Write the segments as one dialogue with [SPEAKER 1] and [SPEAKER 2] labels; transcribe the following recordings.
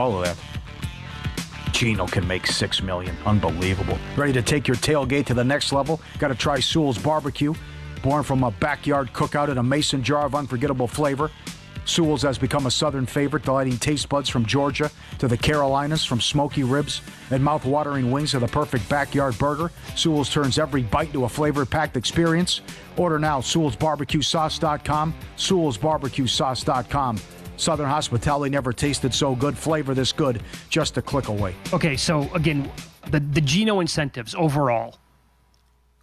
[SPEAKER 1] all of that. Gino can make $6 million. Unbelievable. Ready to take your tailgate to the next level? Got to try Sewell's Barbecue. Born from a backyard cookout in a mason jar of unforgettable flavor, Sewell's has become a Southern favorite, delighting taste buds from Georgia to the Carolinas, from smoky ribs and mouth-watering wings to the perfect backyard burger. Sewell's turns every bite into a flavor-packed experience. Order now, Sewell'sBarbecueSauce.com, Sewell'sBarbecueSauce.com. Southern hospitality never tasted so good. Flavor this good, just a click away.
[SPEAKER 2] Okay, so again, the Gino incentives overall.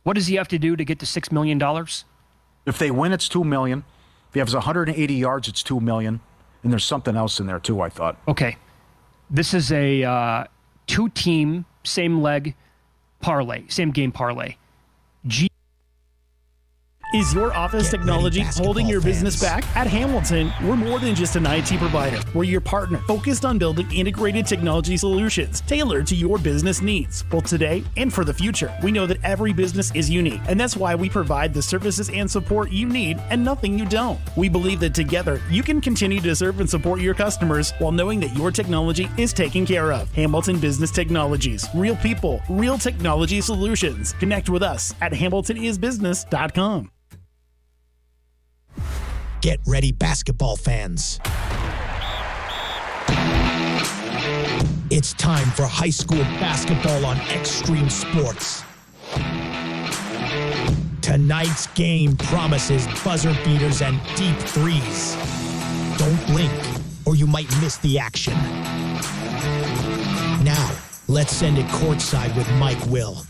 [SPEAKER 2] What does he have to do to get to $6 million?
[SPEAKER 1] If they win, it's $2 million. If he has 180 yards, it's $2 million. And there's something else in there, too, I thought.
[SPEAKER 2] Okay. This is a two-team, same leg parlay, same game parlay.
[SPEAKER 3] Is your office technology holding your business back? At Hamilton, we're more than just an IT provider. We're your partner, focused on building integrated technology solutions tailored to your business needs, both today and for the future. We know that every business is unique, and that's why we provide the services and support you need and nothing you don't. We believe that together, you can continue to serve and support your customers while knowing that your technology is taken care of. Hamilton Business Technologies. Real people, real technology solutions. Connect with us at hamiltonisbusiness.com.
[SPEAKER 4] Get ready, basketball fans. It's time for high school basketball on Extreme Sports. Tonight's game promises buzzer beaters and deep threes. Don't blink, or you might miss the action. Now, let's send it courtside with Mike Will.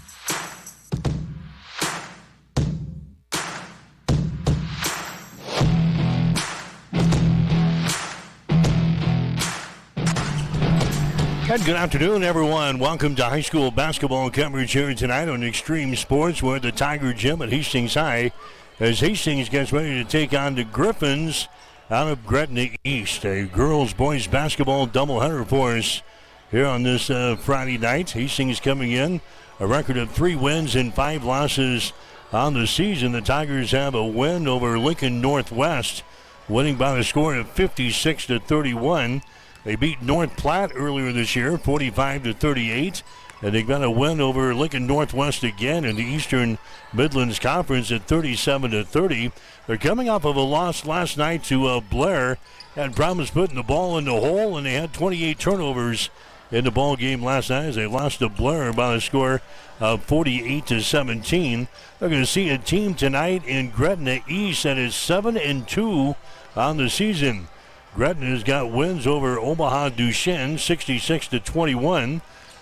[SPEAKER 5] And good afternoon, everyone. Welcome to high school basketball coverage here tonight on Extreme Sports. We're at the Tiger Gym at Hastings High as Hastings gets ready to take on the Griffins out of Gretna East. A girls-boys basketball doubleheader for us here on this Friday night. Hastings coming in a record of 3 wins and 5 losses on the season. The Tigers have a win over Lincoln Northwest, winning by the score of 56-31. They beat North Platte earlier this year, 45-38. And they got a win over Lincoln Northwest again in the Eastern Midlands Conference at 37-30. They're coming off of a loss last night to Blair. Had problems putting the ball in the hole, and they had 28 turnovers in the ball game last night as they lost to Blair by a score of 48-17. They're going to see a team tonight in Gretna East that is 7-2 on the season. Gretna has got wins over Omaha Duchesne, 66-21.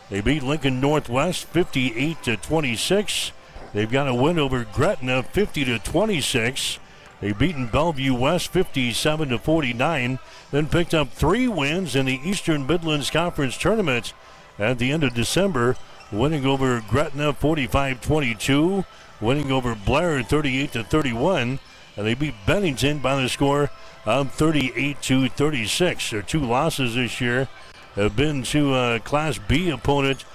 [SPEAKER 5] They beat Lincoln Northwest, 58-26. They've got a win over Gretna, 50-26. They've beaten Bellevue West, 57-49. Then picked up 3 wins in the Eastern Midlands Conference Tournament at the end of December, winning over Gretna, 45-22. Winning over Blair, 38-31. And they beat Bennington by the score of 38-36. Their 2 losses this year have been to Class B opponent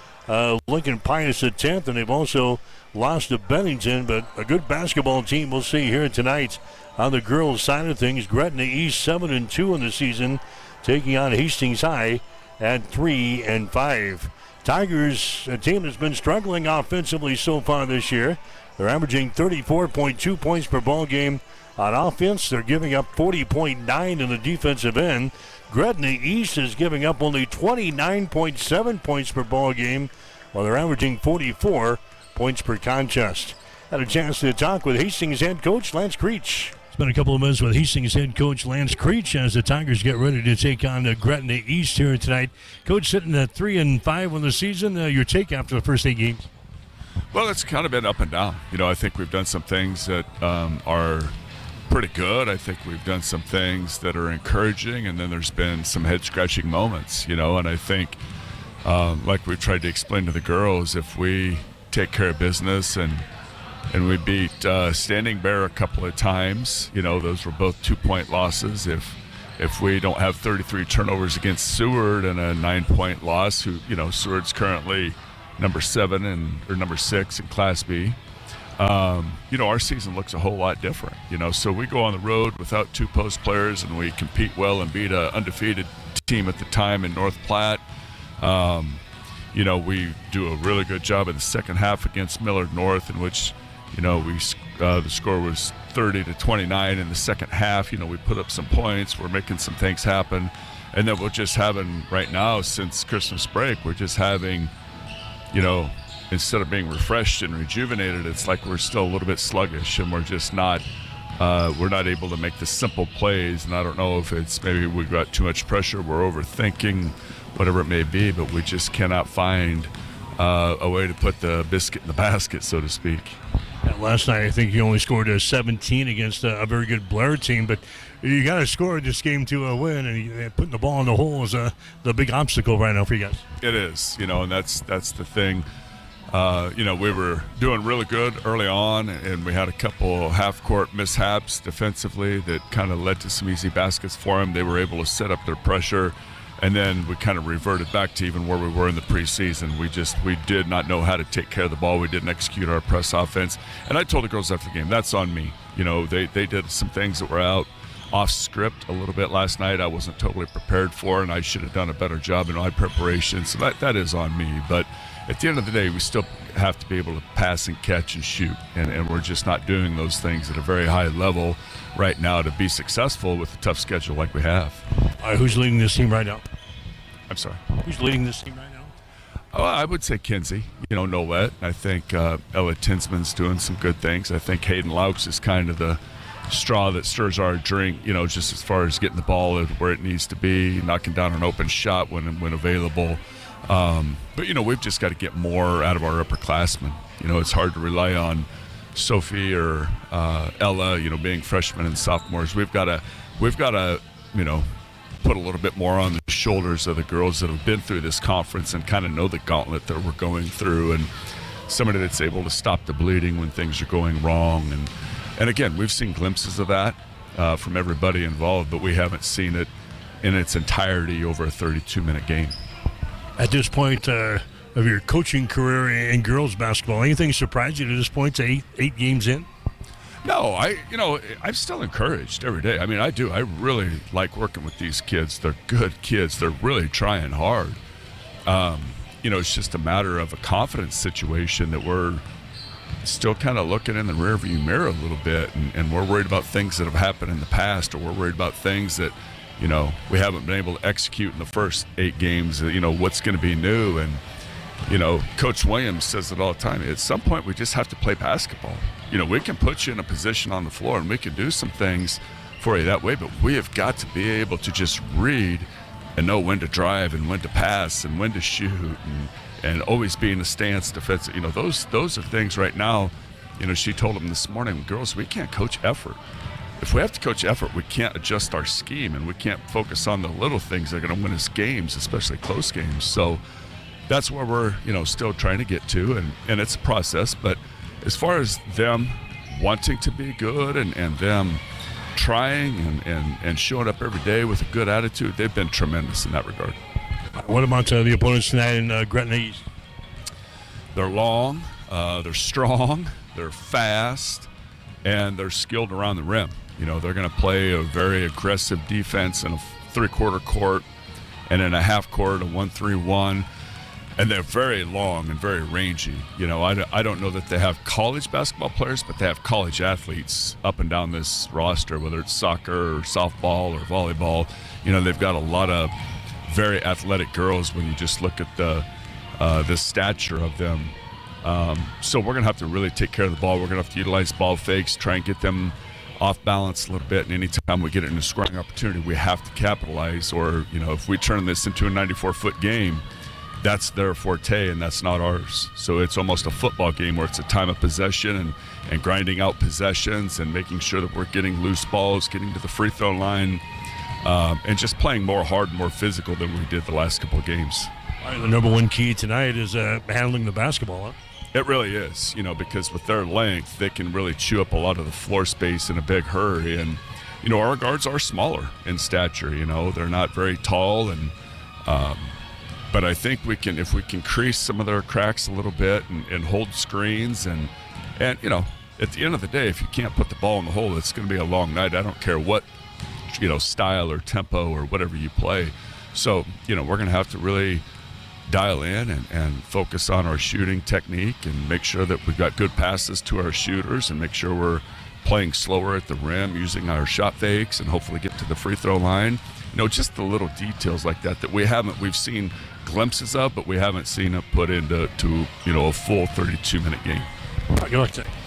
[SPEAKER 5] Lincoln Pius X, and they've also lost to Bennington. But a good basketball team we'll see here tonight on the girls' side of things. Gretna East 7-2 in the season, taking on Hastings High at 3-5. Tigers, a team that's been struggling offensively so far this year. They're averaging 34.2 points per ball game on offense. They're giving up 40.9 in the defensive end. Gretna East is giving up only 29.7 points per ball game, while they're averaging 44 points per contest. Had a chance to talk with Hastings head coach Lance Creech. Spent a couple of minutes with Hastings head coach Lance Creech as the Tigers get ready to take on Gretna East here tonight. Coach, sitting at 3-5 on the season. Your take after the first 8 games?
[SPEAKER 6] Well, it's kind of been up and down. I think we've done some things that are pretty good. I think we've done some things that are encouraging, and then there's been some head-scratching moments, and I think, like we've tried to explain to the girls, if we take care of business and we beat Standing Bear a couple of times, those were both 2-point losses. If we don't have 33 turnovers against Seward and a 9-point loss, Seward's currently number 7 or number 6 in Class B. our season looks a whole lot different. So we go on the road without 2 post players, and we compete well and beat an undefeated team at the time in North Platte. We do a really good job in the second half against Millard North, in which, the score was 30-29 in the second half. We put up some points. We're making some things happen. And then we're just having, right now, since Christmas break, we're just having, instead of being refreshed and rejuvenated, it's like we're still a little bit sluggish, and we're just not able to make the simple plays. And I don't know if it's maybe we've got too much pressure, we're overthinking, whatever it may be, but we just cannot find a way to put the biscuit in the basket, so to speak.
[SPEAKER 5] Last night, I think you only scored 17 against a very good Blair team, but you got to score this game to win, and putting the ball in the hole is the big obstacle right now for you guys.
[SPEAKER 6] It is, and that's the thing. We were doing really good early on, and we had a couple half-court mishaps defensively that kind of led to some easy baskets for them. They were able to set up their pressure, and then we kind of reverted back to even where we were in the preseason. We did not know how to take care of the ball. We didn't execute our press offense. And I told the girls after the game, that's on me. They did some things that were out off script a little bit last night. I wasn't totally prepared for, and I should have done a better job in my preparation. So that is on me. But at the end of the day, we still have to be able to pass and catch and shoot, and we're just not doing those things at a very high level right now to be successful with a tough schedule like we have.
[SPEAKER 5] Who's leading this team right now?
[SPEAKER 6] I'm sorry.
[SPEAKER 5] Who's leading this team right now?
[SPEAKER 6] Oh, I would say Kinsey, Nolette. I think Ella Tinsman's doing some good things. I think Hayden Laux is kind of the straw that stirs our drink, just as far as getting the ball where it needs to be, knocking down an open shot when available. But we've just got to get more out of our upperclassmen. It's hard to rely on Sophie or Ella, being freshmen and sophomores. We've got to put a little bit more on the shoulders of the girls that have been through this conference and kind of know the gauntlet that we're going through, and somebody that's able to stop the bleeding when things are going wrong. And again, we've seen glimpses of that from everybody involved, but we haven't seen it in its entirety over a 32-minute game.
[SPEAKER 5] At this point of your coaching career in girls basketball, anything surprise you to this point, to eight games in?
[SPEAKER 6] No, I'm still encouraged every day. I mean, I do. I really like working with these kids. They're good kids. They're really trying hard. It's just a matter of a confidence situation that we're still kind of looking in the rearview mirror a little bit, and we're worried about things that have happened in the past, or we're worried about things that, we haven't been able to execute in the first 8 games. What's going to be new. And, Coach Williams says it all the time. At some point, we just have to play basketball. We can put you in a position on the floor, and we can do some things for you that way, but we have got to be able to just read and know when to drive and when to pass and when to shoot and always be in a stance defensive. Those are things right now. She told them this morning, girls, we can't coach effort. If we have to coach effort, we can't adjust our scheme, and we can't focus on the little things that are going to win us games, especially close games. So that's where we're, still trying to get to, and it's a process. But as far as them wanting to be good and them trying and showing up every day with a good attitude, they've been tremendous in that regard.
[SPEAKER 5] What about the opponents tonight in Gretna East?
[SPEAKER 6] They're long, they're strong, they're fast, and they're skilled around the rim. They're going to play a very aggressive defense in a 3/4 court and in a half court, a 1-3-1. And they're very long and very rangy. I don't know that they have college basketball players, but they have college athletes up and down this roster, whether it's soccer or softball or volleyball. They've got a lot of very athletic girls when you just look at the stature of them. So we're going to have to really take care of the ball. We're going to have to utilize ball fakes, try and get them off balance a little bit. And anytime we get it in a scoring opportunity, we have to capitalize. Or, if we turn this into a 94-foot game, that's their forte and that's not ours. So it's almost a football game where it's a time of possession and grinding out possessions and making sure that we're getting loose balls, getting to the free throw line, and just playing more hard and more physical than we did the last couple of games.
[SPEAKER 5] The number one key tonight is handling the basketball, huh?
[SPEAKER 6] It really is, because with their length, they can really chew up a lot of the floor space in a big hurry. And, our guards are smaller in stature, they're not very tall. And but I think if we can crease some of their cracks a little bit and hold screens and And, at the end of the day, if you can't put the ball in the hole, it's going to be a long night. I don't care what, style or tempo or whatever you play. So, we're going to have to really dial in and focus on our shooting technique and make sure that we've got good passes to our shooters and make sure we're playing slower at the rim, using our shot fakes, and hopefully get to the free throw line. Just the little details like that we've seen glimpses of, but we haven't seen it put into a full 32-minute game.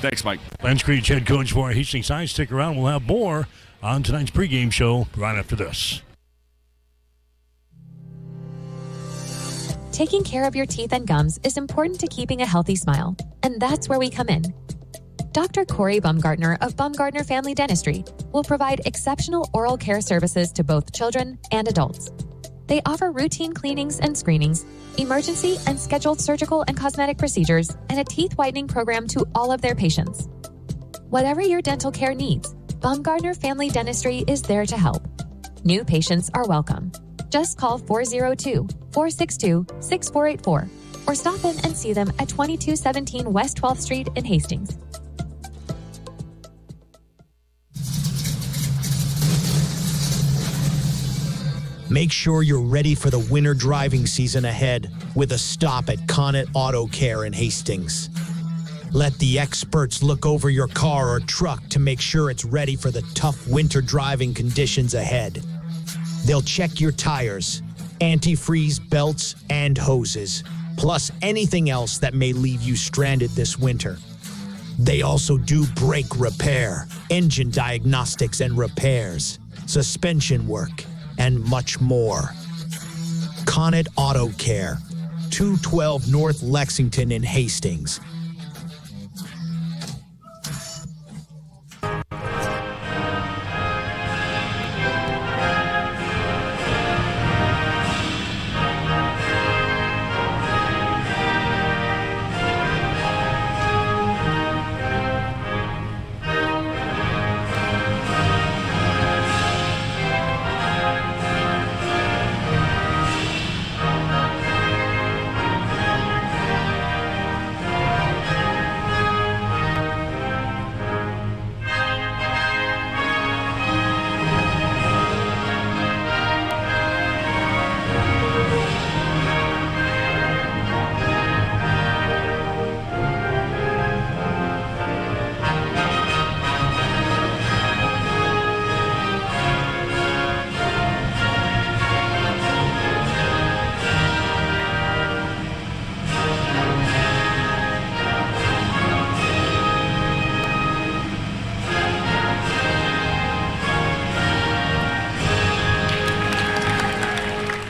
[SPEAKER 6] Thanks, Mike.
[SPEAKER 5] Lance Creech, head coach for Hastings High. Stick around. We'll have more on tonight's pregame show right after this.
[SPEAKER 7] Taking care of your teeth and gums is important to keeping a healthy smile, and that's where we come in. Dr. Corey Bumgartner of Bumgartner Family Dentistry will provide exceptional oral care services to both children and adults. They offer routine cleanings and screenings, emergency and scheduled surgical and cosmetic procedures, and a teeth whitening program to all of their patients. Whatever your dental care needs, Bumgartner Family Dentistry is there to help. New patients are welcome. Just call 402-462-6484 or stop in and see them at 2217 West 12th Street in Hastings.
[SPEAKER 4] Make sure you're ready for the winter driving season ahead with a stop at Connet Auto Care in Hastings. Let the experts look over your car or truck to make sure it's ready for the tough winter driving conditions ahead. They'll check your tires, antifreeze, belts, and hoses, plus anything else that may leave you stranded this winter. They also do brake repair, engine diagnostics and repairs, suspension work, and much more. Connet Auto Care, 212 North Lexington in Hastings.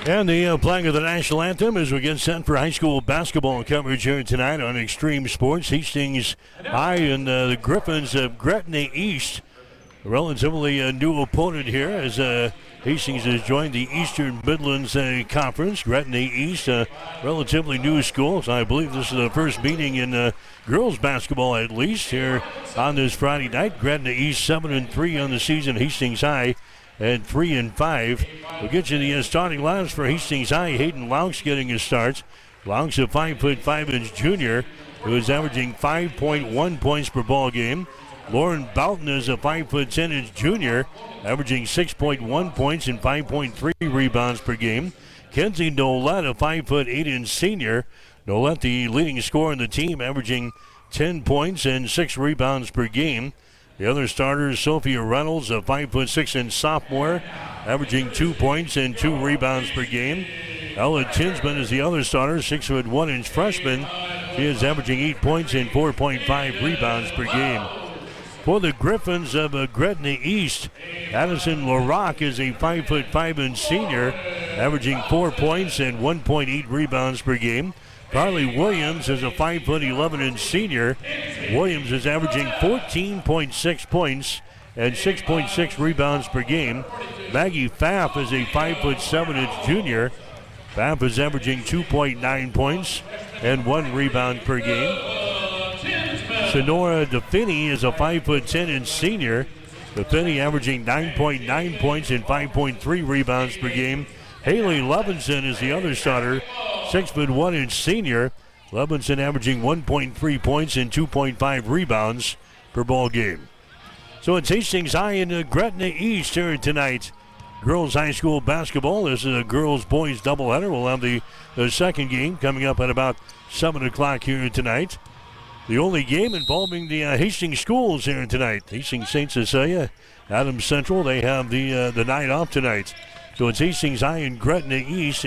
[SPEAKER 5] And the playing of the national anthem as we get set for high school basketball coverage here tonight on Extreme Sports. Hastings High and the Griffins of Gretna East. A relatively new opponent here as Hastings has joined the Eastern Midlands Conference. Gretna East, a relatively new school, so I believe this is the first meeting in girls basketball at least here on this Friday night. Gretna East 7-3 on the season. Hastings High at 3-5. We'll get you the starting lineups for Hastings High. Hayden Laux getting his starts. Laux, a 5'5" junior who is averaging 5.1 points per ball game. Lauren Boughton is a 5'10" junior, averaging 6.1 points and 5.3 rebounds per game. Kenzie Nolette, a 5'8" senior. Nolette, the leading scorer in the team, averaging 10 points and 6 rebounds per game. The other starters, Sophia Reynolds, a 5'6" sophomore, averaging 2 points and 2 rebounds per game. Ella Tinsman is the other starter, 6'1" freshman. She is averaging 8 points and 4.5 rebounds per game. For the Griffins of Gretna East, Addison LaRock is a 5'5" senior, averaging 4 points and 1.8 rebounds per game. Carly Williams is a 5'11" senior. Williams is averaging 14.6 points and 6.6 rebounds per game. Maggie Pfaff is a 5'7" junior. Pfaff is averaging 2.9 points and 1 rebound per game. Sonora DeFinney is a 5'10" senior. DeFinney averaging 9.9 points and 5.3 rebounds per game. Haley Levinson is the other starter, 6'1" senior, Levinson averaging 1.3 points and 2.5 rebounds per ball game. So it's Hastings High and Gretna East here tonight. Girls high school basketball. This is a girls-boys doubleheader. We'll have the second game coming up at about 7 o'clock here tonight. The only game involving the Hastings schools here tonight. Hastings St. Cecilia, Adams Central, they have the night off tonight. So it's Hastings High and Gretna East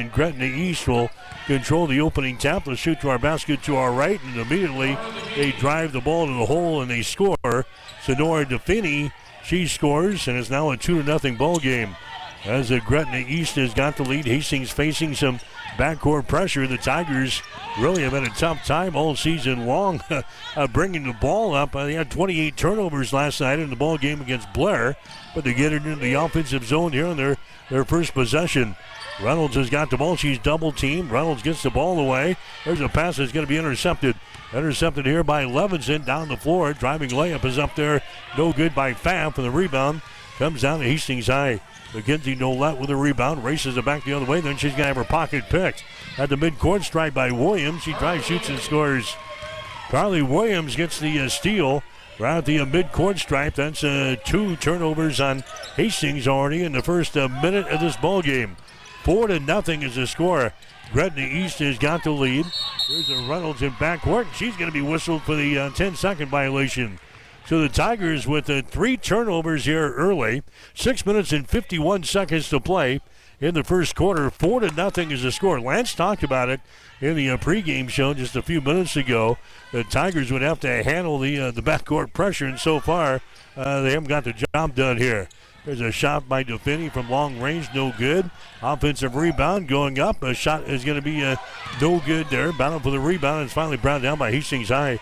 [SPEAKER 5] will control the opening tap. They'll shoot to our basket to our right, and immediately they drive the ball to the hole and they score. Sonora DeFinney, she scores, and it's now a 2-0 ball game. As the Gretna East has got the lead, Hastings facing some backcourt pressure. The Tigers really have had a tough time all season long bringing the ball up. They had 28 turnovers last night in the ball game against Blair, but they get it into the offensive zone here on their first possession. Reynolds has got the ball. She's double teamed. Reynolds gets the ball away. There's a pass that's going to be intercepted. Intercepted here by Levinson down the floor. Driving layup is up there. No good by Pfaff, and the rebound comes down to Hastings High. Mackenzie Nolette with a rebound, races it back the other way. Then she's going to have her pocket picked. At the midcourt stripe by Williams. She drives, shoots, and scores. Carly Williams gets the steal right at the midcourt stripe. That's 2 turnovers on Hastings already in the first minute of this ball game. 4-0 is the score. Gretna East has got the lead. There's a Reynolds in backcourt. She's going to be whistled for the 10-second violation. So the Tigers with 3 turnovers here early. 6 minutes and 51 seconds to play in the first quarter. 4-0 is the score. Lance talked about it in the pregame show just a few minutes ago. The Tigers would have to handle the backcourt pressure, and so far they haven't got the job done here. There's a shot by DeFinney from long range, no good. Offensive rebound going up. A shot is going to be no good there. Battle for the rebound. It's finally brought down by Hastings High.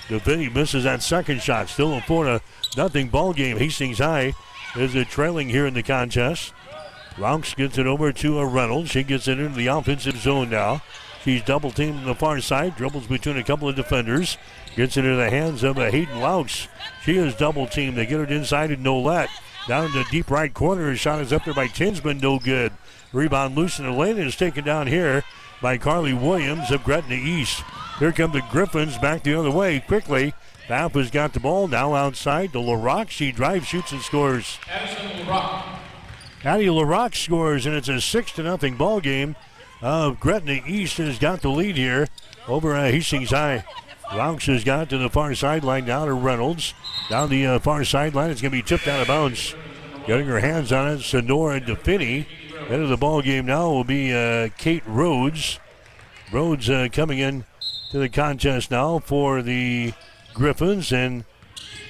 [SPEAKER 5] DeFinney misses that second shot. Still a 4-0 ball game. Hastings High is trailing here in the contest. Ronks gets it over to Reynolds. She gets it into the offensive zone now. She's double teamed on the far side. Dribbles between a couple of defenders. Gets it into the hands of Hayden Laux. She is double teamed. They get it inside to Nolette. Down in the deep right corner. His shot is up there by Tinsman. No good. Rebound loose in the lane and is taken down here by Carly Williams of Gretna East. Here come the Griffins back the other way quickly. Pfaff has got the ball now outside to LaRock. She drives, shoots, and scores. Addie LaRock scores, and it's a 6-0 ball game. Gretna East has got the lead here over Hastings High. Ronks has got it to the far sideline now to Reynolds. Down the far sideline, it's going to be tipped out of bounds. Getting her hands on it, Sonora DeFinney. Head of the ball game now will be Kate Rhodes. Rhodes coming in to the contest now for the Griffins, and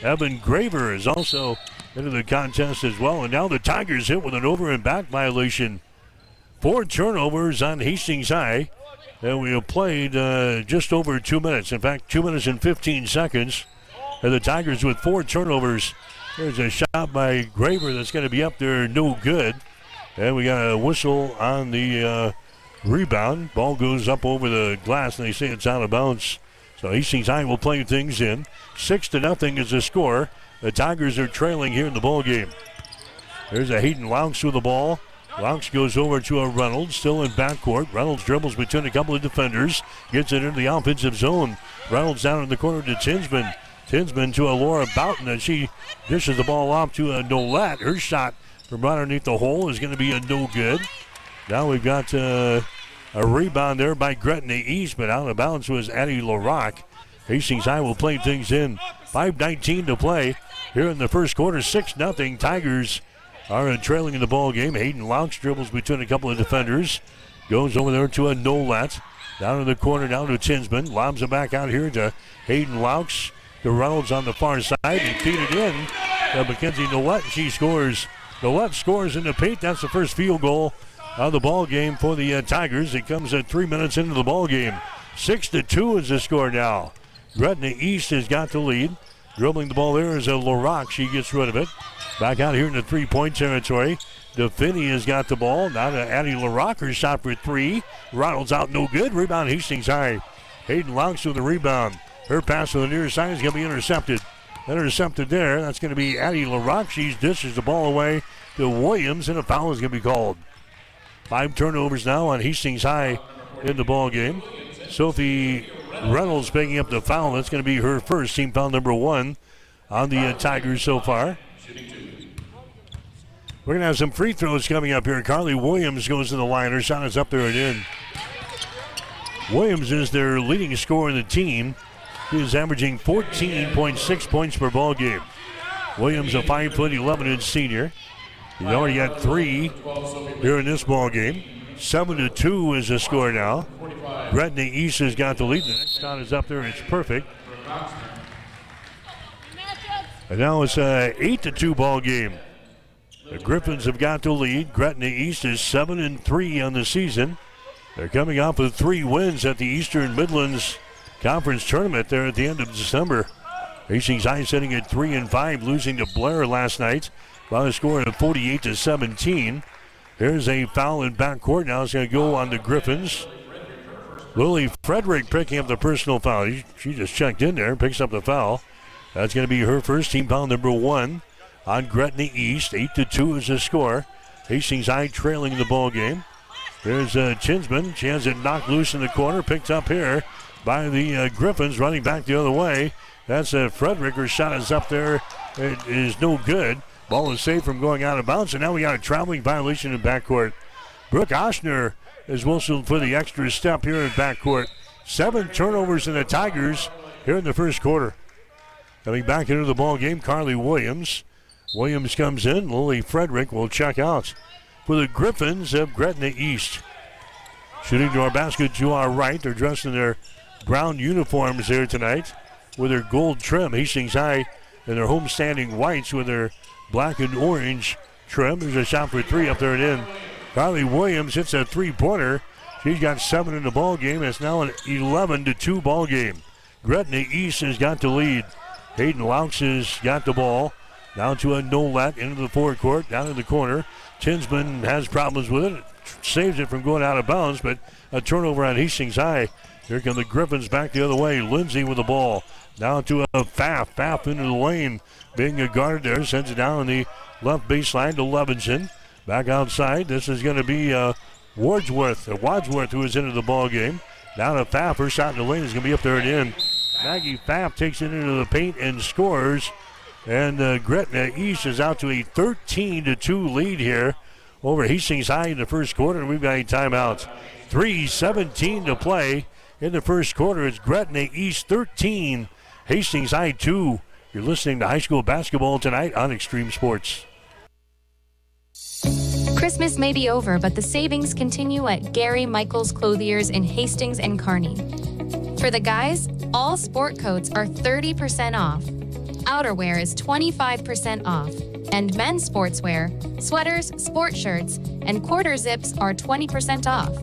[SPEAKER 5] Evan Graver is also into the contest as well. And now the Tigers hit with an over and back violation. 4 turnovers on Hastings High. And we have played just over 2 minutes. In fact, 2 minutes and 15 seconds. And the Tigers with 4 turnovers. There's a shot by Graver that's going to be up there, no good. And we got a whistle on the rebound. Ball goes up over the glass, and they say it's out of bounds. So Hastings High will play things in. 6-0 is the score. The Tigers are trailing here in the ball game. There's a Hayden Laux with the ball. Laux goes over to a Reynolds, still in backcourt. Reynolds dribbles between a couple of defenders, gets it into the offensive zone. Reynolds down in the corner to Tinsman. Tinsman to a Laura Boughton, and she dishes the ball off to a Nolette. Her shot from underneath the hole is going to be a no good. Now we've got a rebound there by Gretna East, but out of bounds was Addie LaRock. Hastings High will play things in. 5:19 to play here in the first quarter. 6-0. Tigers are trailing in the ball game. Hayden Laux dribbles between a couple of defenders. Goes over there to a Nolette. Down in the corner, down to Tinsman. Lobs it back out here to Hayden Laux. To Reynolds on the far side. And feed it in to Mackenzie Nolette. She scores. Nolette scores in the paint. That's the first field goal of the ball game for the Tigers. It comes at 3 minutes into the ball game. 6-2 is the score now. Gretna East has got the lead. Dribbling the ball there is a LaRock. She gets rid of it. Back out here in the three-point territory. DeFinney has got the ball. Now to Addie LaRock. Her shot for 3. Reynolds out, no good. Rebound Hastings High. Hayden Laux with the rebound. Her pass to the near side is going to be intercepted. Intercepted there. That's going to be Addie LaRock. She dishes the ball away to Williams, and a foul is going to be called. 5 turnovers now on Hastings High in the ball game. Sophie Reynolds picking up the foul. That's going to be her first, team foul number 1 on the Tigers so far. We're going to have some free throws coming up here. Carly Williams goes to the line. Her shot is up there and in. Williams is their leading scorer in the team. He is averaging 14.6 points per ball game. Williams, a 5'11" senior. He's already got 3 here in this ball game. 7-2 is the score now. Gretna East has got the lead. The next shot is up there. It's perfect. And now it's a 8-2 ball game. The Griffins have got the lead. Gretna East is 7-3 on the season. They're coming off with 3 wins at the Eastern Midlands Conference Tournament there at the end of December. Hastings High sitting at 3-5, losing to Blair last night by a score of 48-17. Here's a foul in backcourt. Now it's going to go on the Griffins. Lily Frederick picking up the personal foul. She just checked in there and picks up the foul. That's going to be her first, team foul number 1 on Gretna East. 8-2 is the score. Hastings High trailing the ball game. There's Chinsman. She has it knocked loose in the corner. Picked up here by the Griffins, running back the other way. That's Frederick. Her shot is up there. It is no good. Ball is saved from going out of bounds, and now we got a traveling violation in backcourt. Brooke Oshner is whistled for the extra step here in backcourt. 7 turnovers in the Tigers here in the first quarter. Coming back into the ball game, Carly Williams. Williams comes in. Lily Frederick will check out for the Griffins of Gretna East. Shooting to our basket to our right. They're dressed in their brown uniforms here tonight with their gold trim. Hastings High in their homestanding whites with their black and orange trim. There's a shot for 3 up there and in. Carly Williams hits a 3-pointer. She's got 7 in the ball game. It's now an 11-2 ball game. Gretna East has got the lead. Hayden Laux has got the ball. Down to a Nolet into the forecourt, down in the corner. Tinsman has problems with it. Saves it from going out of bounds, but a turnover on Hastings High. Here come the Griffins back the other way. Lindsay with the ball. Down to a Pfaff. Pfaff into the lane. Being guarded there. Sends it down on the left baseline to Levinson. Back outside. This is going to be Wadsworth who is into the ball game. Down to Pfaff. Her shot in the lane is going to be up there and in. Maggie Pfaff takes it into the paint and scores. And Gretna East is out to a 13-2 lead here over Hastings High in the first quarter. And we've got a timeout. 3:17 to play in the first quarter. It's Gretna East 13, Hastings High 2. You're listening to high school basketball tonight on Extreme Sports.
[SPEAKER 8] Christmas may be over, but the savings continue at Gary Michaels Clothiers in Hastings and Kearney. For the guys, all sport coats are 30% off. Outerwear is 25% off. And men's sportswear, sweaters, sport shirts, and quarter zips are 20% off.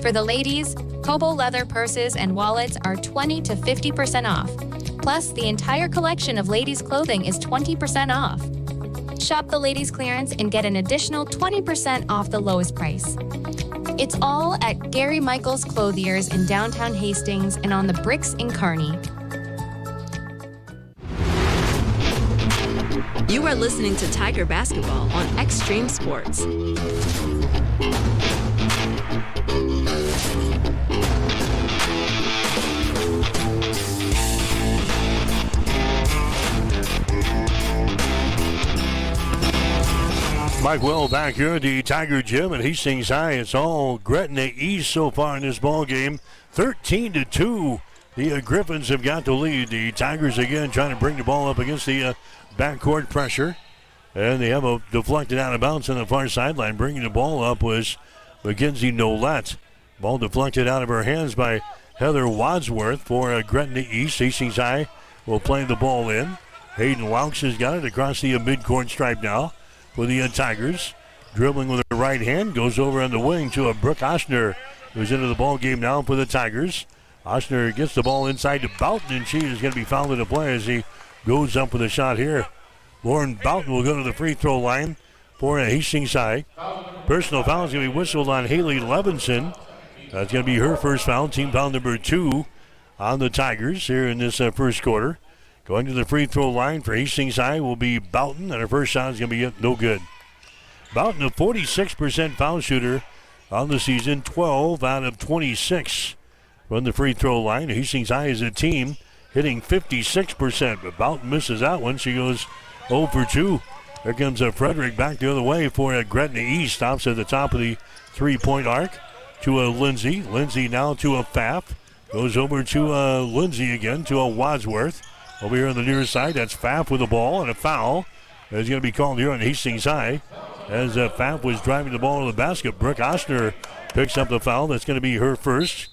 [SPEAKER 8] For the ladies, Kobo leather purses and wallets are 20 to 50% off. Plus, the entire collection of ladies' clothing is 20% off. Shop the ladies' clearance and get an additional 20% off the lowest price. It's all at Gary Michaels Clothiers in downtown Hastings and on the Bricks in Kearney.
[SPEAKER 9] You are listening to Tiger Basketball on Extreme Sports.
[SPEAKER 5] Mike Will back here at the Tiger Gym at Hastings High. It's all Gretna East so far in this ball game. 13-2. The Griffins have got the lead. The Tigers again trying to bring the ball up against the backcourt pressure. And they have a deflected out of bounds on the far sideline. Bringing the ball up was Mackenzie Nolet. Ball deflected out of her hands by Heather Wadsworth for Gretna East. Hastings High will play the ball in. Hayden Laux has got it across the midcourt stripe now for the Tigers. Dribbling with her right hand. Goes over on the wing to a Brooke Oshner, who's into the ball game now for the Tigers. Oshner gets the ball inside to Boughton, and she is going to be fouled into play as he goes up with a shot here. Lauren Boughton will go to the free throw line for Hastings High. Personal foul is going to be whistled on Haley Levinson. That's going to be her first foul, team foul number 2 on the Tigers here in this first quarter. Going to the free throw line for Hastings High will be Boughton, and her first shot is going to be no good. Boughton, a 46% foul shooter on the season, 12 out of 26 from the free throw line. Hastings High is a team hitting 56%, but Boughton misses that one. She goes 0 for 2. There comes Frederick back the other way for Gretna East. Stops at the top of the three-point arc to Lindsay. Lindsay now to Pfaff. Goes over to Lindsay again to Wadsworth. Over here on the near side, that's Pfaff with the ball, and a foul is going to be called here on Hastings High as Pfaff was driving the ball to the basket. Brooke Oshner picks up the foul. That's going to be her first.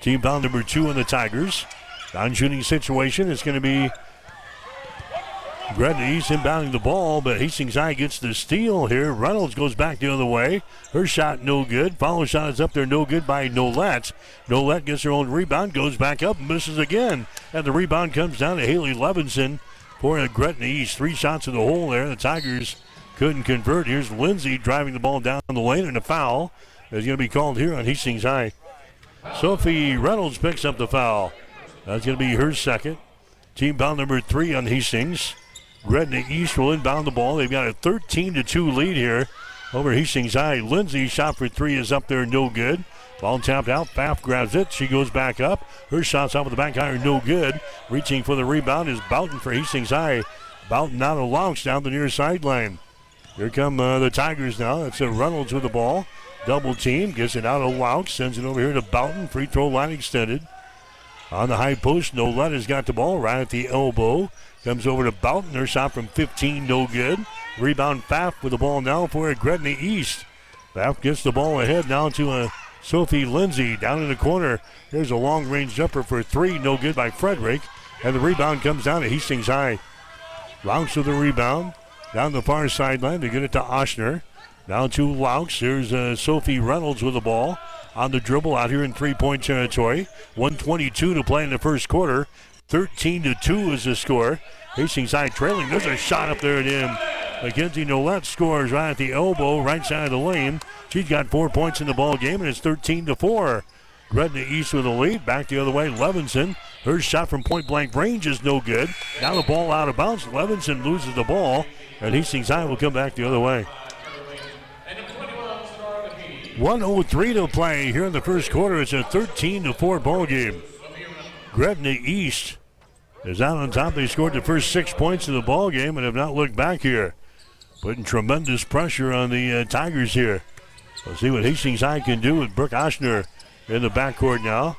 [SPEAKER 5] Team foul number 2 on the Tigers. Non-shooting situation. It's going to be Gretna East inbounding the ball, but Hastings High gets the steal here. Reynolds goes back the other way. Her shot no good. Follow shot is up there, no good by Nolette. Nolette gets her own rebound, goes back up, misses again. And the rebound comes down to Haley Levinson for Gretna East. 3 shots in the hole there. The Tigers couldn't convert. Here's Lindsay driving the ball down the lane, and a foul is going to be called here on Hastings High. Sophie Reynolds picks up the foul. That's going to be her second. Team foul number 3 on Hastings. Gretna East will inbound the ball. They've got a 13-2 lead here over Hastings High. Lindsay shot for 3 is up there, no good. Ball tapped out. Pfaff grabs it. She goes back up. Her shot's off with the back iron, no good. Reaching for the rebound is Boughton for Hastings High. Boughton out of launch down the near sideline. Here come the Tigers now. That's Reynolds with the ball. Double team. Gets it out of Louch. Sends it over here to Boughton. Free throw line extended. On the high post, Nolette has got the ball right at the elbow. Comes over to Boughton. Her shot from 15, no good. Rebound Pfaff with the ball now for Gretna East. Pfaff gets the ball ahead now to Sophie Lindsay down in the corner. There's a long-range jumper for 3, no good by Frederick. And the rebound comes down to Hastings High. Louch with the rebound. Down the far sideline, they get it to Oshner. Down to Louch. Here's Sophie Reynolds with the ball. On the dribble out here in three-point territory. 1:22 to play in the first quarter. 13-2 is the score. Hastings High trailing. There's a shot up there at him. Mackenzie Nolette scores right at the elbow, right side of the lane. She's got 4 points in the ball game, and it's 13-4. Gretna East with the lead. Back the other way, Levinson. Her shot from point-blank range is no good. Now the ball out of bounds. Levinson loses the ball, and Hastings High will come back the other way. 1:03 to play here in the first quarter. It's a 13-4 ball game. Gretna East is out on top. They scored the first 6 points of the ball game and have not looked back here. Putting tremendous pressure on the Tigers here. We'll see what Hastings High can do with Brooke Oshner in the backcourt now.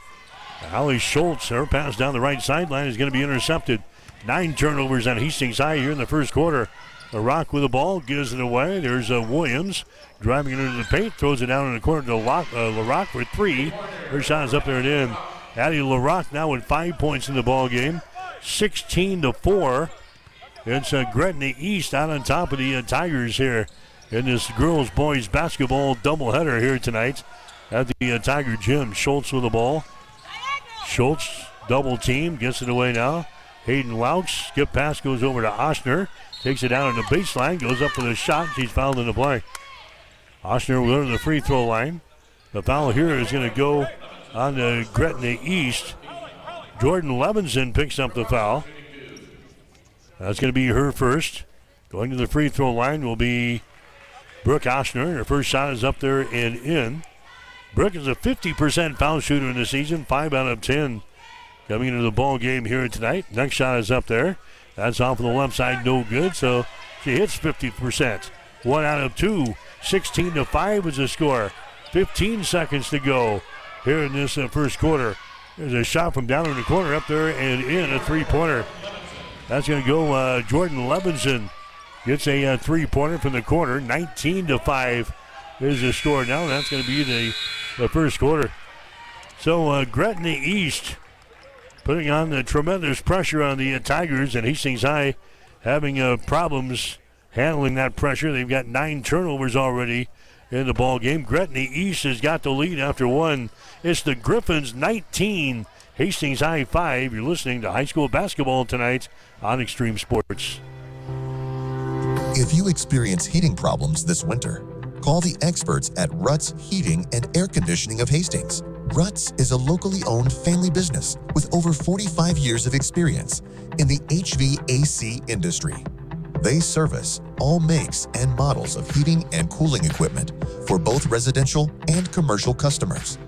[SPEAKER 5] Allie Schultz, her pass down the right sideline is going to be intercepted. 9 turnovers on Hastings High here in the first quarter. LaRock with the ball, gives it away. There's Williams driving it into the paint, throws it down in the corner to LaRock for 3. Her shot is up there and in. Addie LaRock now with 5 points in the ball game. 16-4. It's Gretna East out on top of the Tigers here in this girls-boys basketball doubleheader here tonight at the Tiger Gym. Schultz with the ball. Schultz double team, gets it away now. Hayden Louch, skip pass goes over to Oshner. Takes it down on the baseline, goes up for the shot. She's fouled in the play. Oshner will go to the free throw line. The foul here is going to go on the Gretna East. Jordan Levinson picks up the foul. That's going to be her first. Going to the free throw line will be Brooke Oshner. Her first shot is up there and in. Brooke is a 50% foul shooter in the season, 5 out of 10 coming into the ball game here tonight. Next shot is up there. That's off on the left side, no good, so she hits 50%. 1 out of 2. 16-5 is the score. 15 seconds to go here in this first quarter. There's a shot from down in the corner up there and in, a three-pointer. That's going to go Jordan Levinson. Gets a three-pointer from the corner. 19-5 is the score now. That's going to be the first quarter. So Gretna East putting on the tremendous pressure on the Tigers, and Hastings High having problems handling that pressure. They've got 9 turnovers already in the ball game. Gretna East has got the lead after 1. It's the Griffins 19, Hastings High 5. You're listening to high school basketball tonight on Extreme Sports.
[SPEAKER 10] If you experience heating problems this winter, call the experts at Ruts Heating and Air Conditioning of Hastings. Ruts is a locally owned family business with over 45 years of experience in the HVAC industry. They service all makes and models of heating and cooling equipment for both residential and commercial customers.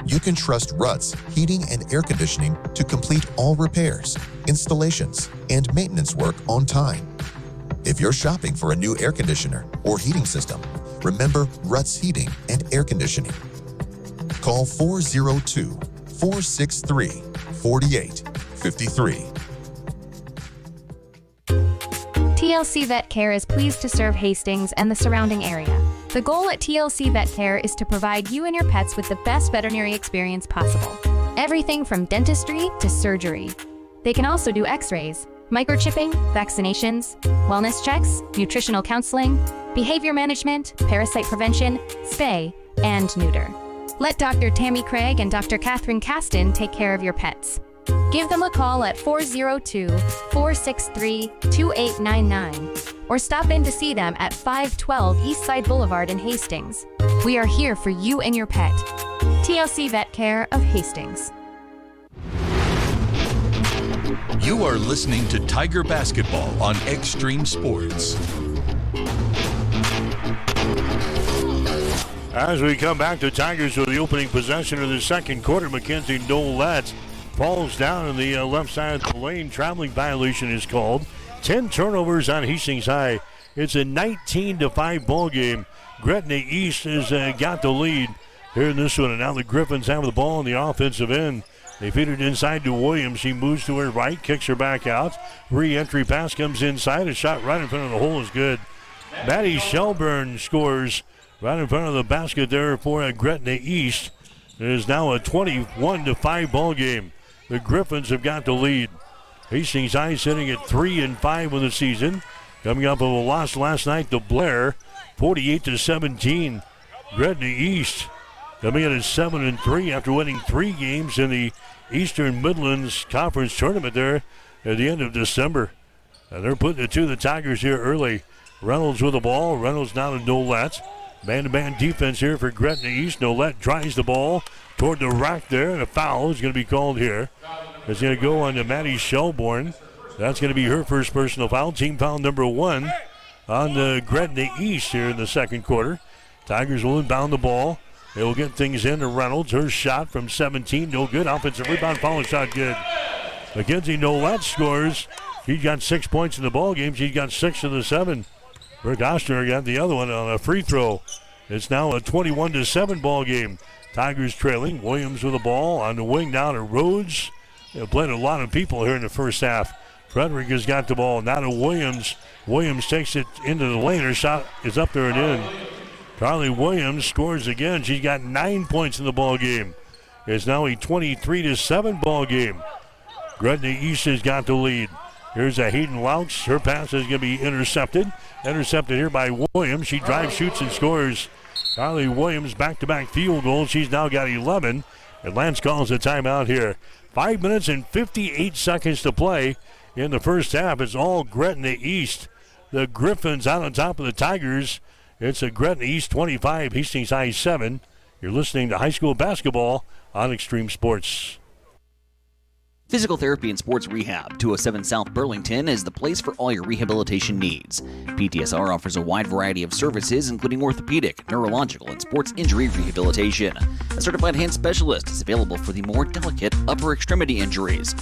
[SPEAKER 10] You can trust Ruts Heating and Air Conditioning to complete all repairs, installations, and maintenance work on time. If you're shopping for a new air conditioner or heating system, remember Ruts Heating and Air Conditioning. Call 402-463-4853.
[SPEAKER 8] TLC Vet Care is pleased to serve Hastings and the surrounding area. The goal at TLC Vet Care is to provide you and your pets with the best veterinary experience possible. Everything from dentistry to surgery. They can also do x-rays, microchipping, vaccinations, wellness checks, nutritional counseling, behavior management, parasite prevention, spay, and neuter. Let Dr. Tammy Craig and Dr. Catherine Caston take care of your pets. Give them a call at 402-463-2899 or stop in to see them at 512 Eastside Boulevard in Hastings. We are here for you and your pet. TLC Vet Care of Hastings.
[SPEAKER 11] You are listening to Tiger Basketball on Extreme Sports.
[SPEAKER 5] As we come back to Tigers with the opening possession of the second quarter, Mackenzie Nolette falls down on the left side of the lane. Traveling violation is called. 10 turnovers on Hastings High. It's a 19-5 ball game. Gretna East has got the lead here in this one. And now the Griffins have the ball on the offensive end. They feed it inside to Williams. She moves to her right, kicks her back out. Re-entry pass comes inside. A shot right in front of the hole is good. Maddie Shelburne scores right in front of the basket there for Gretna East. It is now a 21-5 ball game. The Griffins have got the lead. Hastings High sitting at 3-5 in the season. Coming up with a loss last night to Blair, 48-17. Gretna East coming in at 7-3 after winning 3 games in the Eastern Midlands Conference Tournament there at the end of December. And they're putting it to the Tigers here early. Reynolds with the ball. Reynolds now to Nolette. Man-to-man defense here for Gretna East. Nolette drives the ball toward the rack there, and a foul is going to be called here. It's going to go on to Maddie Shelburne. That's going to be her first personal foul. Team foul number 1 on the Gretna East here in the second quarter. Tigers will inbound the ball. They will get things in to Reynolds. Her shot from 17, no good. Offensive rebound, foul shot good. Mackenzie Nolette scores. She's got 6 points in the ball game. She's got 6 of the 7. Brooke Ostner got the other one on a free throw. It's now a 21-7 ball game. Tigers trailing. Williams with the ball on the wing down to Rhodes. They've played a lot of people here in the first half. Frederick has got the ball. Now to Williams. Williams takes it into the lane. Her shot is up there and in. Carly Williams scores again. She's got 9 points in the ball game. It's now a 23-7 ball game. Gretna East has got the lead. Here's a Hayden Laux. Her pass is going to be intercepted. Intercepted here by Williams. She drives, shoots, and scores. Carly Williams back-to-back field goals. She's now got 11. And Lance calls a timeout here. 5 minutes and 58 seconds to play in the first half. It's all Gretna East. The Griffins out on top of the Tigers. It's a Gretna East 25, Hastings High 7. You're listening to high school basketball on Extreme Sports.
[SPEAKER 12] Physical Therapy and Sports Rehab, 207 South Burlington, is the place for all your rehabilitation needs. PTSR offers a wide variety of services, including orthopedic, neurological, and sports injury rehabilitation. A certified hand specialist is available for the more delicate upper extremity injuries.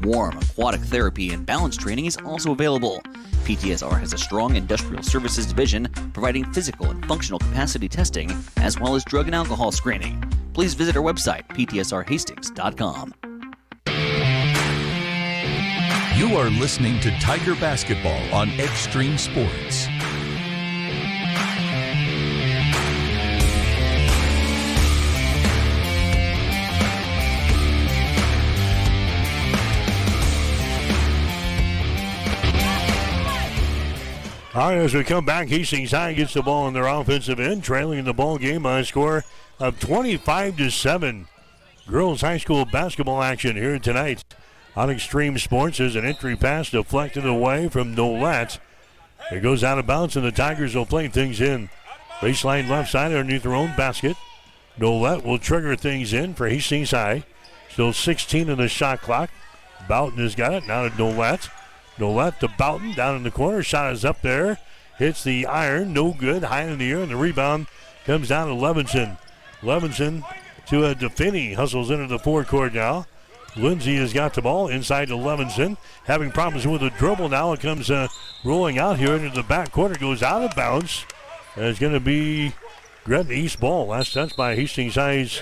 [SPEAKER 12] Warm, aquatic therapy, and balance training is also available. PTSR has a strong industrial services division providing physical and functional capacity testing, as well as drug and alcohol screening. Please visit our website, ptsrhastings.com.
[SPEAKER 11] You are listening to Tiger Basketball on Extreme Sports.
[SPEAKER 5] All right, as we come back, Hastings High gets the ball in their offensive end, trailing in the ball game by a score of 25-7. Girls high school basketball action here tonight on Extreme Sports. There's an entry pass deflected away from Nolette. It goes out of bounds, and the Tigers will play things in. Baseline left side underneath their own basket. Nolette will trigger things in for Hastings High. Still 16 in the shot clock. Boughton has got it. Now to Nolette. Nolette to Boughton down in the corner. Shot is up there. Hits the iron. No good. High in the air. And the rebound comes down to Levinson. Levinson to DeFinney. Hustles into the forecourt now. Lindsay has got the ball inside to Levinson. Having problems with the dribble now. It comes rolling out here into the backcourt. It goes out of bounds. And it's going to be Gretna East ball. Last touch by Hastings High's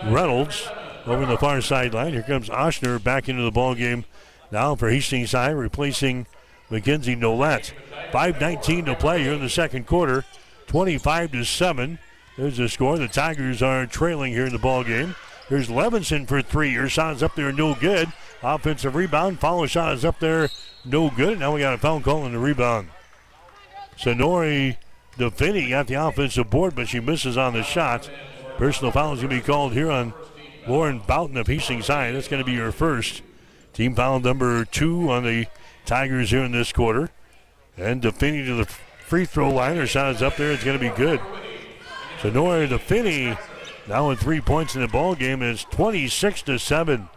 [SPEAKER 5] Reynolds over the far sideline. Here comes Oshner back into the ball game now for Hastings High, replacing Mackenzie Nolette. 5:19 to play here in the second quarter. 25-7. There's the score. The Tigers are trailing here in the ball game. Here's Levinson for three. Her shot is up there, no good. Offensive rebound. Follow shot is up there, no good. Now we got a foul call on the rebound. Sonori DeFinney got the offensive board, but she misses on the shot. Personal foul is going to be called here on Lauren Boughton of Hastings High. That's going to be her first. Team foul number 2 on the Tigers here in this quarter. And DeFinney to the free throw line. Her shot is up there. It's going to be good. Sonori DeFinney now with 3 points in the ball game. It's 26-7.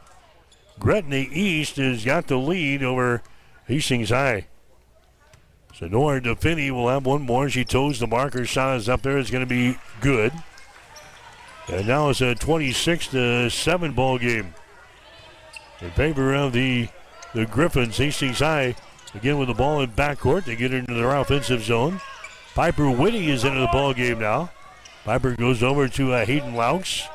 [SPEAKER 5] Gretna East has got the lead over Hastings High. Sonori DeFinney will have one more. She toes the marker. Shot is up there. It's going to be good. And now it's a 26-7 ball game in favor of the Griffins. Hastings High again with the ball in backcourt. They get into their offensive zone. Piper Whitty is into the ball game now. Piper goes over to Hayden Laux.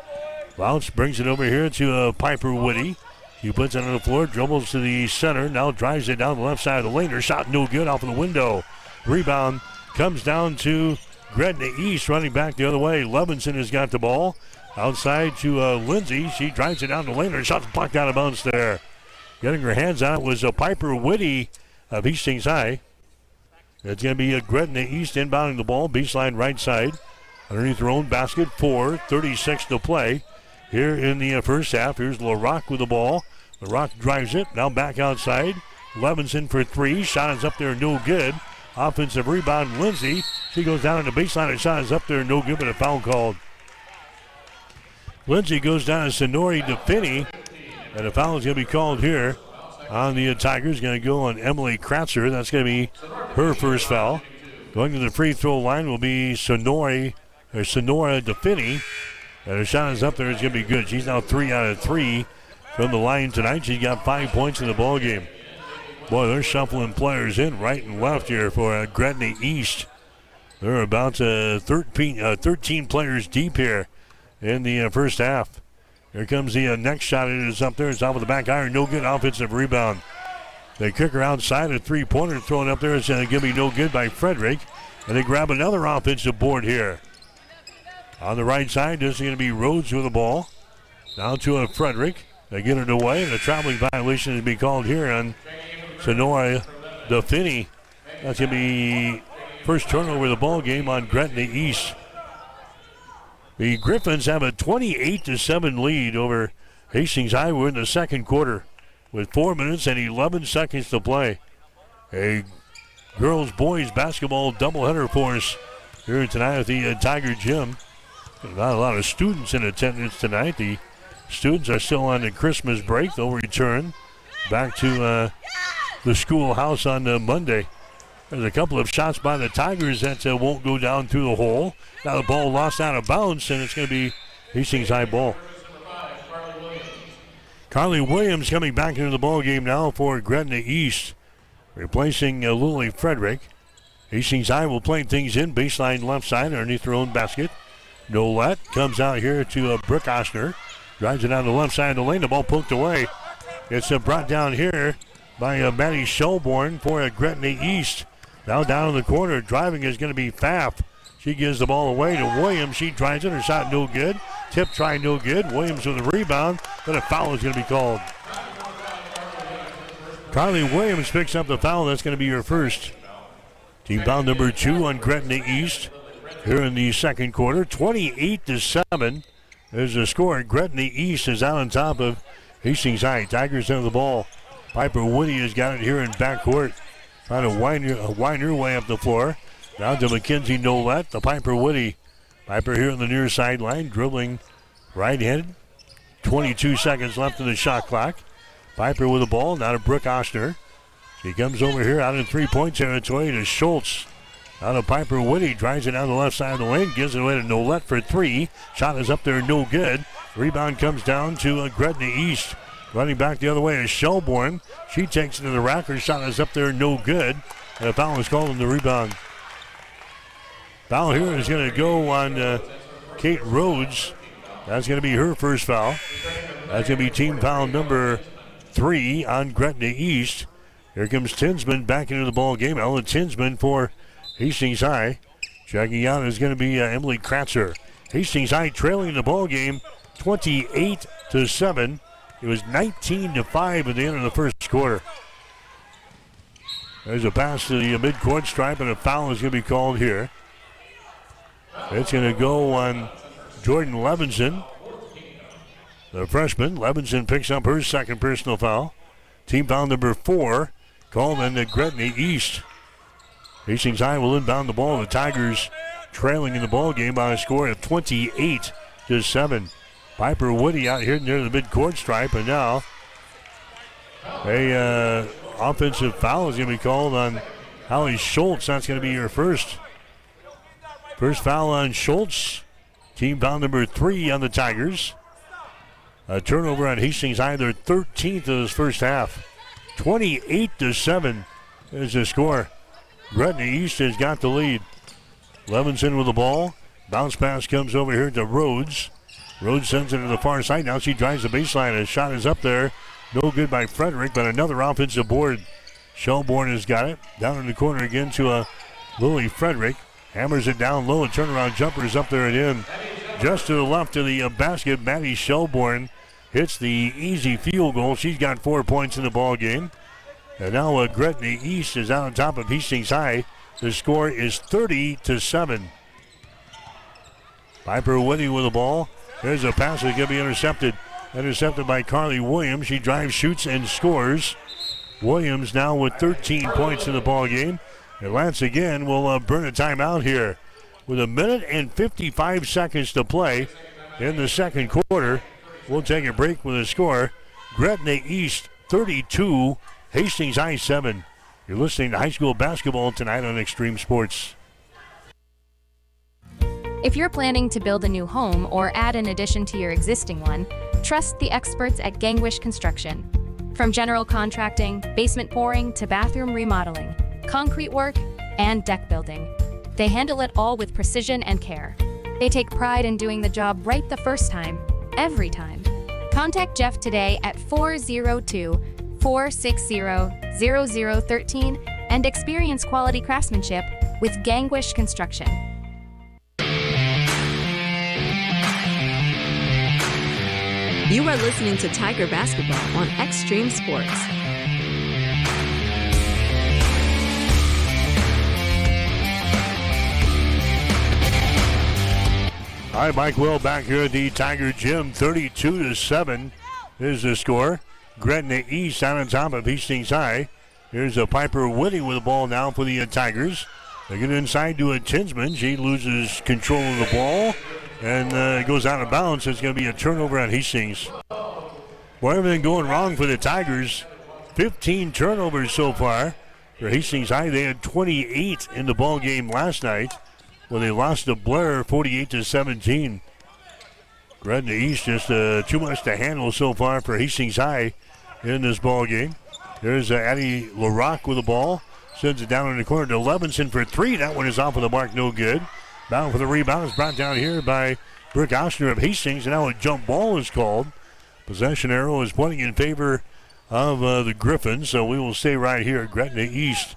[SPEAKER 5] Laux brings it over here to Piper Whitty. He puts it on the floor, dribbles to the center, now drives it down the left side of the lane. Her shot no good off of the window. Rebound comes down to Gretna East, running back the other way. Levinson has got the ball. Outside to Lindsay. She drives it down the lane. Her shot's blocked out of bounds there. Getting her hands on it was Piper Whitty of Hastings High. It's going to be Gretna East inbounding the ball. Baseline right side. Underneath their own basket. 4:36 to play here in the first half. Here's LaRock with the ball. LaRock drives it. Now back outside. Levinson for three. Shot is up there, no good. Offensive rebound, Lindsay. She goes down on the baseline. Her shot is up there, no good, but a foul called. Lindsay goes down to Sonori DeFinney. And a foul is going to be called here on the Tigers. Going to go on Emily Kratzer. That's going to be her first foul. Going to the free throw line will be Sonora DeFinney. And her shot is up there. It's going to be good. She's now 3 out of 3 from the line tonight. She's got 5 points in the ball game. Boy, they're shuffling players in right and left here for Gretna East. They're about 13 players deep here in the first half. Here comes the next shot. It is up there. It's off of the back iron. No good. Offensive rebound. They kick her outside. A three-pointer thrown up there. It's going to be no good by Frederick. And they grab another offensive board here. On the right side, this is going to be Rhodes with the ball. Now to Frederick. They get it away, and a traveling violation is being called here on Sonora DeFinney. That's going to be first turnover of the ball game on Gretna East. The Griffins have a 28-7 lead over Hastings High. We're in the second quarter with 4 minutes and 11 seconds to play. A girls-boys basketball doubleheader for us here tonight at the Tiger Gym. Not a lot of students in attendance tonight. The students are still on the Christmas break. They'll return back to the schoolhouse on Monday. There's a couple of shots by the Tigers that won't go down through the hole. Now the ball lost out of bounds, and it's going to be Hastings High ball. Carly Williams coming back into the ball game now for Gretna East, replacing Lily Frederick. Hastings High will play things in baseline left side underneath their own basket. Nolette comes out here to Brooke Oshner. Drives it down the left side of the lane. The ball poked away. It's brought down here by Maddie Shelbourne for Gretna East. Now down in the corner, driving is going to be Pfaff. She gives the ball away to Williams. She tries it. Her shot no good. Tip try no good. Williams with a rebound, but a foul is going to be called. Carly Williams picks up the foul. That's going to be her first. Team foul number 2 on Gretna East here in the second quarter. 28-7 is the score. Gretna East is out on top of Hastings High. Tigers have the ball. Piper Whitty has got it here in backcourt. Trying to wind her way up the floor. Down to Mackenzie Nolette. The Piper Whitty. Piper here on the near sideline, dribbling right-handed. 22 seconds left in the shot clock. Piper with the ball. Now to Brooke Oshner. She comes over here out in three-point territory to Schultz. Out of Piper Whitty. Drives it down the left side of the lane. Gives it away to Nolette for three. Shot is up there, no good. Rebound comes down to Gretna East. Running back the other way is Shelbourne. She takes it to the rack. Her shot is up there, no good. And a foul is called on the rebound. Foul here is going to go on Kate Rhodes. That's going to be her first foul. That's going to be team foul number 3 on Gretna East. Here comes Tinsman back into the ball game. Ella Tinsman for Hastings High. Checking out is going to be Emily Kratzer. Hastings High trailing the ball game 28-7. It was 19-5 at the end of the first quarter. There's a pass to the midcourt stripe, and a foul is going to be called here. It's going to go on Jordan Levinson, the freshman. Levinson picks up her second personal foul. Team foul number 4 called on the Gretna East. Hastings High will inbound the ball. The Tigers trailing in the ball game by a score of 28-7. Piper Woody out here near the midcourt stripe, and now a offensive foul is going to be called on Holly Schultz. That's going to be her first foul on Schultz. Team foul number 3 on the Tigers. A turnover on Hastings High, their 13th of this first half. 28-7 is the score. Gretna East has got the lead. Levinson with the ball. Bounce pass comes over here to Rhodes. Rhodes sends it to the far side. Now she drives the baseline. A shot is up there. No good by Frederick, but another offensive board. Shelbourne has got it. Down in the corner again to Lily Frederick. Hammers it down low. A turnaround jumper is up there and in. Just to the left of the basket, Maddie Shelbourne hits the easy field goal. She's got 4 points in the ball game. And now Gretna East is out on top of Hastings High. The score is 30-7. Piper Whitty with the ball. There's a pass that's going to be intercepted. Intercepted by Carly Williams. She drives, shoots, and scores. Williams now with 13 points in the ball game. And Lance again will burn a timeout here. With 1 minute and 55 seconds to play in the second quarter. We'll take a break with a score. Gretna East 32, Hastings High 7. You're listening to high school basketball tonight on Extreme Sports.
[SPEAKER 8] If you're planning to build a new home or add an addition to your existing one, trust the experts at Gangwish Construction. From general contracting, basement pouring, to bathroom remodeling, concrete work, and deck building, they handle it all with precision and care. They take pride in doing the job right the first time, every time. Contact Jeff today at 402-460-0013 and experience quality craftsmanship with Gangwish Construction.
[SPEAKER 9] You are listening to Tiger Basketball on Extreme Sports.
[SPEAKER 5] All right, Mike Will back here at the Tiger Gym. 32-7 is the score. Gretna East out on top of Hastings High. Here's a Piper Whitty with the ball now for the Tigers. They get inside to a Tinsman. She loses control of the ball and it goes out of bounds. It's going to be a turnover on Hastings. Boy, everything going wrong for the Tigers. 15 turnovers so far for Hastings High. They had 28 in the ball game last night when they lost to Blair 48-17. Gretna East just too much to handle so far for Hastings High in this ball game. There's Addie LaRocque with the ball. Sends it down in the corner to Levinson for 3. That one is off of the mark, no good. Bound for the rebound is brought down here by Brooke Oshner of Hastings, and now a jump ball is called. Possession arrow is pointing in favor of the Griffins, so we will stay right here. Gretna East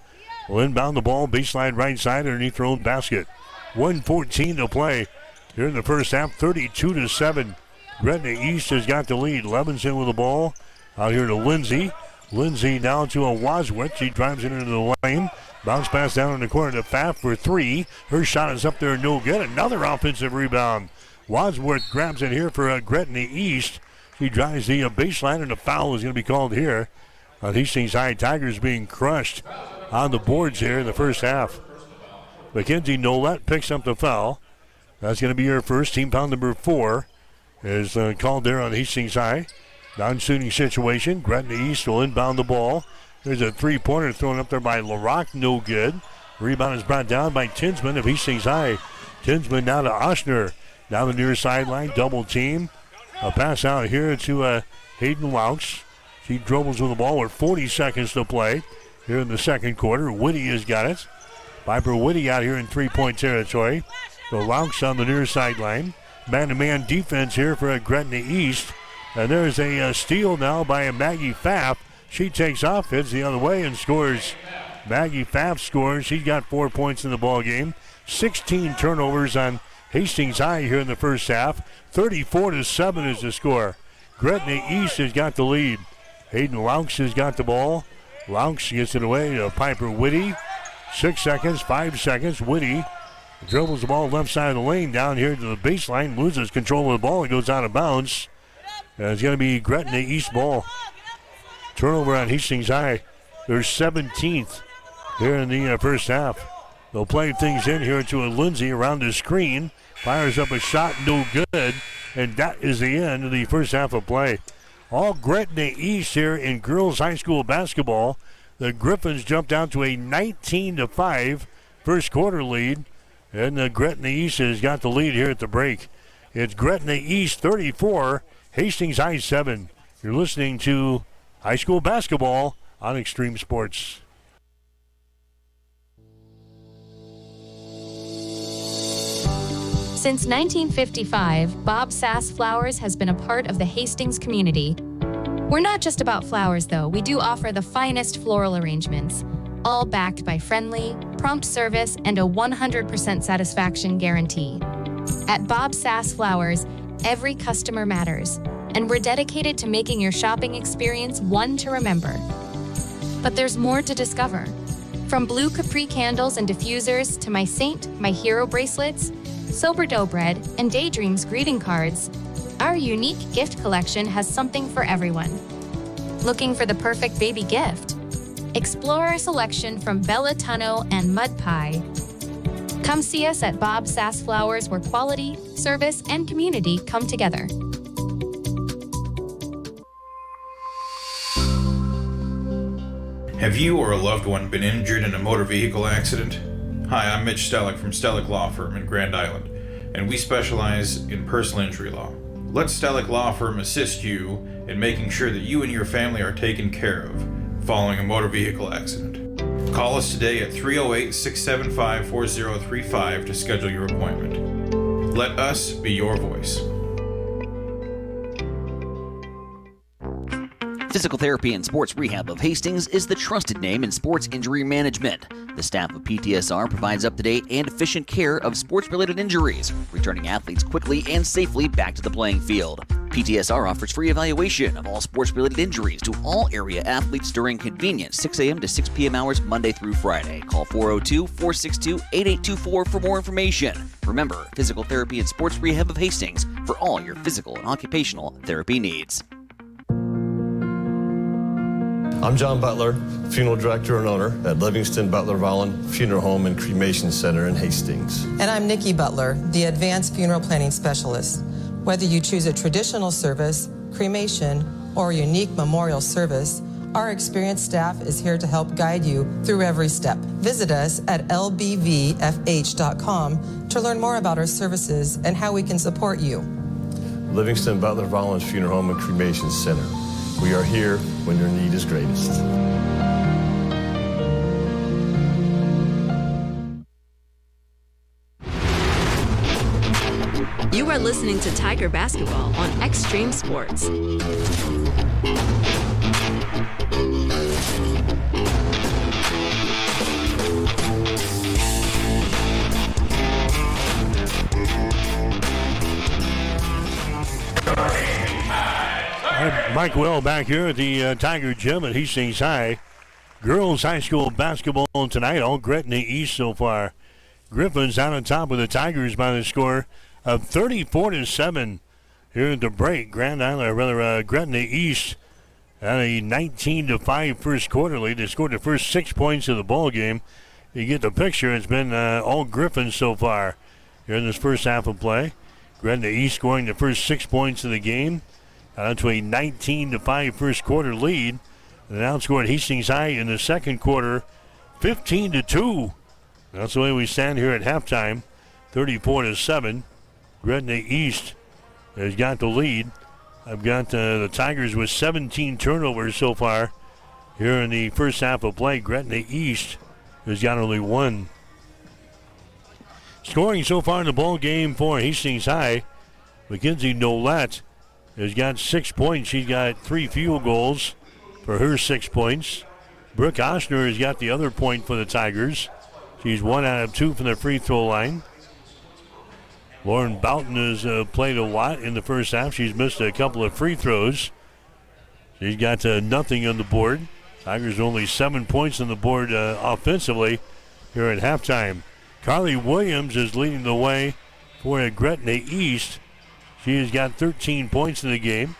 [SPEAKER 5] will inbound the ball, baseline right side underneath their own basket. 1:14 to play here in the first half, 32-7. Gretna East has got the lead. Levinson with the ball out here to Lindsay. Lindsay down to a Wasworth. She drives it into the lane. Bounce pass down in the corner to Pfaff for 3. Her shot is up there, no good. Another offensive rebound. Wasworth grabs it here for Gretna East. She drives the baseline, and a foul is going to be called here. Hastings High Tigers being crushed on the boards here in the first half. Mackenzie Nolette picks up the foul. That's going to be her first. Team foul number 4 is called there on Hastings High. Non-shooting situation. Gretna East will inbound the ball. There's a three-pointer thrown up there by LaRocque. No good. Rebound is brought down by Tinsman of Hastings High. Tinsman now to Oshner. Down the near sideline. Double team. A pass out here to Hayden Laux. She dribbles with the ball with 40 seconds to play here in the second quarter. Whitty has got it. Piper Whitty out here in three-point territory. So Laux on the near sideline. Man-to-man defense here for Gretna East. And there's a steal now by Maggie Pfaff. She takes off, heads the other way, and scores. Maggie Pfaff scores. She's got 4 points in the ball game. 16 turnovers on Hastings High here in the first half. 34-7 is the score. Gretna East has got the lead. Hayden Laux has got the ball. Laux gets it away to Piper Whitty. 6 seconds, 5 seconds. Whitty dribbles the ball left side of the lane down here to the baseline. Loses control of the ball and goes out of bounds. It's going to be Gretna East ball. Turnover on Hastings High. They're 17th here in the first half. They'll play things in here to a Lindsay around the screen. Fires up a shot, no good. And that is the end of the first half of play. All Gretna East here in girls high school basketball. The Griffins jumped down to a 19-5 first quarter lead. And the Gretna East has got the lead here at the break. It's Gretna East 34, Hastings High 7. You're listening to high school basketball on Extreme Sports.
[SPEAKER 8] Since 1955, Bob Sass Flowers has been a part of the Hastings community. We're not just about flowers, though. We do offer the finest floral arrangements, all backed by friendly, prompt service and a 100% satisfaction guarantee. At Bob Sass Flowers, every customer matters, and we're dedicated to making your shopping experience one to remember. But there's more to discover. From blue Capri candles and diffusers to my Saint, my Hero bracelets, Sober Dough Bread, and Daydreams greeting cards, our unique gift collection has something for everyone. Looking for the perfect baby gift? Explore our selection from Bella Tunno and Mud Pie. Come see us at Bob Sass Flowers, where quality, service, and community come together.
[SPEAKER 13] Have you or a loved one been injured in a motor vehicle accident? Hi, I'm Mitch Stellick from Stellick Law Firm in Grand Island, and we specialize in personal injury law. Let Stellick Law Firm assist you in making sure that you and your family are taken care of following a motor vehicle accident. Call us today at 308-675-4035 to schedule your appointment. Let us be your voice.
[SPEAKER 12] Physical Therapy and Sports Rehab of Hastings is the trusted name in sports injury management. The staff of PTSR provides up-to-date and efficient care of sports-related injuries, returning athletes quickly and safely back to the playing field. PTSR offers free evaluation of all sports-related injuries to all area athletes during convenient 6 a.m. to 6 p.m. hours Monday through Friday. Call 402-462-8824 for more information. Remember, Physical Therapy and Sports Rehab of Hastings for all your physical and occupational therapy needs.
[SPEAKER 14] I'm John Butler, Funeral Director and Owner at Livingston Butler Volland Funeral Home and Cremation Center in Hastings.
[SPEAKER 15] And I'm Nikki Butler, the Advanced Funeral Planning Specialist. Whether you choose a traditional service, cremation, or a unique memorial service, our experienced staff is here to help guide you through every step. Visit us at lbvfh.com to learn more about our services and how we can support you.
[SPEAKER 14] Livingston Butler Volland Funeral Home and Cremation Center. We are here when your need is greatest.
[SPEAKER 9] You are listening to Tiger Basketball on Extreme Sports.
[SPEAKER 5] Mike Will back here at the Tiger Gym at Hastings High. Girls high school basketball tonight, all Gretna East so far. Griffins out on top of the Tigers by the score of 34-7 here at the break. Gretna East at a 19-5 first quarter lead. They scored the first 6 points of the ball game. You get the picture. It's been all Griffins so far here in this first half of play. Gretna East scoring the first 6 points of the game. To a 19-5 first quarter lead. And outscored Hastings High in the second quarter, 15-2. That's the way we stand here at halftime, 34-7. Gretna East has got the lead. I've got the Tigers with 17 turnovers so far here in the first half of play. Gretna East has got only one. Scoring so far in the ball game for Hastings High, Mackenzie Nolette has got 6 points. She's got 3 field goals for her 6 points. Brooke Oshner has got the other point for the Tigers. She's 1 out of 2 from the free throw line. Lauren Boughton has played a lot in the first half. She's missed a couple of free throws. She's got nothing on the board. Tigers only 7 points on the board offensively here at halftime. Carly Williams is leading the way for Gretna East. She has got 13 points in the game.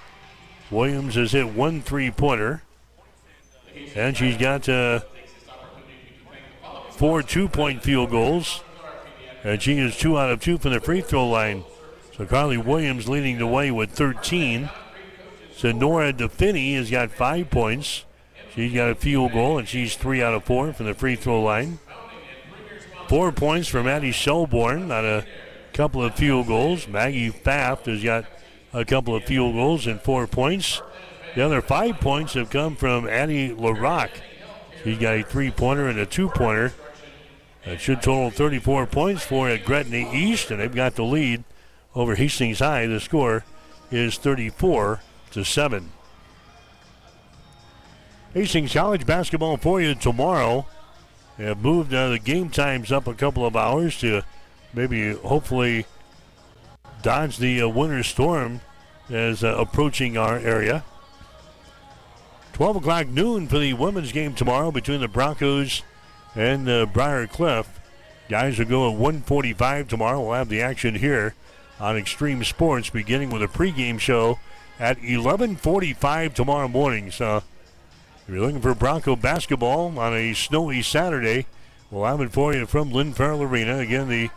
[SPEAKER 5] Williams has hit 1 3-pointer. And she's got 4 2-point field goals. And she is 2 out of 2 from the free throw line. So Carly Williams leading the way with 13. Sonora DeFinney has got 5 points. She's got a field goal, and she's 3 out of 4 from the free throw line. 4 points from Addie Shelbourne on a couple of field goals. Maggie Pfaff has got a couple of field goals and 4 points. The other 5 points have come from Addie LaRock. She's got a 3-pointer and a 2-pointer. That should total 34 points for Gretna East, and they've got the lead over Hastings High. The score is 34-7. Hastings College basketball for you tomorrow. They have moved the game times up a couple of hours to maybe hopefully dodge the winter storm as approaching our area. 12 o'clock noon for the women's game tomorrow between the Broncos and Briar Cliff. Guys will go at 1:45 tomorrow. We'll have the action here on Extreme Sports beginning with a pregame show at 11:45 tomorrow morning. So if you're looking for Bronco basketball on a snowy Saturday, we'll have it for you from Lynn Farrell Arena. Again, the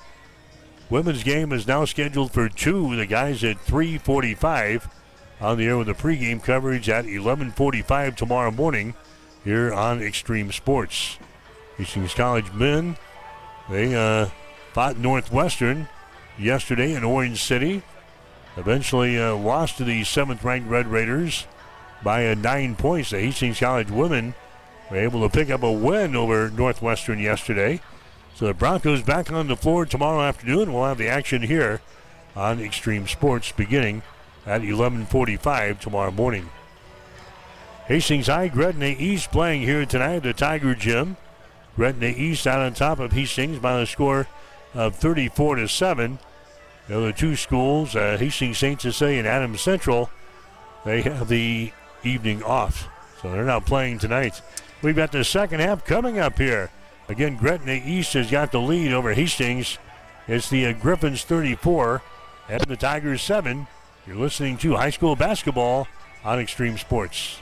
[SPEAKER 5] women's game is now scheduled for 2. The guys at 3:45 on the air with the pregame coverage at 11:45 tomorrow morning here on Extreme Sports. Hastings College men, they fought Northwestern yesterday in Orange City. Eventually lost to the 7th-ranked Red Raiders by 9 points. The Hastings College women were able to pick up a win over Northwestern yesterday. So the Broncos back on the floor tomorrow afternoon. We'll have the action here on Extreme Sports beginning at 11:45 tomorrow morning. Hastings High, Gretna East playing here tonight at the Tiger Gym. Gretna East out on top of Hastings by the score of 34-7. The other two schools, Hastings St. Cecilia and Adams Central, they have the evening off, so they're not playing tonight. We've got the second half coming up here. Again, Gretna East has got the lead over Hastings. It's the Griffins 34 and the Tigers 7. You're listening to high school basketball on Extreme Sports.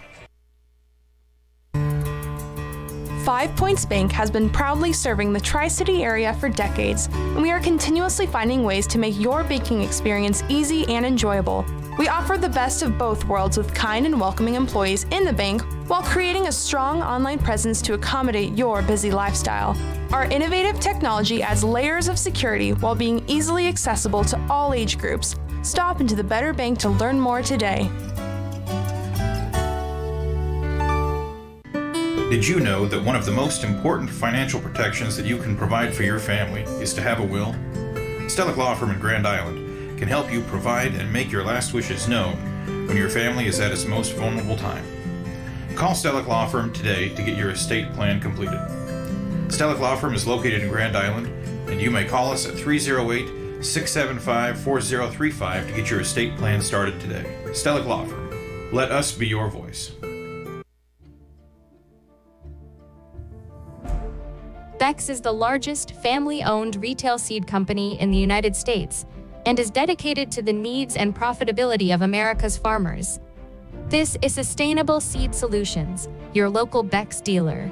[SPEAKER 16] 5 Points Bank has been proudly serving the Tri-City area for decades, and we are continuously finding ways to make your banking experience easy and enjoyable. We offer the best of both worlds with kind and welcoming employees in the bank while creating a strong online presence to accommodate your busy lifestyle. Our innovative technology adds layers of security while being easily accessible to all age groups. Stop into the Better Bank to learn more today.
[SPEAKER 13] Did you know that one of the most important financial protections that you can provide for your family is to have a will? Stellick Law Firm in Grand Island can help you provide and make your last wishes known when your family is at its most vulnerable time. Call Stellick Law Firm today to get your estate plan completed. Stellick Law Firm is located in Grand Island, and you may call us at 308-675-4035 to get your estate plan started today. Stellick Law Firm. Let us be your voice.
[SPEAKER 8] Beck's is the largest family-owned retail seed company in the United States and is dedicated to the needs and profitability of America's farmers. This is Sustainable Seed Solutions, your local Beck's dealer.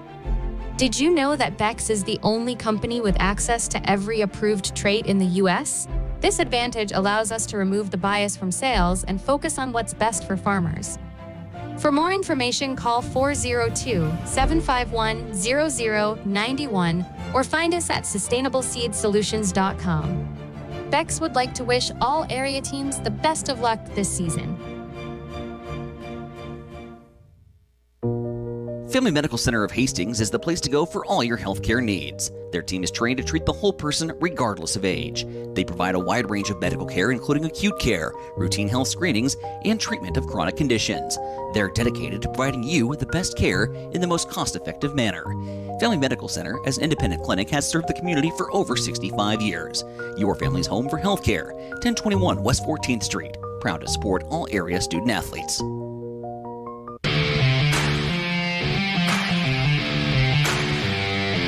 [SPEAKER 8] Did you know that Beck's is the only company with access to every approved trait in the U.S.? This advantage allows us to remove the bias from sales and focus on what's best for farmers. For more information, call 402-751-0091 or find us at sustainableseedsolutions.com. Beck's would like to wish all area teams the best of luck this season.
[SPEAKER 12] Family Medical Center of Hastings is the place to go for all your healthcare needs. Their team is trained to treat the whole person regardless of age. They provide a wide range of medical care, including acute care, routine health screenings, and treatment of chronic conditions. They're dedicated to providing you with the best care in the most cost-effective manner. Family Medical Center, as an independent clinic, has served the community for over 65 years. Your family's home for healthcare. 1021 West 14th Street. Proud to support all area student athletes.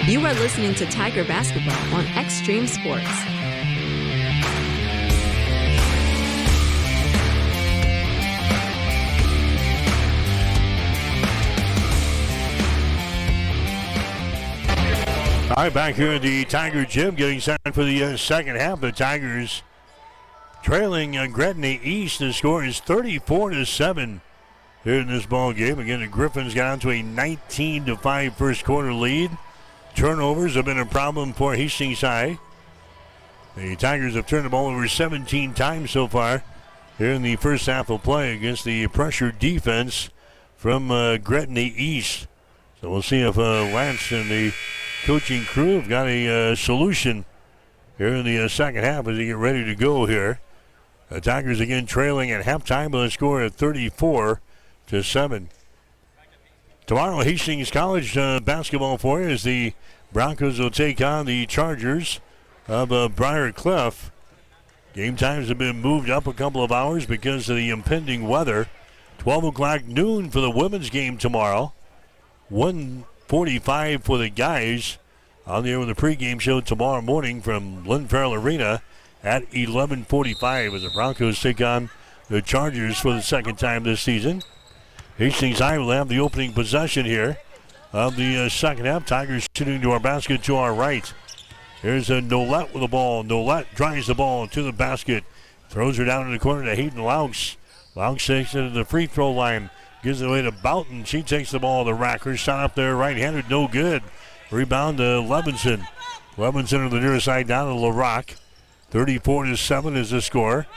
[SPEAKER 9] You are listening to Tiger Basketball on Extreme Sports.
[SPEAKER 5] All right, back here at the Tiger Gym, getting set for the second half. The Tigers trailing Gretna East. The score is 34-7 here in this ball game. Again, the Griffins got on to a 19-5 first quarter lead. Turnovers have been a problem for Hastings High. The Tigers have turned the ball over 17 times so far here in the first half of play against the pressure defense from Gretna East. So we'll see if Lance and the coaching crew have got a solution here in the second half as they get ready to go here. The Tigers again trailing at halftime with a score of 34-7. Tomorrow, Hastings College basketball for you as the Broncos will take on the Chargers of Briar Cliff. Game times have been moved up a couple of hours because of the impending weather. 12 o'clock noon for the women's game tomorrow. 1:45 for the guys. On the air with the pregame show tomorrow morning from Lynn Farrell Arena at 11:45 as the Broncos take on the Chargers for the second time this season. Hastings High will have the opening possession here of the second half. Tigers shooting to our basket to our right. Here's a Nolette with the ball. Nolette drives the ball to the basket. Throws her down in the corner to Hayden Laux. Laux takes it to the free throw line. Gives it away to Boughton. She takes the ball to the rack. Her shot up there right-handed, no good. Rebound to Levinson. Levinson on the near side down to LaRock. 34-7 is the score.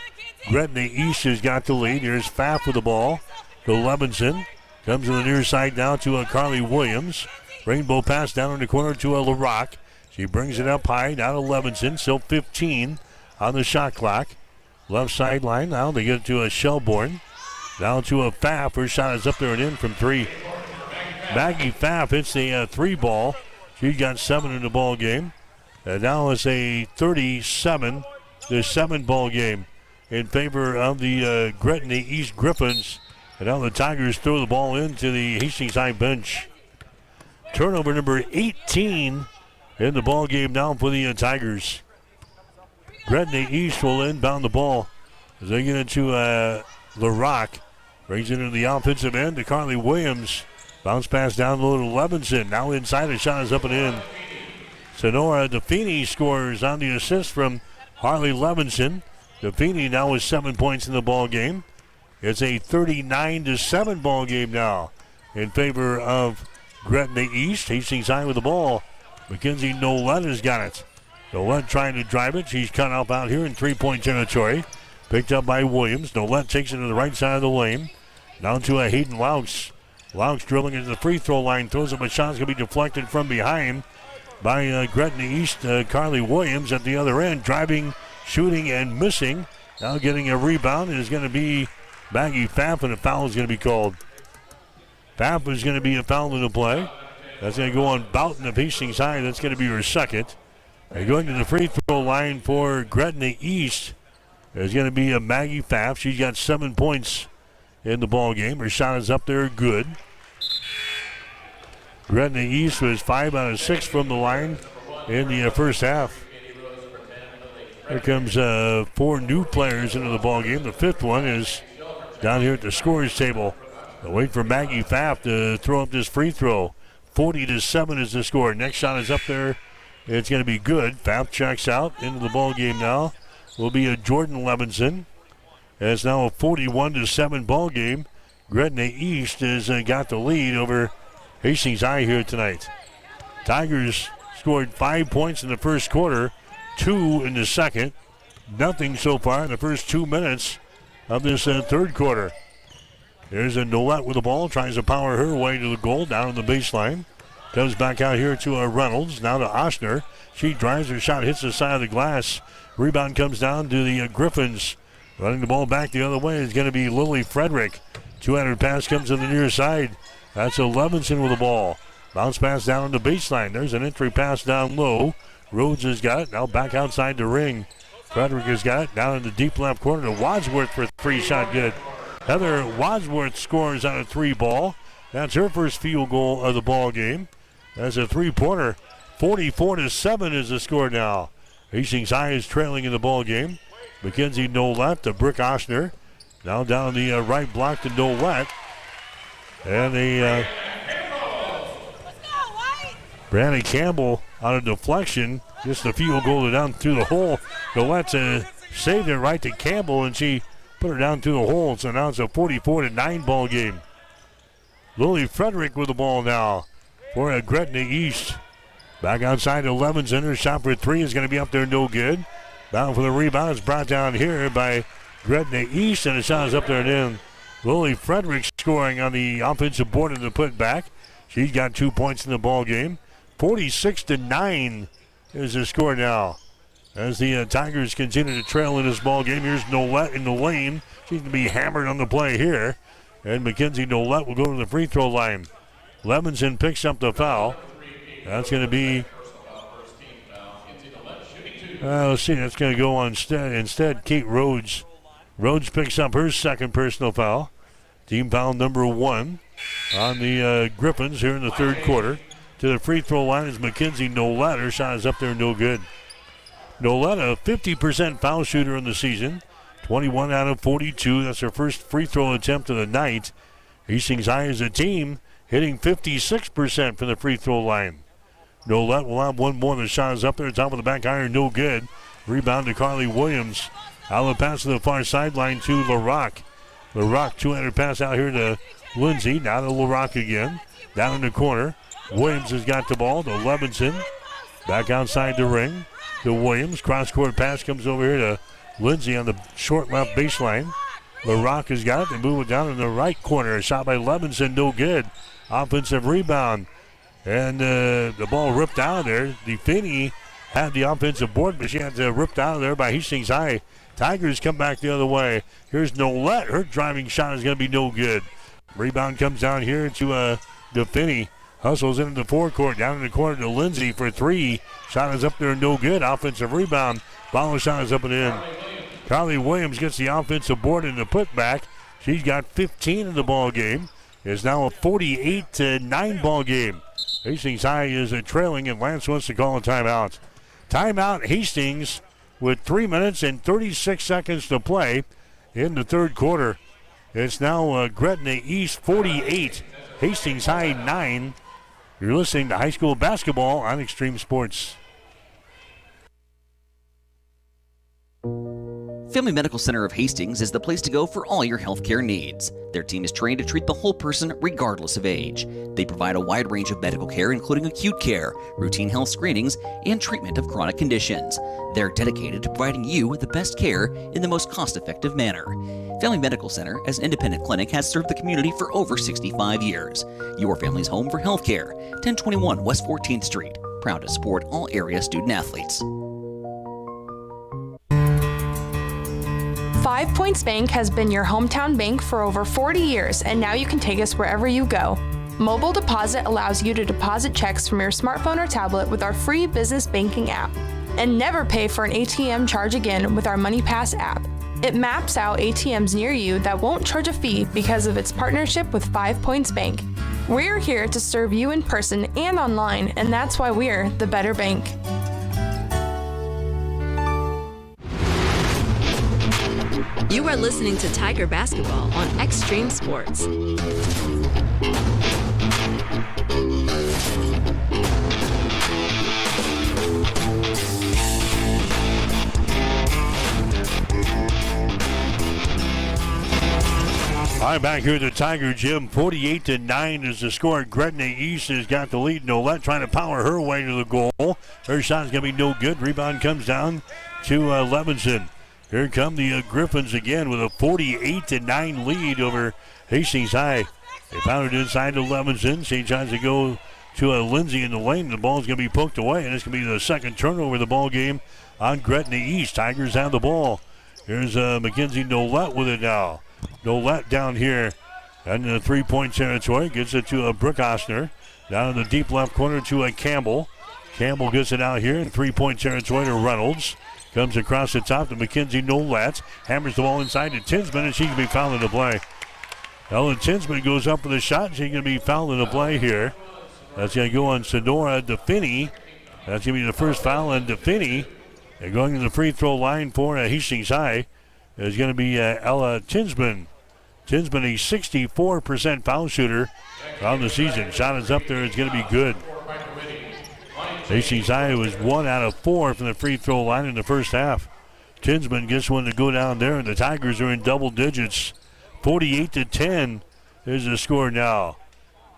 [SPEAKER 5] Gretna East has got the lead. Here's Pfaff with the ball to Levinson. Comes to the near side down to Carly Williams. Rainbow pass down in the corner to LaRock. She brings it up high down to Levinson. Still 15 on the shot clock. Left sideline now. They get it to Shelbourne. Down to Pfaff. Her shot is up there and in from three. Maggie Pfaff hits the three ball. She got 7 in the ball game. And now it's a 37-7 ball game in favor of the Gretna East Griffins. And now the Tigers throw the ball into the Hastings High bench. Turnover number 18 in the ball game now for the Tigers. Gretna East will inbound the ball as they get into LaRock. Brings it into the offensive end to Carly Williams. Bounce pass down low to Levinson. Now inside, the shot is up and in. Sonora DeFini scores on the assist from Harley Levinson. DeFini now with 7 points in the ball game. It's a 39-7 ball game now in favor of Gretna East. Hastings High with the ball. Mackenzie Nolette has got it. Nolette trying to drive it. She's cut off out here in three-point territory. Picked up by Williams. Nolette takes it to the right side of the lane. Down to Hayden Laux. Laux drilling into the free throw line. Throws up a shot. It's going to be deflected from behind by Gretna East. Carly Williams at the other end. Driving, shooting, and missing. Now getting a rebound is going to be Maggie Pfaff, and a foul is going to be called. Pfaff is going to be a foul in the play. That's going to go on Boughton of Hastings High. That's going to be her second. And going to the free throw line for Gretna East is going to be Maggie Pfaff. She's got 7 points in the ball game. Her shot is up there, good. Gretna East was 5 out of 6 from the line in the first half. Here comes 4 new players into the ball game. The fifth one is down here at the scorers table. They'll wait for Maggie Pfaff to throw up this free throw. 40-7 is the score. Next shot is up there. It's going to be good. Pfaff checks out into the ball game now. Will be a Jordan Levinson. It's now a 41-7 ball game. Gretna East has got the lead over Hastings High here tonight. Tigers scored 5 points in the first quarter, 2 in the second. Nothing so far in the first 2 minutes of this third quarter. There's a Nolette with the ball, tries to power her way to the goal down on the baseline. Comes back out here to Reynolds, now to Oshner. She drives her shot, hits the side of the glass. Rebound comes down to the Griffins. Running the ball back the other way is going to be Lily Frederick. 200 pass comes to the near side. That's Levinson with the ball. Bounce pass down on the baseline. There's an entry pass down low. Rhodes has got it. Now back outside the ring. Frederick has got it. Down in the deep left corner to Wadsworth for 3 shot good. Heather Wadsworth scores on a 3 ball. That's her first field goal of the ball game. That's a 3-pointer. 44-7 is the score now. Hastings High is trailing in the ball game. Mackenzie Nolette to Brick Oshner. Now down the right block to Nolette. And Brandon Campbell on a deflection. Just a field goal down through the hole. Nolette saved it right to Campbell, and she put her down through the hole. So now it's a 44-9 ball game. Lily Frederick with the ball now for Gretna East. Back outside to Levinson. Her shot for 3 is going to be up there, no good. Down for the rebound. It's brought down here by Gretna East, and the shot is up there and in. Lily Frederick scoring on the offensive board in the putback. She's got 2 points in the ball game. 46-9 is the score now. As the Tigers continue to trail in this ball game, here's Nolette in the lane. She's going to be hammered on the play here. And Mackenzie Nolette will go to the free throw line. Levinson picks up the foul. That's going to be, let's see, that's going to go on instead Kate Rhodes. Rhodes picks up her second personal foul. Team foul number 1 on the Griffins here in the third quarter. To the free throw line is Mackenzie Nolette. Her shot is up there, no good. Nolette, a 50% foul shooter in the season. 21 out of 42. That's her first free throw attempt of the night. Hastings High as a team hitting 56% from the free throw line. Nolette will have one more. The shot is up there, top of the back iron, no good. Rebound to Carly Williams. Outlet pass to the far sideline to LaRock. LaRock, 200 pass out here to Lindsay. Now to LaRock again. Down in the corner. Williams has got the ball to Levinson. Back outside the ring to Williams. Cross-court pass comes over here to Lindsay on the short left baseline. LaRock has got it. They move it down in the right corner. A shot by Levinson, no good. Offensive rebound. And the ball ripped out of there. DeFinney had the offensive board, but she had ripped out of there by Hastings High. Tigers come back the other way. Here's Nolette. Her driving shot is going to be no good. Rebound comes down here to DeFinney. Hustles into the forecourt. Down in the corner to Lindsay for 3. Shot is up there, no good. Offensive rebound. Follow shot is up and in. Carly Williams gets the offensive board in the putback. She's got 15 in the ball game. It's now a 48-9 ball game. Hastings High is trailing, and Lance wants to call a timeout. Timeout Hastings with 3 minutes and 36 seconds to play in the third quarter. It's now Gretna East 48, Hastings High 9. You're listening to high school basketball on Extreme Sports.
[SPEAKER 12] Family Medical Center of Hastings is the place to go for all your healthcare needs. Their team is trained to treat the whole person regardless of age. They provide a wide range of medical care, including acute care, routine health screenings, and treatment of chronic conditions. They're dedicated to providing you with the best care in the most cost-effective manner. Family Medical Center, as an independent clinic, has served the community for over 65 years. Your family's home for healthcare. 1021 West 14th Street. Proud to support all area student athletes.
[SPEAKER 16] 5 Points Bank has been your hometown bank for over 40 years, and now you can take us wherever you go. Mobile Deposit allows you to deposit checks from your smartphone or tablet with our free business banking app. And never pay for an ATM charge again with our MoneyPass app. It maps out ATMs near you that won't charge a fee because of its partnership with 5 Points Bank. We're here to serve you in person and online, and that's why we're the better bank.
[SPEAKER 9] You are listening to Tiger Basketball on Extreme Sports.
[SPEAKER 5] All right, back here at the Tiger Gym, 48-9 is the score. Gretna East has got the lead. Nolette trying to power her way to the goal. Her shot is going to be no good. Rebound comes down to Levinson. Here come the Griffins again with a 48-9 lead over Hastings High. They pounded inside to Levinson. She tries to go to Lindsay in the lane. The ball's going to be poked away, and it's going to be the second turnover of the ball game on Gretna East. Tigers have the ball. Here's Mackenzie Nolette with it now. Nolette down here in the three-point territory. Gets it to Brooke Osner. Down in the deep left corner to Campbell. Campbell gets it out here in three-point territory to Reynolds. Comes across the top to Mackenzie Nolette. Hammers the ball inside to Tinsman, and she can be fouled in the play. Ellen Tinsman goes up for the shot, and she's going to be fouled in the play here. That's going to go on Sonora DeFinney. That's going to be the first foul on DeFinney. They're going to the free throw line for Hastings High. There's going to be Ella Tinsman. Tinsman, a 64% foul shooter on the season. Shot is up there. It's going to be good. Hastings High was 1 out of 4 from the free throw line in the first half. Tinsman gets one to go down there, and the Tigers are in double digits. 48-10 is the score now.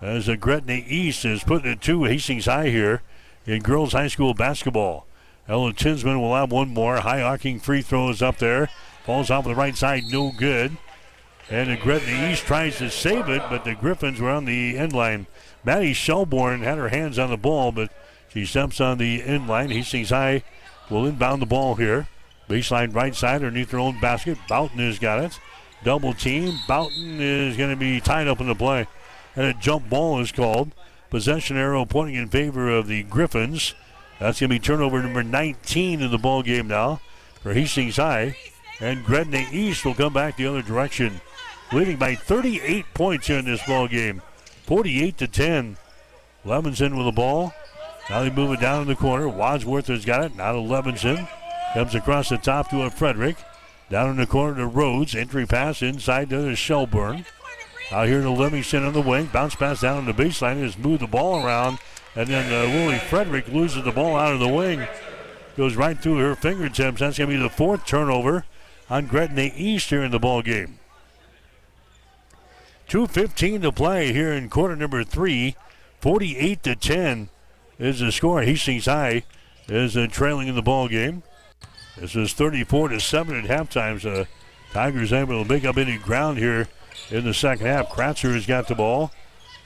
[SPEAKER 5] As Gretna East is putting it to Hastings High here in girls high school basketball. Ellen Tinsman will have one more. High-arcing free throw is up there. Falls off the right side, no good. And the Gretna East tries to save it, but the Griffins were on the end line. Maddie Shelbourne had her hands on the ball, but she steps on the end line. Hastings High will inbound the ball here. Baseline right side underneath their own basket. Boughton has got it. Double team. Boughton is going to be tied up in the play. And a jump ball is called. Possession arrow pointing in favor of the Griffins. That's going to be turnover number 19 in the ball game now for Hastings High. And Gretna East will come back the other direction, leading by 38 points here in this ball game. 48-10. Levinson with the ball. Now they move it down in the corner. Wadsworth has got it. Now to Levinson. Comes across the top to a Frederick. Down in the corner to Rhodes. Entry pass inside to Shelburne. Out here to Livingston on the wing. Bounce pass down on the baseline. Just move the ball around. And then Lily Frederick loses the ball out of the wing. Goes right through her fingertips. That's going to be the fourth turnover on Gretna East here in the ball game. 2:15 to play here in quarter number 3. 48-10 is the score. Hastings High is trailing in the ball game. This is 34-7 at halftime. So Tigers able to make up any ground here in the second half. Kratzer has got the ball.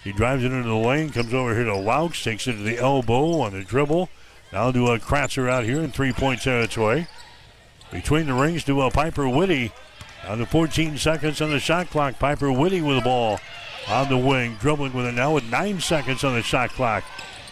[SPEAKER 5] He drives it into the lane, comes over here to Laux, takes it to the elbow on the dribble. Now to a Kratzer out here in three-point territory. Between the rings to a Piper Whitty. Down to 14 seconds on the shot clock. Piper Whitty with the ball on the wing, dribbling with it now with 9 seconds on the shot clock.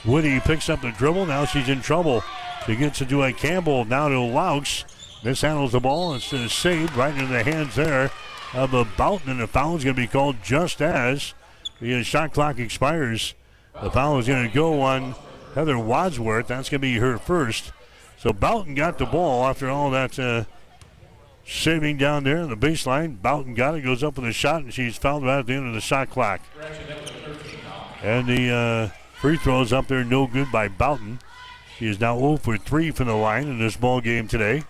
[SPEAKER 5] Whitty picks up the dribble. Now she's in trouble. She gets it to a Campbell. Now to Laux. Mishandles the ball. It's saved right into the hands there of a Boughton, and the foul is going to be called just as the shot clock expires. The foul is going to go on Heather Wadsworth. That's going to be her first. So Boughton got the ball after all that saving down there on the baseline. Boughton got it, goes up with a shot, and she's fouled right at the end of the shot clock. And the free throw is up there, no good by Boughton. She is now 0 for 3 from the line in this ball game today.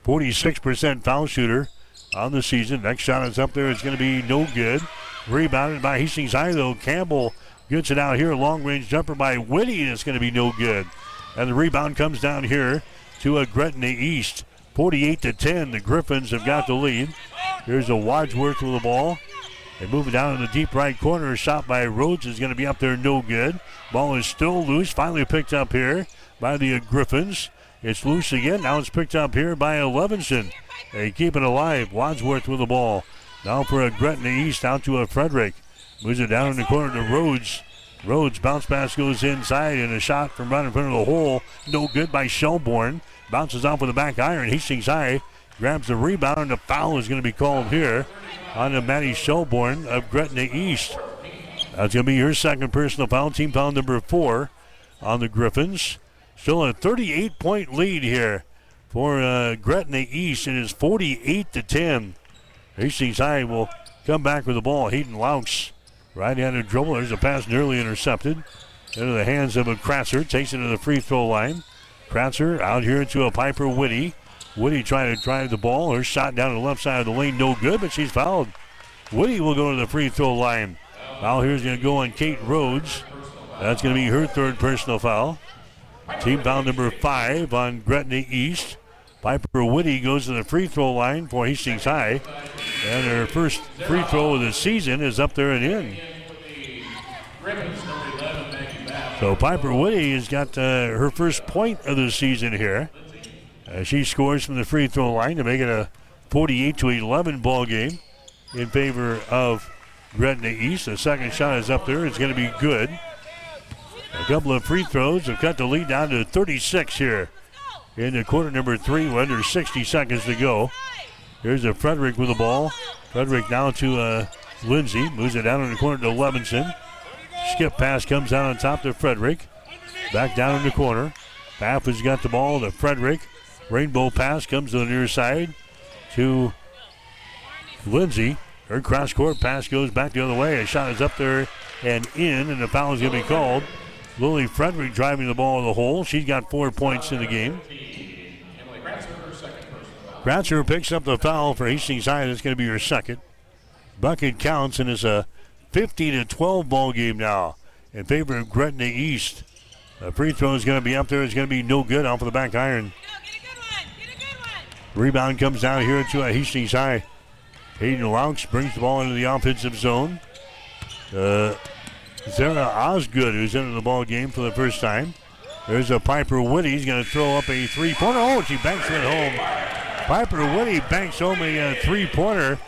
[SPEAKER 5] 46% foul shooter on the season. Next shot is up there. It's going to be no good. Rebounded by Hastings High, though. Campbell gets it out here. Long-range jumper by Whitty. It's going to be no good. And the rebound comes down here to Gretna East. 48-10. The Griffins have got the lead. Here's a Wadsworth with the ball. They move it down in the deep right corner. A shot by Rhodes is going to be up there, no good. Ball is still loose. Finally picked up here by the Griffins. It's loose again. Now it's picked up here by Levinson. They keep it alive. Wadsworth with the ball. Now for Gretna East out to Frederick. Moves it down in the corner to Rhodes. Rhodes bounce pass goes inside, and a shot from right in front of the hole. No good by Shelbourne. Bounces off with the back iron. Hastings High grabs the rebound, and the foul is going to be called here on the Maddie Shelbourne of Gretna East. That's going to be her second personal foul. Team foul number 4 on the Griffins. Still a 38-point lead here for Gretna East. It is 48-10. Hastings High will come back with the ball. Hayden Laux right-handed dribble. There's a pass nearly intercepted into the hands of Kratzer. Takes it to the free throw line. Kratzer out here to a Piper Whitty. Whitty trying to drive the ball. Her shot down the left side of the lane, no good, but she's fouled. Whitty will go to the free throw line. Foul here is going to go on Kate Rhodes. That's going to be her third personal foul. Team foul number 5 on Gretna East. Piper Whitty goes to the free throw line for Hastings High. And her first free throw of the season is up there and in. So Piper Whitty has got her first point of the season here. She scores from the free throw line to make it a 48-11 ball game in favor of Gretna East. The second shot is up there. It's going to be good. A couple of free throws have cut the lead down to 36 here in quarter number 3 with under 60 seconds to go. Here's a Frederick with the ball. Frederick now to Lindsay. Moves it down in the corner to Levinson. Skip pass comes out on top to Frederick. Back down in the corner. Pfaff has got the ball to Frederick. Rainbow pass comes to the near side to Lindsay. Her cross-court pass goes back the other way. A shot is up there and in, and the foul is going to be called. Lily Frederick driving the ball in the hole. She's got 4 points in the game. Kratzer picks up the foul for Hastings High. That's going to be her second. Bucket counts, and it's a 50-12 ball game now in favor of Gretna East. The free throw is going to be up there. It's going to be no good off of the back iron. Rebound comes down here to Hastings High. Hayden Laux brings the ball into the offensive zone. Sarah Osgood, who's into the ball game for the first time. There's a Piper Whitty. He's going to throw up a three-pointer. Oh, she banks it home. Piper Whitty banks home a three-pointer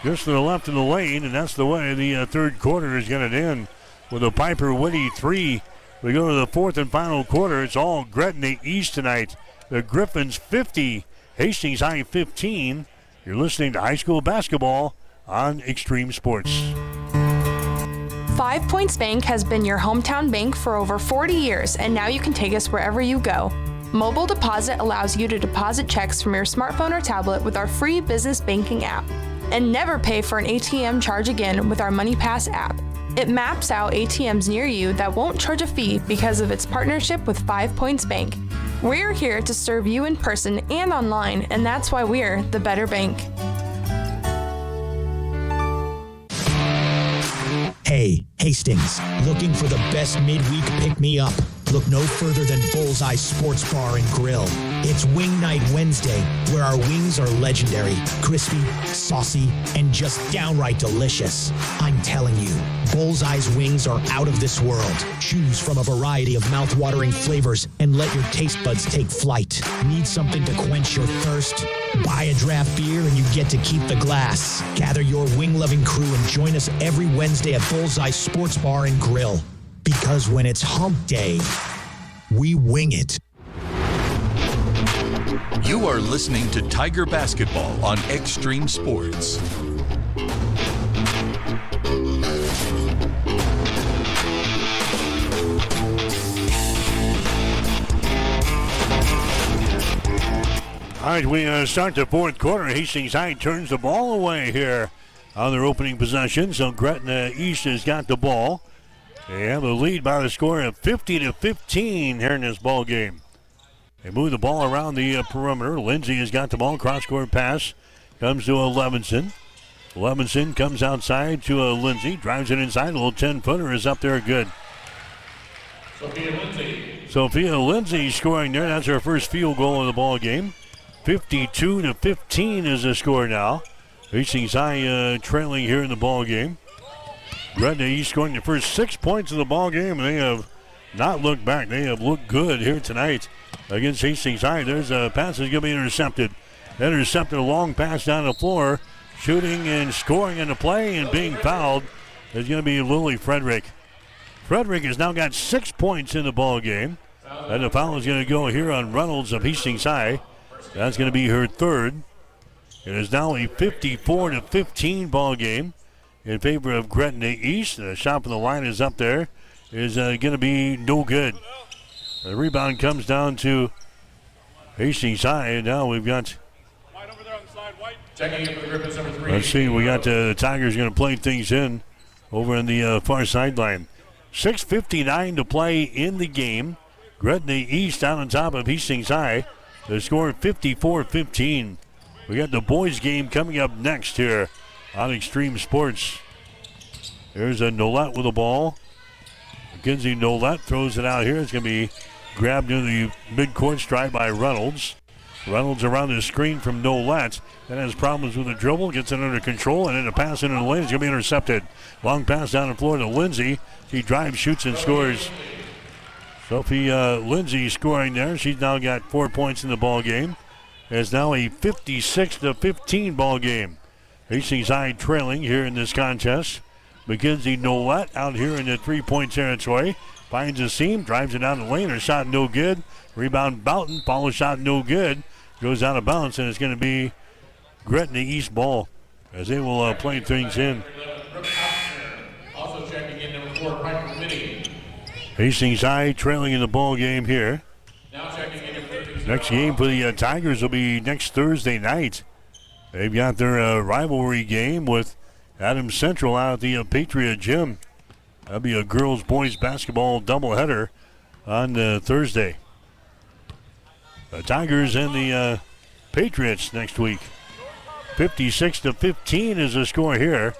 [SPEAKER 5] just to the left of the lane, and that's the way the third quarter is going to end with a Piper Whitty three. We go to the fourth and final quarter. It's all Gretna East tonight. The Griffins 50, Hastings High 15. You're listening to high school basketball on Extreme Sports.
[SPEAKER 16] 5 Points Bank has been your hometown bank for over 40 years, and now you can take us wherever you go. Mobile Deposit allows you to deposit checks from your smartphone or tablet with our free business banking app. And never pay for an ATM charge again with our MoneyPass app. It maps out ATMs near you that won't charge a fee because of its partnership with 5 Points Bank. We're here to serve you in person and online, and that's why we're the better bank.
[SPEAKER 4] Hey, Hastings, looking for the best midweek pick-me-up? Look no further than Bullseye Sports Bar and Grill. It's Wing Night Wednesday, where our wings are legendary, crispy, saucy, and just downright delicious. I'm telling you, Bullseye's wings are out of this world. Choose from a variety of mouth-watering flavors and let your taste buds take flight. Need something to quench your thirst? Buy a draft beer and you get to keep the glass. Gather your wing-loving crew and join us every Wednesday at Bullseye Sports Bar and Grill. Because when it's hump day, we wing it.
[SPEAKER 11] You are listening to Tiger Basketball on Extreme Sports.
[SPEAKER 5] All right, we start the fourth quarter. Hastings High turns the ball away here on their opening possession. So Gretna East has got the ball. They have a lead by the score of 50-15 here in this ball game. They move the ball around the perimeter. Lindsay has got the ball. Cross-court pass comes to Levinson. Levinson comes outside to Lindsay. Drives it inside. A little 10-footer is up there good. Sophia Lindsay scoring there. That's her first field goal of the ball game. 52-15 is the score now. Hastings High trailing here in the ball game. Gretna East scoring the first 6 points of the ball game, and they have not looked back. They have looked good here tonight against Hastings High. There's a pass that's going to be intercepted. Intercepted, a long pass down the floor. Shooting and scoring in the play and being fouled is going to be Lily Frederick. Frederick has now got 6 points in the ball game. And the foul is going to go here on Reynolds of Hastings High. That's going to be her third. It is now a 54-15 ball game in favor of Gretna East. The shot from the line is up there. Is going to be no good. The rebound comes down to Hastings High. And now we've got... Let's see, we got the Tigers going to play things in over on the far sideline. 6:59 to play in the game. Gretna East down on top of Hastings High. The score 54-15. We got the boys game coming up next here on Extreme Sports. There's a Nolette with the ball. Mackenzie Nolette throws it out here. It's going to be grabbed near the midcourt stride by Reynolds. Reynolds around the screen from Nolette. Then has problems with the dribble, gets it under control, and then a pass into the lane is going to be intercepted. Long pass down the floor to Lindsay. She drives, shoots, and scores. Sophie Lindsay scoring there. She's now got 4 points in the ball game. It's now a 56-15 ball game. Hastings High trailing here in this contest. Mackenzie Nolette out here in the three-point territory. Finds a seam, drives it down the lane. Her shot no good. Rebound Boughton. Follow shot no good. Goes out of bounds, and it's going to be Gretna East ball as they will play things in.
[SPEAKER 17] Also checking in number 4, Piper Whitty.
[SPEAKER 5] Hastings High trailing in the ball game here.
[SPEAKER 17] Now checking in number
[SPEAKER 5] Next game for the Tigers will be next Thursday night. They've got their rivalry game with Adams Central out at the Patriot Gym. That'll be a girls-boys basketball doubleheader on Thursday. The Tigers and the Patriots next week. 56-15 is the score here.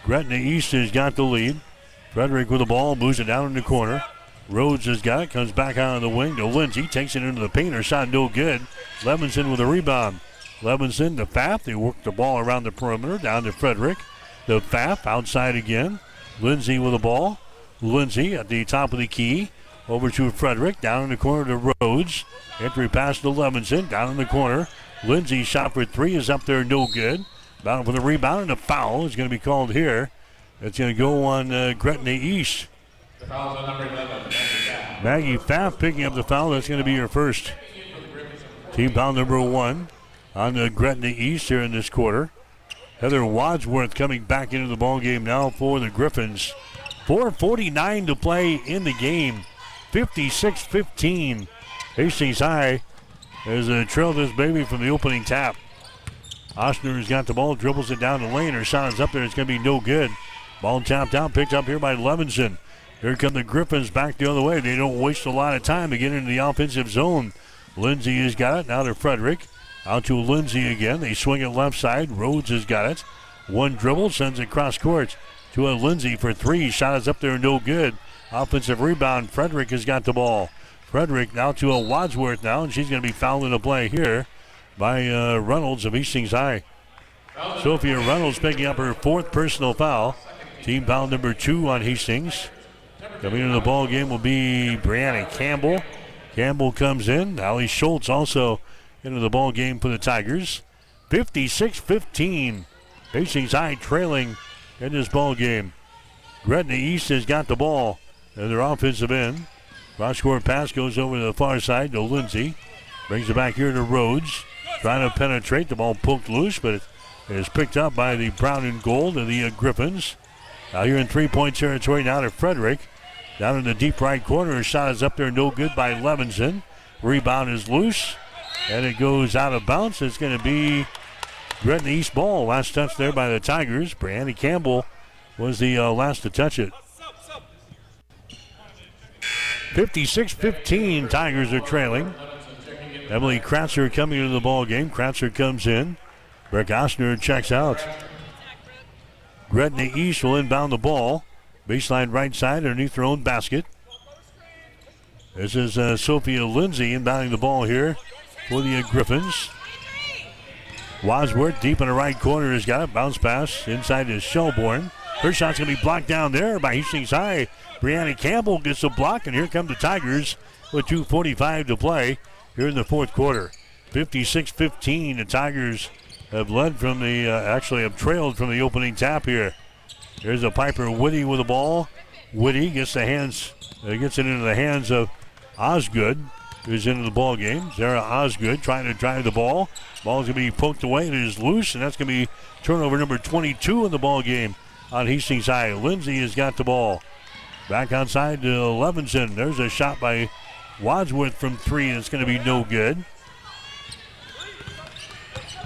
[SPEAKER 5] Gretna East has got the lead. Frederick with the ball, moves it down in the corner. Rhodes has got it, comes back out on the wing to Lindsay, takes it into the paint. Her shot no good. Levinson with a rebound. Levinson to Pfaff. They work the ball around the perimeter, down to Frederick. To Pfaff, outside again. Lindsay with the ball. Lindsay at the top of the key. Over to Frederick, down in the corner to Rhodes. Entry pass to Levinson, down in the corner. Lindsay's shot for three is up there, no good. Bound for the rebound, and a foul is going to be called here. It's going to go on Gretna East.
[SPEAKER 17] The foul's on number 11,
[SPEAKER 5] Maggie Pfaff picking up the foul. That's going to be her first. Team foul number 1 on Gretna East here in this quarter. Heather Wadsworth coming back into the ball game now for the Griffins. 4:49 to play in the game. 56-15. Hastings High has trailed this baby from the opening tap. Osner's got the ball, dribbles it down the lane. Her shot is up there. It's going to be no good. Ball tapped out, picked up here by Levinson. Here come the Griffins back the other way. They don't waste a lot of time to get into the offensive zone. Lindsay has got it. Now to Frederick. Out to Lindsay again. They swing it left side. Rhodes has got it. One dribble, sends it cross court to a Lindsay for three. Shot is up there, no good. Offensive rebound. Frederick has got the ball. Frederick now to a Wadsworth now, and she's going to be fouled in a play here by Reynolds of Hastings High. Sophia Reynolds picking up her 4th personal foul. Team foul number 2 on Hastings. Coming into the ball game will be Brianna Campbell. Campbell comes in. Allie Schultz also into the ball game for the Tigers. 56-15. Hastings High trailing in this ball game. Gretna East has got the ball in their offensive end. Cross-court pass goes over to the far side to Lindsay. Brings it back here to Rhodes. Trying to penetrate. The ball poked loose, but it is picked up by the brown and gold of the Griffins. Now here in three-point territory now to Frederick. Down in the deep right corner. Her shot is up there, no good by Levinson. Rebound is loose, and it goes out of bounds. It's going to be Gretna East ball. Last touch there by the Tigers. Brianna Campbell was the last to touch it. 56-15, Tigers are trailing. Emily Kratzer coming into the ball game. Kratzer comes in. Breck Osner checks out. Gretna East will inbound the ball. Baseline right side underneath their own basket. This is Sophia Lindsay inbounding the ball here for the Griffins. Wadsworth deep in the right corner has got it. Bounce pass inside is Shelbourne. Her shot's going to be blocked down there by Hastings High. Brianna Campbell gets the block, and here come the Tigers with 2:45 to play here in the fourth quarter. 56-15. The Tigers have led from the, actually have trailed from the opening tap here. Here's a Piper Whitty with the ball. Whitty gets it into the hands of Osgood, who's into the ball game. Zara Osgood trying to drive the ball. Ball's going to be poked away. It is loose, and that's going to be turnover number 22 in the ball game on Hastings High. Lindsay has got the ball. Back outside to Levinson. There's a shot by Wadsworth from three, and it's going to be no good.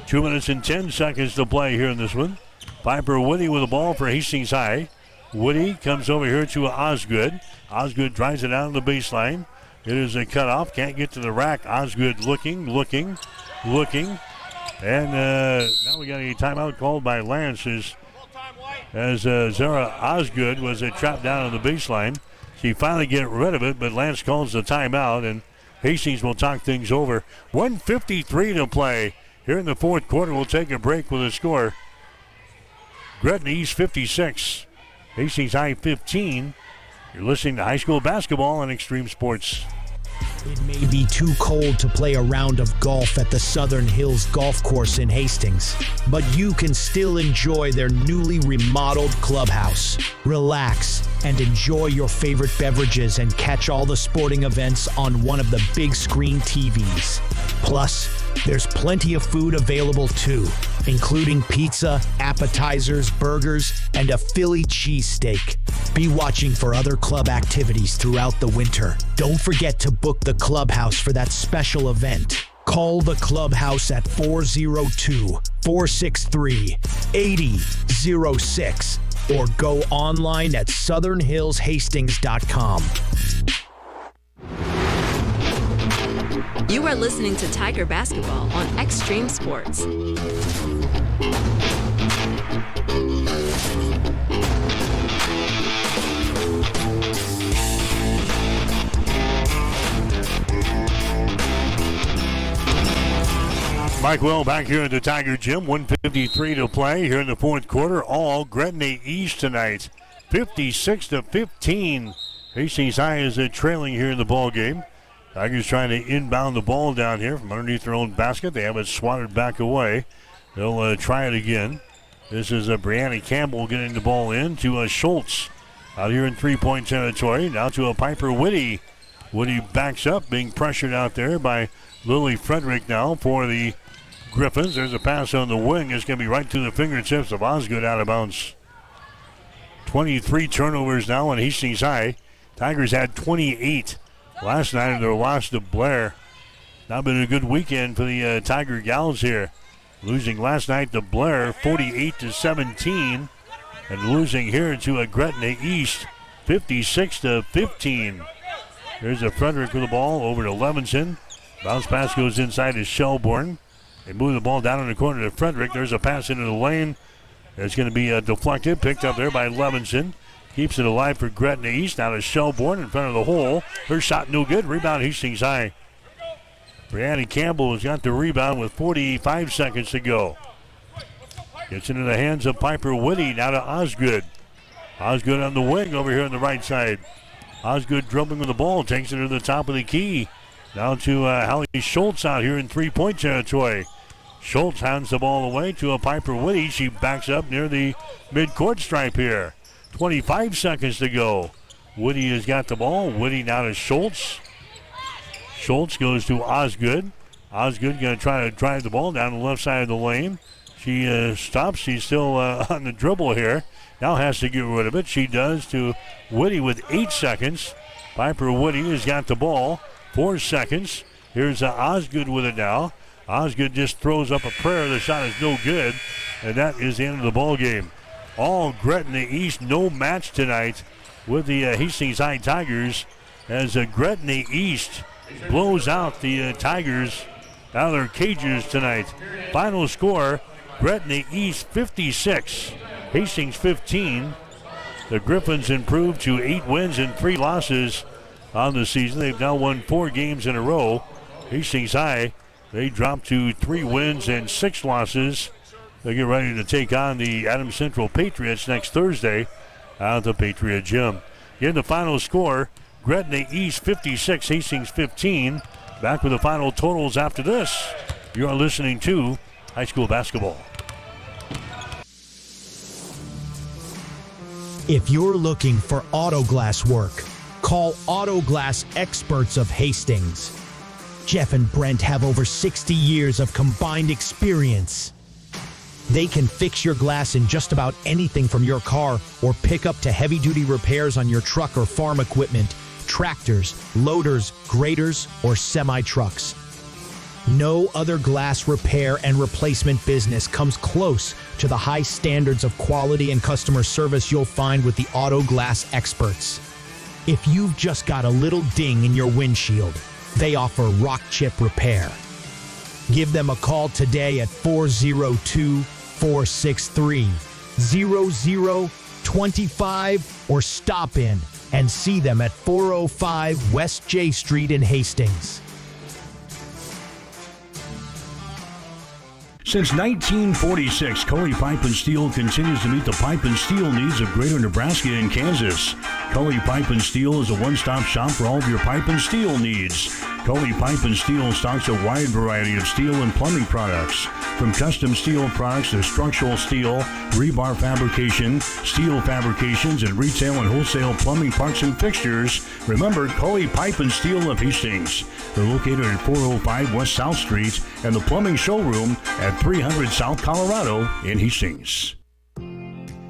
[SPEAKER 5] 2 minutes and 10 seconds to play here in this one. Piper Whitty with the ball for Hastings High. Whitty comes over here to Osgood. Osgood drives it out on the baseline. It is a cutoff. Can't get to the rack. Osgood looking. And now we got a timeout called by Lance as Zara Osgood was trapped down on the baseline. She finally get rid of it, but Lance calls the timeout, and Hastings will talk things over. 1:53 to play here in the fourth quarter. We'll take a break with a score. Gretna East 56, Hastings High 15. You're listening to high school basketball on Extreme Sports.
[SPEAKER 4] It may be too cold to play a round of golf at the Southern Hills Golf Course in Hastings, but you can still enjoy their newly remodeled clubhouse. Relax and enjoy your favorite beverages and catch all the sporting events on one of the big screen TVs. Plus, there's plenty of food available too, including pizza, appetizers, burgers, and a Philly cheesesteak. Be watching for other club activities throughout the winter. Don't forget to book the clubhouse for that special event. Call the clubhouse at 402-463-8006 or go online at southernhillshastings.com.
[SPEAKER 9] You are listening to Tiger Basketball on Extreme Sports.
[SPEAKER 5] Mike Will back here at the Tiger Gym. 1:53 to play here in the fourth quarter. All Gretna East tonight. 56-15. Hastings High is trailing here in the ball game. Tigers trying to inbound the ball down here from underneath their own basket. They have it swatted back away. They'll try it again. This is Brianna Campbell getting the ball in to Schultz out here in three-point territory. Now to Piper Whitty. Whitty backs up, being pressured out there by Lily Frederick now for the Griffins. There's a pass on the wing. It's going to be right to the fingertips of Osgood, out of bounds. 23 turnovers now on Hastings High. Tigers had 28 last night in their loss to Blair. Not been a good weekend for the Tiger Gals here. Losing last night to Blair 48-17 and losing here to Gretna East 56-15. There's a Frederick with the ball over to Levinson. Bounce pass goes inside to Shelbourne. They move the ball down in the corner to Frederick. There's a pass into the lane. It's going to be deflected. Picked up there by Levinson. Keeps it alive for Gretna East. Now to Shelbourne in front of the hole. Her shot no good. Rebound Hastings High. Brianna Campbell has got the rebound with 45 seconds to go. Gets into the hands of Piper Whitty. Now to Osgood. Osgood on the wing over here on the right side. Osgood dribbling with the ball. Takes it to the top of the key. Now to Hallie Schultz out here in three-point territory. Schultz hands the ball away to a Piper Whitty. She backs up near the midcourt stripe here. 25 seconds to go. Whitty has got the ball. Whitty now to Schultz. Schultz goes to Osgood. Osgood going to try to drive the ball down the left side of the lane. She stops. She's still on the dribble here. Now has to get rid of it. She does to Whitty with 8 seconds. Piper Whitty has got the ball. 4 seconds. Here's Osgood with it now. Osgood just throws up a prayer. The shot is no good. And that is the end of the ball game. All Gretna East no match tonight with the Hastings High Tigers as Gretna East blows out the Tigers out of their cages tonight. Final score, Gretna East 56, Hastings 15. The Griffins improved to 8 wins and 3 losses on the season. They've now won 4 games in a row. Hastings High, they dropped to 3 wins and 6 losses. They get ready to take on the Adams Central Patriots next Thursday out at the Patriot Gym. Again, the final score, Gretna East 56, Hastings 15. Back with the final totals after this. You are listening to high school basketball.
[SPEAKER 4] If you're looking for auto glass work, call Auto Glass Experts of Hastings. Jeff and Brent have over 60 years of combined experience. They can fix your glass in just about anything from your car or pick up to heavy-duty repairs on your truck or farm equipment, tractors, loaders, graders, or semi-trucks. No other glass repair and replacement business comes close to the high standards of quality and customer service you'll find with the Auto Glass Experts. If you've just got a little ding in your windshield, they offer rock chip repair. Give them a call today at 402-463-0025 or stop in and see them at 405 West J Street in Hastings.
[SPEAKER 5] Since 1946, Cully Pipe and Steel continues to meet the pipe and steel needs of greater Nebraska and Kansas. Cully Pipe and Steel is a one-stop shop for all of your pipe and steel needs. Cully Pipe and Steel stocks a wide variety of steel and plumbing products. From custom steel products to structural steel, rebar fabrication, steel fabrications, and retail and wholesale plumbing parts and fixtures, remember Cully Pipe and Steel of Hastings. They're located at 405 West South Street and the plumbing showroom at 300 South Colorado in Hastings.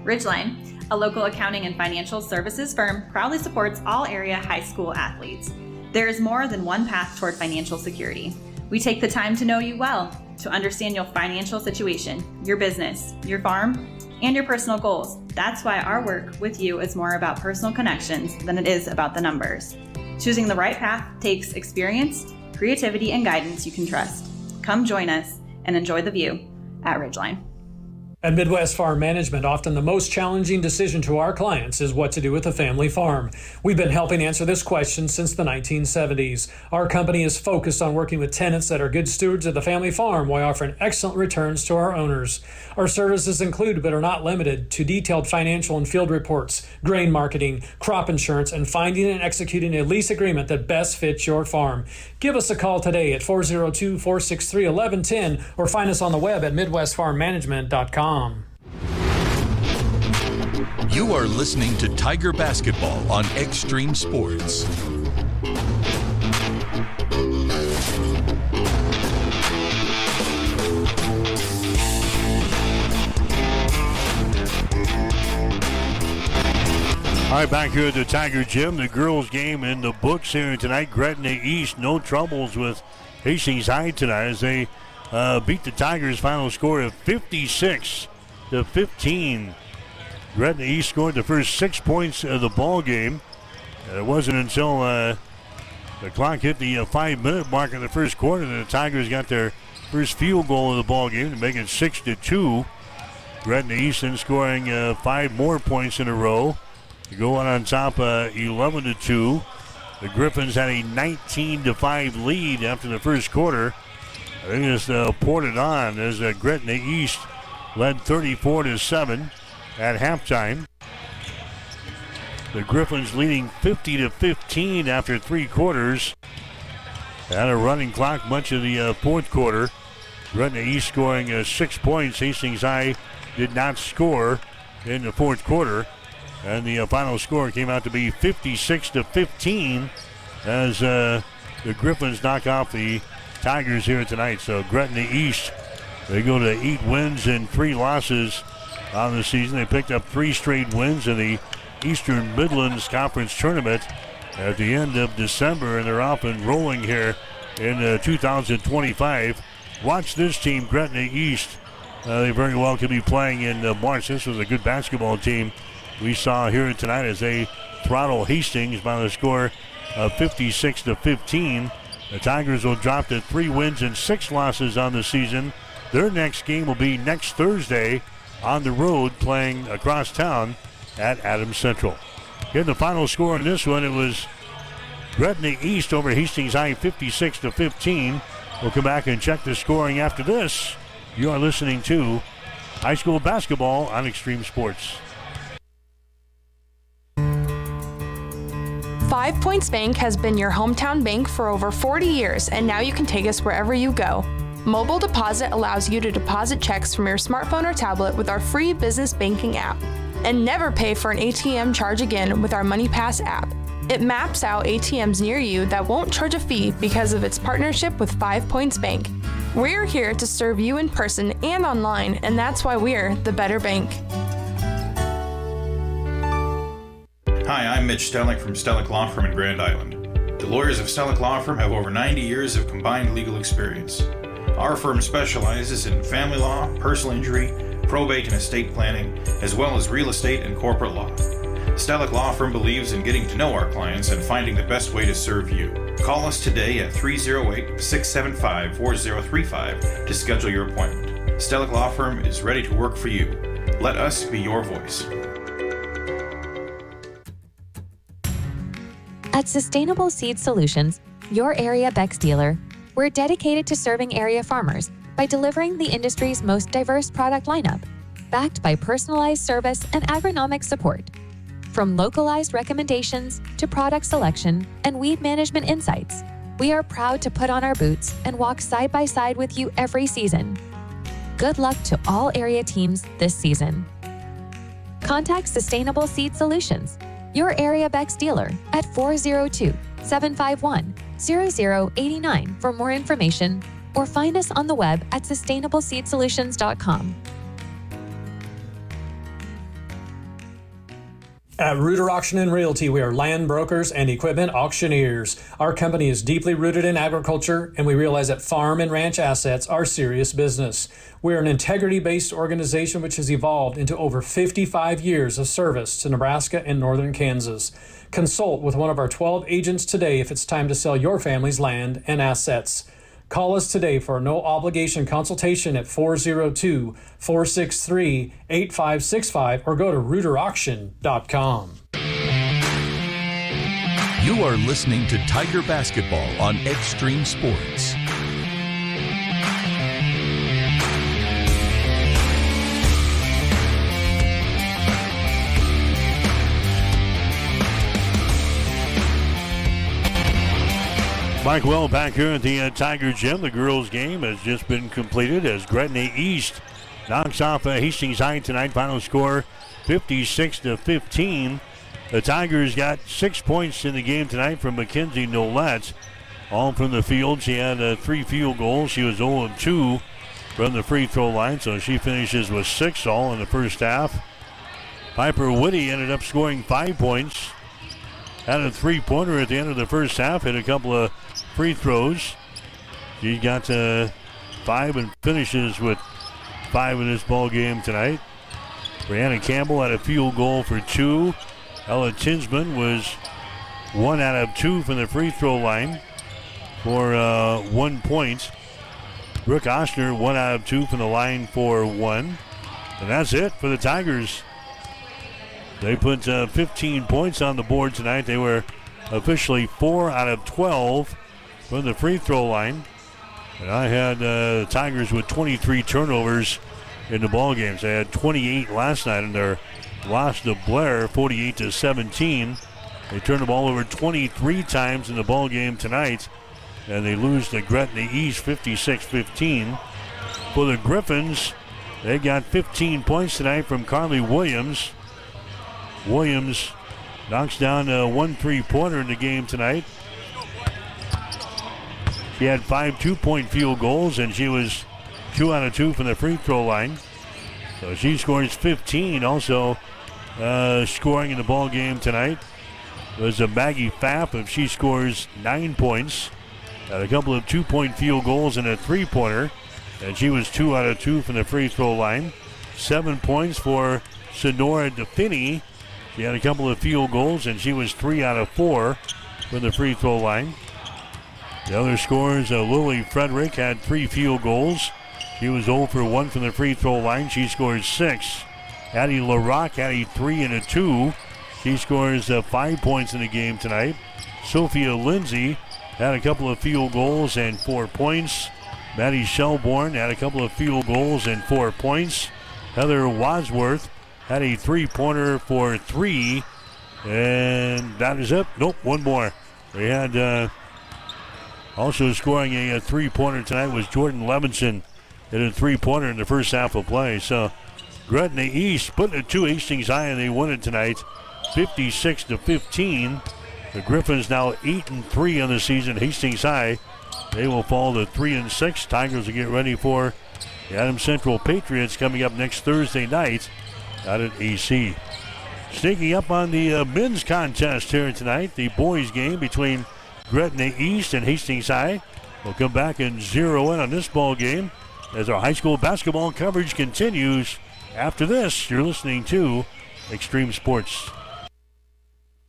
[SPEAKER 18] Ridgeline, a local accounting and financial services firm, proudly supports all area high school athletes. There is more than one path toward financial security. We take the time to know you well, to understand your financial situation, your business, your farm, and your personal goals. That's why our work with you is more about personal connections than it is about the numbers. Choosing the right path takes experience, creativity, and guidance you can trust. Come join us and enjoy the view at Ridgeline.
[SPEAKER 19] At Midwest Farm Management, often the most challenging decision to our clients is what to do with a family farm. We've been helping answer this question since the 1970s. Our company is focused on working with tenants that are good stewards of the family farm while offering excellent returns to our owners. Our services include, but are not limited to, detailed financial and field reports, grain marketing, crop insurance, and finding and executing a lease agreement that best fits your farm. Give us a call today at 402-463-1110 or find us on the web at midwestfarmmanagement.com.
[SPEAKER 11] You are listening to Tiger Basketball on Extreme Sports.
[SPEAKER 5] All right, back here at the Tiger Gym, the girls' game in the books here tonight. Gretna East, no troubles with Hastings High tonight as they beat the Tigers. Final score of 56-15. Gretna East scored the first 6 points of the ball game. It wasn't until the clock hit the 5-minute mark in the first quarter that the Tigers got their first field goal of the ball game to make it 6-2. Gretna East then scoring 5 more points in a row to go on top 11-2. The Griffins had a 19-5 lead after the first quarter. They just poured it on as Gretna East led 34-7 at halftime. The Griffins leading 50-15 after 3 quarters. Had a running clock much of the fourth quarter. Gretna East scoring 6 points. Hastings High did not score in the fourth quarter. And the final score came out to be 56-15 as the Griffins knock off the Tigers here tonight. So Gretna East, they go to 8 wins and 3 losses on the season. They picked up 3 straight wins in the Eastern Midlands Conference Tournament at the end of December, and they're off and rolling here in 2025. Watch this team, Gretna East. They very well could be playing in March. This was a good basketball team we saw here tonight as they throttle Hastings by the score of 56-15. The Tigers will drop to 3 wins and 6 losses on the season. Their next game will be next Thursday on the road playing across town at Adams Central. Here the final score in this one, it was Gretna East over Hastings High 56-15. We'll come back and check the scoring after this. You are listening to high school basketball on Extreme Sports.
[SPEAKER 16] 5 Points Bank has been your hometown bank for over 40 years, and now you can take us wherever you go. Mobile Deposit allows you to deposit checks from your smartphone or tablet with our free business banking app. And never pay for an ATM charge again with our MoneyPass app. It maps out ATMs near you that won't charge a fee because of its partnership with 5 Points Bank. We're here to serve you in person and online, and that's why we're the better bank.
[SPEAKER 13] Hi, I'm Mitch Stellick from Stellick Law Firm in Grand Island. The lawyers of Stellick Law Firm have over 90 years of combined legal experience. Our firm specializes in family law, personal injury, probate and estate planning, as well as real estate and corporate law. Stellick Law Firm believes in getting to know our clients and finding the best way to serve you. Call us today at 308-675-4035 to schedule your appointment. Stellick Law Firm is ready to work for you. Let us be your voice.
[SPEAKER 7] At Sustainable Seed Solutions, your area Bex dealer, we're dedicated to serving area farmers by delivering the industry's most diverse product lineup, backed by personalized service and agronomic support. From localized recommendations to product selection and weed management insights, we are proud to put on our boots and walk side by side with you every season. Good luck to all area teams this season. Contact Sustainable Seed Solutions, your area Beck's dealer, at 402-751-0089 for more information, or find us on the web at sustainableseedsolutions.com.
[SPEAKER 19] At Reuter Auction and Realty, we are land brokers and equipment auctioneers. Our company is deeply rooted in agriculture, and we realize that farm and ranch assets are serious business. We are an integrity-based organization which has evolved into over 55 years of service to Nebraska and northern Kansas. Consult with one of our 12 agents today if it's time to sell your family's land and assets. Call us today for a no-obligation consultation at 402-463-8565 or go to reuterauction.com.
[SPEAKER 11] You are listening to Tiger Basketball on Extreme Sports.
[SPEAKER 5] Mike Will back here at the Tiger Gym. The girls' game has just been completed as Gretna East knocks off Hastings High tonight. Final score 56-15. The Tigers got 6 points in the game tonight from Mackenzie Nolette. All from the field. She had 3 field goals. She was 0-2 from the free throw line, so she finishes with 6 all in the first half. Piper Whitty ended up scoring 5 points. Had a 3-pointer at the end of the first half. Hit a couple of free throws. She got 5 and finishes with 5 in this ball game tonight. Brianna Campbell had a field goal for 2. Ella Tinsman was 1 out of 2 from the free throw line for 1 point. Brooke Ostner 1 out of 2 from the line for 1. And that's it for the Tigers. They put 15 points on the board tonight. They were officially 4 out of 12 from the free throw line. And I had the Tigers with 23 turnovers in the ball games. They had 28 last night in their loss to Blair, 48-17. They turned the ball over 23 times in the ball game tonight, and they lose to Gretna East 56-15. For the Griffins, they got 15 points tonight from Carly Williams. Williams knocks down 1 3-pointer in the game tonight. She had 5 2-point field goals, and she was 2 out of 2 from the free throw line. So she scores 15. Also scoring in the ball game tonight was Maggie Pfaff. If she scores 9 points, had a couple of 2-point field goals and a 3-pointer, and she was 2 out of 2 from the free throw line. 7 points for Sonora DeFinney. She had a couple of field goals, and she was 3 out of 4 from the free throw line. The other scorers, Lily Frederick had 3 field goals. She was 0 for 1 from the free throw line. She scores 6. Addie LaRock had a 3 and a 2. She scores 5 points in the game tonight. Sophia Lindsay had a couple of field goals and 4 points. Maddie Shelbourne had a couple of field goals and 4 points. Heather Wadsworth had a 3-pointer for 3. And that is it. Nope, one more. They had also scoring a 3-pointer tonight was Jordan Levinson. Hit a 3-pointer in the first half of play. So Gretna East putting it to Hastings High, and they win it tonight 56-15. The Griffins now 8-3 on the season. Hastings High, they will fall to 3-6. Tigers will get ready for the Adams Central Patriots coming up next Thursday night out at AC. Sneaking up on the men's contest here tonight, the boys game between Gretna East and Hastings High. We'll come back and zero in on this ball game as our high school basketball coverage continues. After this, you're listening to Extreme Sports.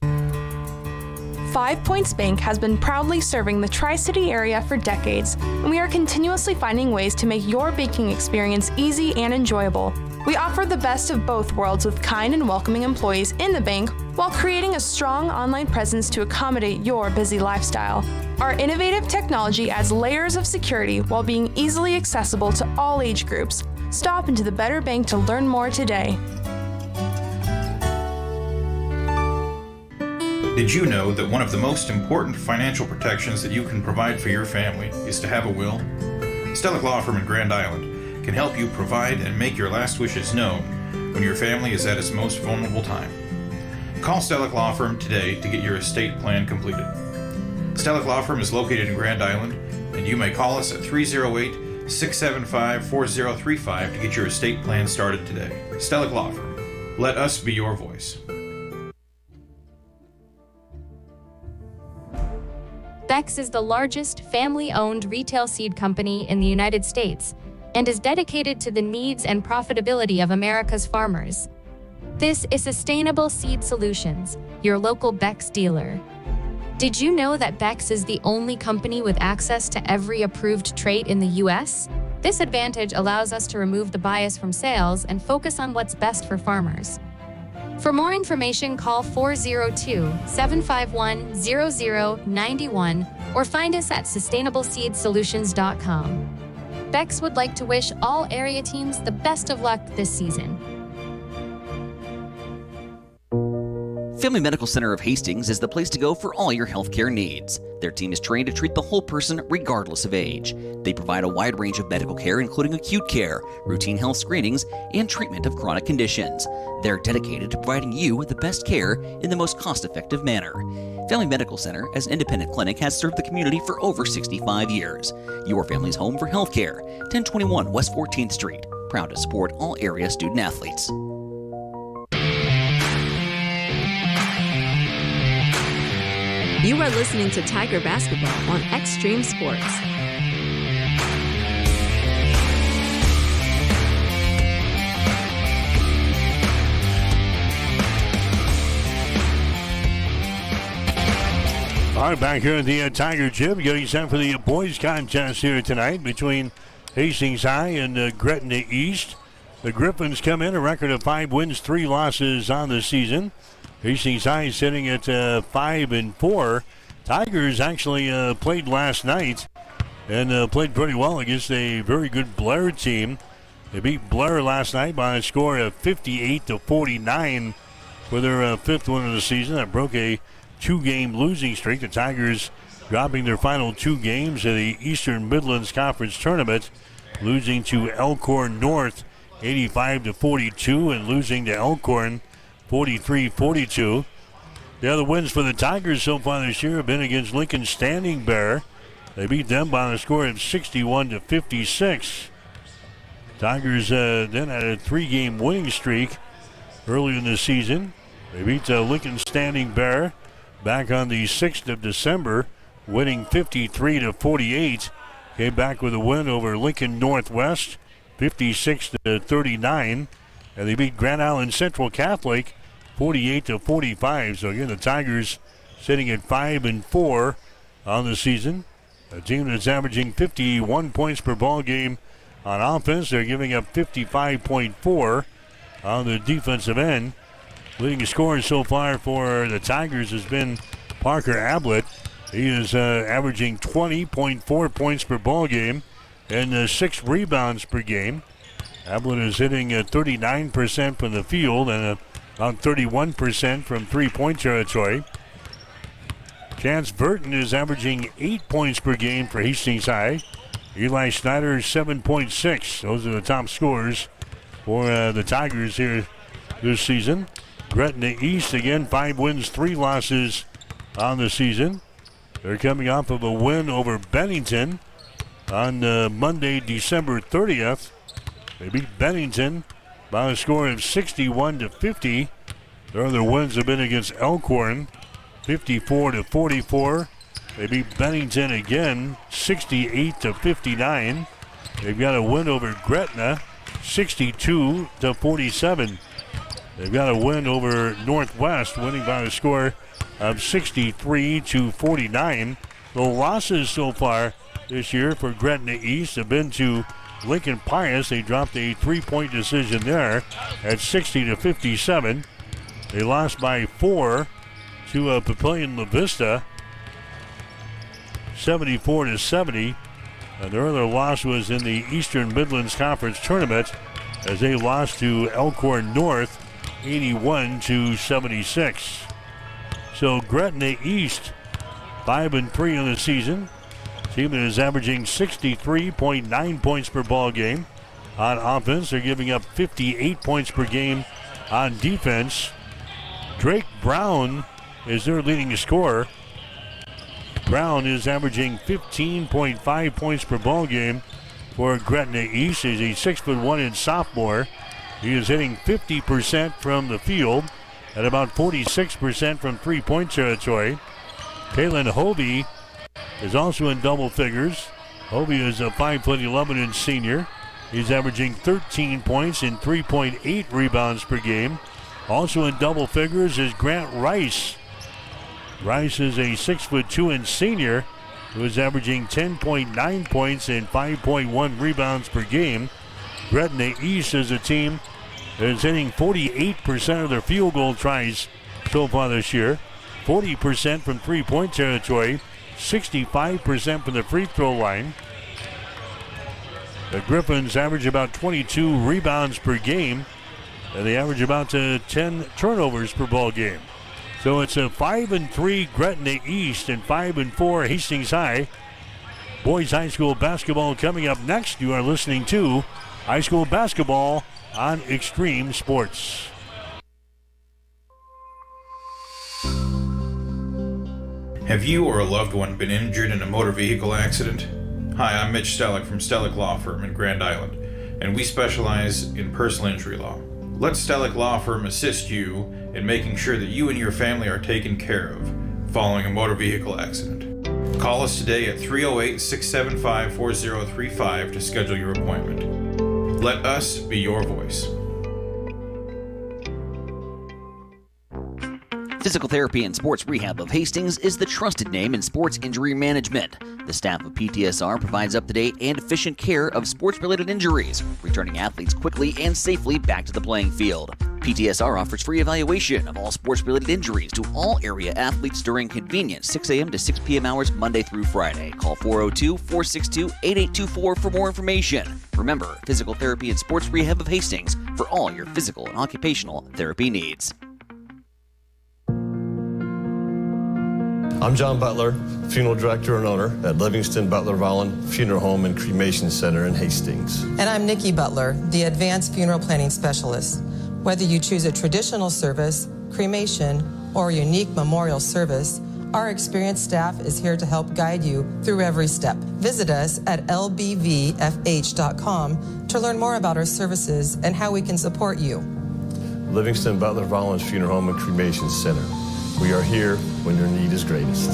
[SPEAKER 16] 5 Points Bank has been proudly serving the Tri-City area for decades, and we are continuously finding ways to make your banking experience easy and enjoyable. We offer the best of both worlds with kind and welcoming employees in the bank while creating a strong online presence to accommodate your busy lifestyle. Our innovative technology adds layers of security while being easily accessible to all age groups. Stop into the Better Bank to learn more today.
[SPEAKER 13] Did you know that one of the most important financial protections that you can provide for your family is to have a will? Stellick Law Firm in Grand Island can help you provide and make your last wishes known when your family is at its most vulnerable time. Call Stellick Law Firm today to get your estate plan completed. Stellick Law Firm is located in Grand Island, and you may call us at 308-675-4035 to get your estate plan started today. Stellick Law Firm. Let us be your voice.
[SPEAKER 8] Beck's is the largest family-owned retail seed company in the United States and is dedicated to the needs and profitability of America's farmers. This is Sustainable Seed Solutions, your local Beck's dealer. Did you know that Beck's is the only company with access to every approved trait in the U.S.? This advantage allows us to remove the bias from sales and focus on what's best for farmers. For more information, call 402-751-0091 or find us at sustainableseedsolutions.com. Beck's would like to wish all area teams the best of luck this season.
[SPEAKER 12] Family Medical Center of Hastings is the place to go for all your healthcare needs. Their team is trained to treat the whole person regardless of age. They provide a wide range of medical care, including acute care, routine health screenings, and treatment of chronic conditions. They're dedicated to providing you with the best care in the most cost-effective manner. Family Medical Center, as an independent clinic, has served the community for over 65 years. Your family's home for healthcare. 1021 West 14th Street. Proud to support all area student athletes.
[SPEAKER 9] You are listening to Tiger Basketball on Extreme Sports.
[SPEAKER 5] All right, back here at the Tiger Gym, getting set for the boys contest here tonight between Hastings High and Gretna East. The Griffins come in a record of 5 wins, 3 losses on the season. Hastings High sitting at 5-4. Tigers actually played last night and played pretty well against a very good Blair team. They beat Blair last night by a score of 58-49 for their 5th win of the season. That broke a 2-game losing streak. The Tigers dropping their final 2 games of the Eastern Midlands Conference Tournament, losing to Elkhorn North 85-42 and losing to Elkhorn 43-42. The other wins for the Tigers so far this year have been against Lincoln Standing Bear. They beat them by a score of 61-56. Tigers then had a 3-game winning streak early in the season. They beat Lincoln Standing Bear back on the 6th of December, winning 53-48. Came back with a win over Lincoln Northwest, 56-39. And they beat Grand Island Central Catholic 48-45. So again, the Tigers sitting at 5-4 on the season. A team that's averaging 51 points per ball game on offense. They're giving up 55.4 on the defensive end. Leading scorer so far for the Tigers has been Parker Ablett. He is averaging 20.4 points per ball game and 6 rebounds per game. Ablett is hitting 39% from the field and about 31% from three-point territory. Chance Burton is averaging 8 points per game for Hastings High. Eli Schneider 7.6. Those are the top scorers for the Tigers here this season. Gretna East, again, 5 wins, 3 losses on the season. They're coming off of a win over Bennington on Monday, December 30th. They beat Bennington by a score of 61-50. Their other wins have been against Elkhorn, 54-44. They beat Bennington again, 68-59. They've got a win over Gretna, 62-47. They've got a win over Northwest, winning by a score of 63-49. The losses so far this year for Gretna East have been to Lincoln Pius. They dropped a 3-point decision there at 60-57. They lost by 4 to Papillion La Vista, 74-70. And their other loss was in the Eastern Midlands Conference Tournament as they lost to Elkhorn North, 81-76. So Gretna East, 5-3 in the season. Team that is averaging 63.9 points per ball game on offense. They're giving up 58 points per game on defense. Drake Brown is their leading scorer. Brown is averaging 15.5 points per ball game for Gretna East. He's a 6'1" sophomore. He is hitting 50% from the field and about 46% from three-point territory. Kalen Hovey is also in double figures. Hovey is a 5'11" senior. He's averaging 13 points and 3.8 rebounds per game. Also in double figures is Grant Rice. Rice is a 6'2" senior who is averaging 10.9 points and 5.1 rebounds per game. Gretna East is a team that is hitting 48% of their field goal tries so far this year, 40% from three-point territory, 65% from the free throw line. The Griffins average about 22 rebounds per game, and they average about 10 turnovers per ball game. So it's a 5-3 Gretna East and 5-4 Hastings High. Boys High School basketball coming up next. You are listening to high school basketball on Extreme Sports.
[SPEAKER 13] Have you or a loved one been injured in a motor vehicle accident? Hi, I'm Mitch Stellick from Stellick Law Firm in Grand Island, and we specialize in personal injury law. Let Stellick Law Firm assist you in making sure that you and your family are taken care of following a motor vehicle accident. Call us today at 308-675-4035 to schedule your appointment. Let us be your voice.
[SPEAKER 12] Physical Therapy and Sports Rehab of Hastings is the trusted name in sports injury management. The staff of PTSR provides up-to-date and efficient care of sports-related injuries, returning athletes quickly and safely back to the playing field. PTSR offers free evaluation of all sports-related injuries to all area athletes during convenient 6 a.m. to 6 p.m. hours Monday through Friday. Call 402-462-8824 for more information. Remember, Physical Therapy and Sports Rehab of Hastings for all your physical and occupational therapy needs.
[SPEAKER 14] I'm John Butler, funeral director and owner at Livingston Butler Volland Funeral Home and Cremation Center in Hastings.
[SPEAKER 15] And I'm Nikki Butler, the advanced funeral planning specialist. Whether you choose a traditional service, cremation, or a unique memorial service, our experienced staff is here to help guide you through every step. Visit us at lbvfh.com to learn more about our services and how we can support you.
[SPEAKER 14] Livingston Butler Volland Funeral Home and Cremation Center. We are here when your need is greatest.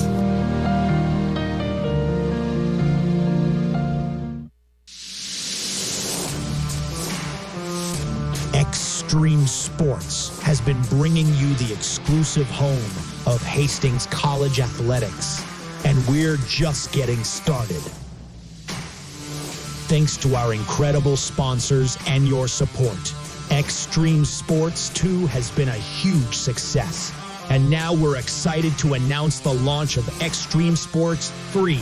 [SPEAKER 4] Extreme Sports has been bringing you the exclusive home of Hastings College Athletics, and we're just getting started. Thanks to our incredible sponsors and your support, Extreme Sports 2 has been a huge success. And now we're excited to announce the launch of Extreme Sports 3.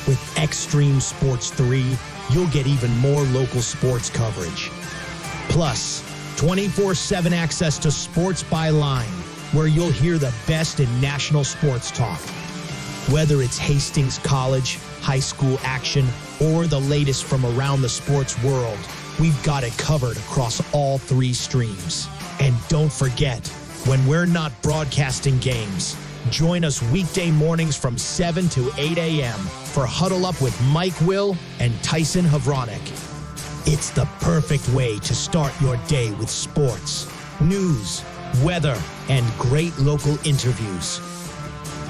[SPEAKER 4] With Extreme Sports 3, you'll get even more local sports coverage. Plus, 24/7 access to Sports by Line, where you'll hear the best in national sports talk. Whether it's Hastings College, high school action, or the latest from around the sports world, we've got it covered across all 3 streams. And don't forget, when we're not broadcasting games, join us weekday mornings from 7 to 8 a.m. for Huddle Up with Mike Will and Tyson Havronik. It's the perfect way to start your day with sports, news, weather, and great local interviews.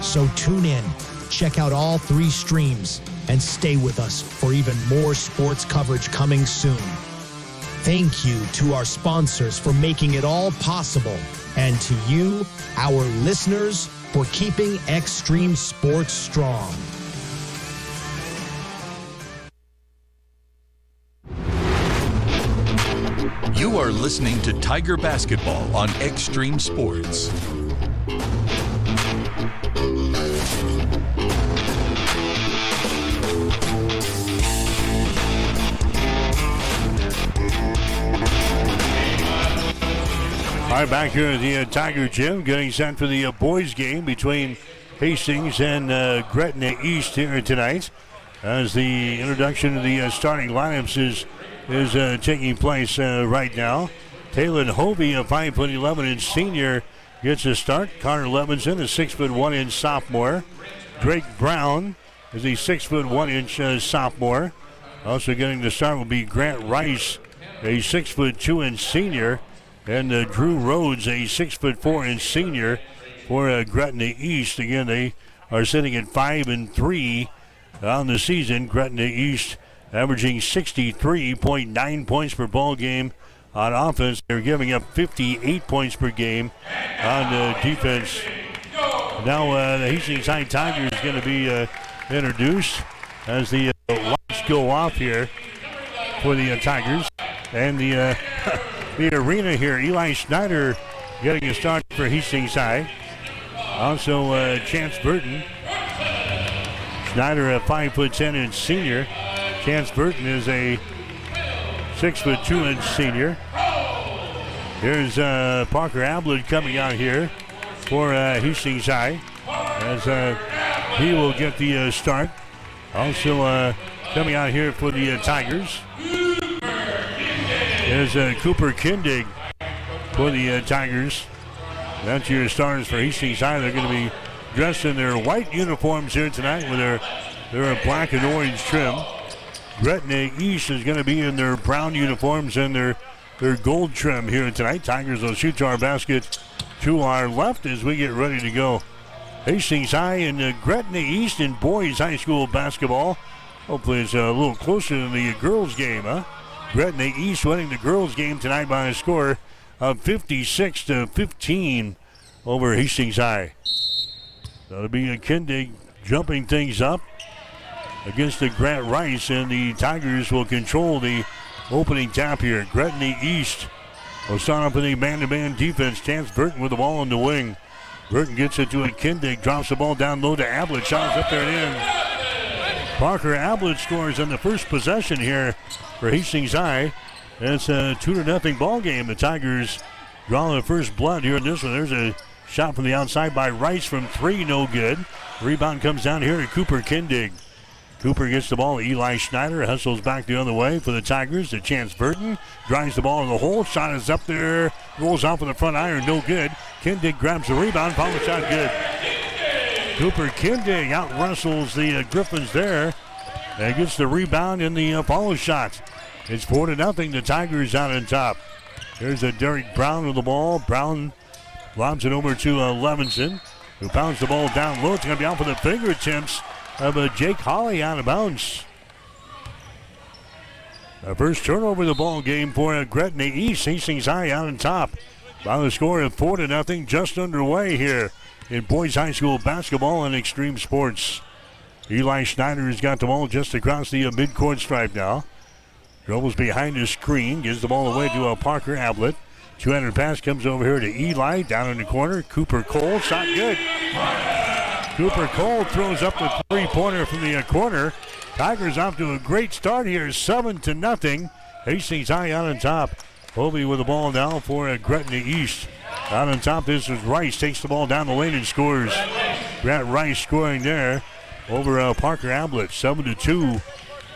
[SPEAKER 4] So tune in, check out all 3 streams, and stay with us for even more sports coverage coming soon. Thank you to our sponsors for making it all possible, and to you, our listeners, for keeping Extreme Sports strong.
[SPEAKER 11] You are listening to Tiger Basketball on Extreme Sports.
[SPEAKER 5] All right, back here at the Tiger Gym, getting set for the boys game between Hastings and Gretna East here tonight, as the introduction of the starting lineups is taking place right now. Taylor Hovey, a 5'11" senior, gets a start. Connor Levinson, a 6'1" sophomore. Drake Brown is a 6'1" sophomore. Also getting the start will be Grant Rice, a 6'2" senior. And Drew Rhodes, a 6'4" senior for Gretna East. Again, they are sitting at 5-3 on the season. Gretna East averaging 63.9 points per ball game on offense. They're giving up 58 points per game on defense. Now the Hastings High Tigers is going to be introduced as the lights go off here for the Tigers. And the arena here, Eli Schneider getting a start for Hastings High. Also Chance Burton. Schneider, a 5'10" senior. Chance Burton is a 6'2" senior. Here's Parker Ablett coming out here for Hastings High, as he will get the start. Also coming out here for the Tigers is Cooper Kindig for the Tigers. That's your starters for Hastings High. They're going to be dressed in their white uniforms here tonight with their black and orange trim. Gretna East is going to be in their brown uniforms and their gold trim here tonight. Tigers will shoot to our basket to our left as we get ready to go. Hastings High and Gretna East in boys high school basketball. Hopefully it's a little closer than the girls game, huh? Gretna East winning the girls game tonight by a score of 56-15 over Hastings High. That'll be a Kindig jumping things up against the Grant Rice, and the Tigers will control the opening tap here. Gretna East will start off with a man-to-man defense. Chance Burton with the ball on the wing. Burton gets it to a Kindig, drops the ball down low to Ablett. Shot is up there and in. Parker Ablett scores on the first possession here for Hastings High. It's a 2-0 ball game. The Tigers draw the first blood here in this one. There's a shot from the outside by Rice from three, no good. Rebound comes down here to Cooper Kindig. Cooper gets the ball to Eli Schneider, hustles back the other way for the Tigers to Chance Burton. Drives the ball in the hole, shot is up there, rolls off with the front iron, no good. Kindig grabs the rebound, follow shot good. Cooper Kindig out-wrestles the Griffins there and gets the rebound in the follow shot. It's 4-0, the Tigers out on top. There's a Derek Brown with the ball. Brown lobs it over to Levinson, who pounds the ball down low. It's going to be out for the fingertips of Jake Hawley out of bounds. The first turnover of the ball game for Gretna East. Hastings High out on top by the score of 4-0, just underway here in boys high school basketball and Extreme Sports. Eli Schneider has got the ball just across the midcourt stripe now. Dribbles behind the screen, gives the ball away to Parker Ablett. 200 pass comes over here to Eli, down in the corner. Cooper Cole, shot good. Cooper Cole throws up the three-pointer from the corner. Tigers off to a great start here, 7-0. Hastings High out on top. Hovey with the ball now for Gretna East. Out on top, this is Rice, takes the ball down the lane and scores. Grant Rice scoring there over Parker Ablett. 7-2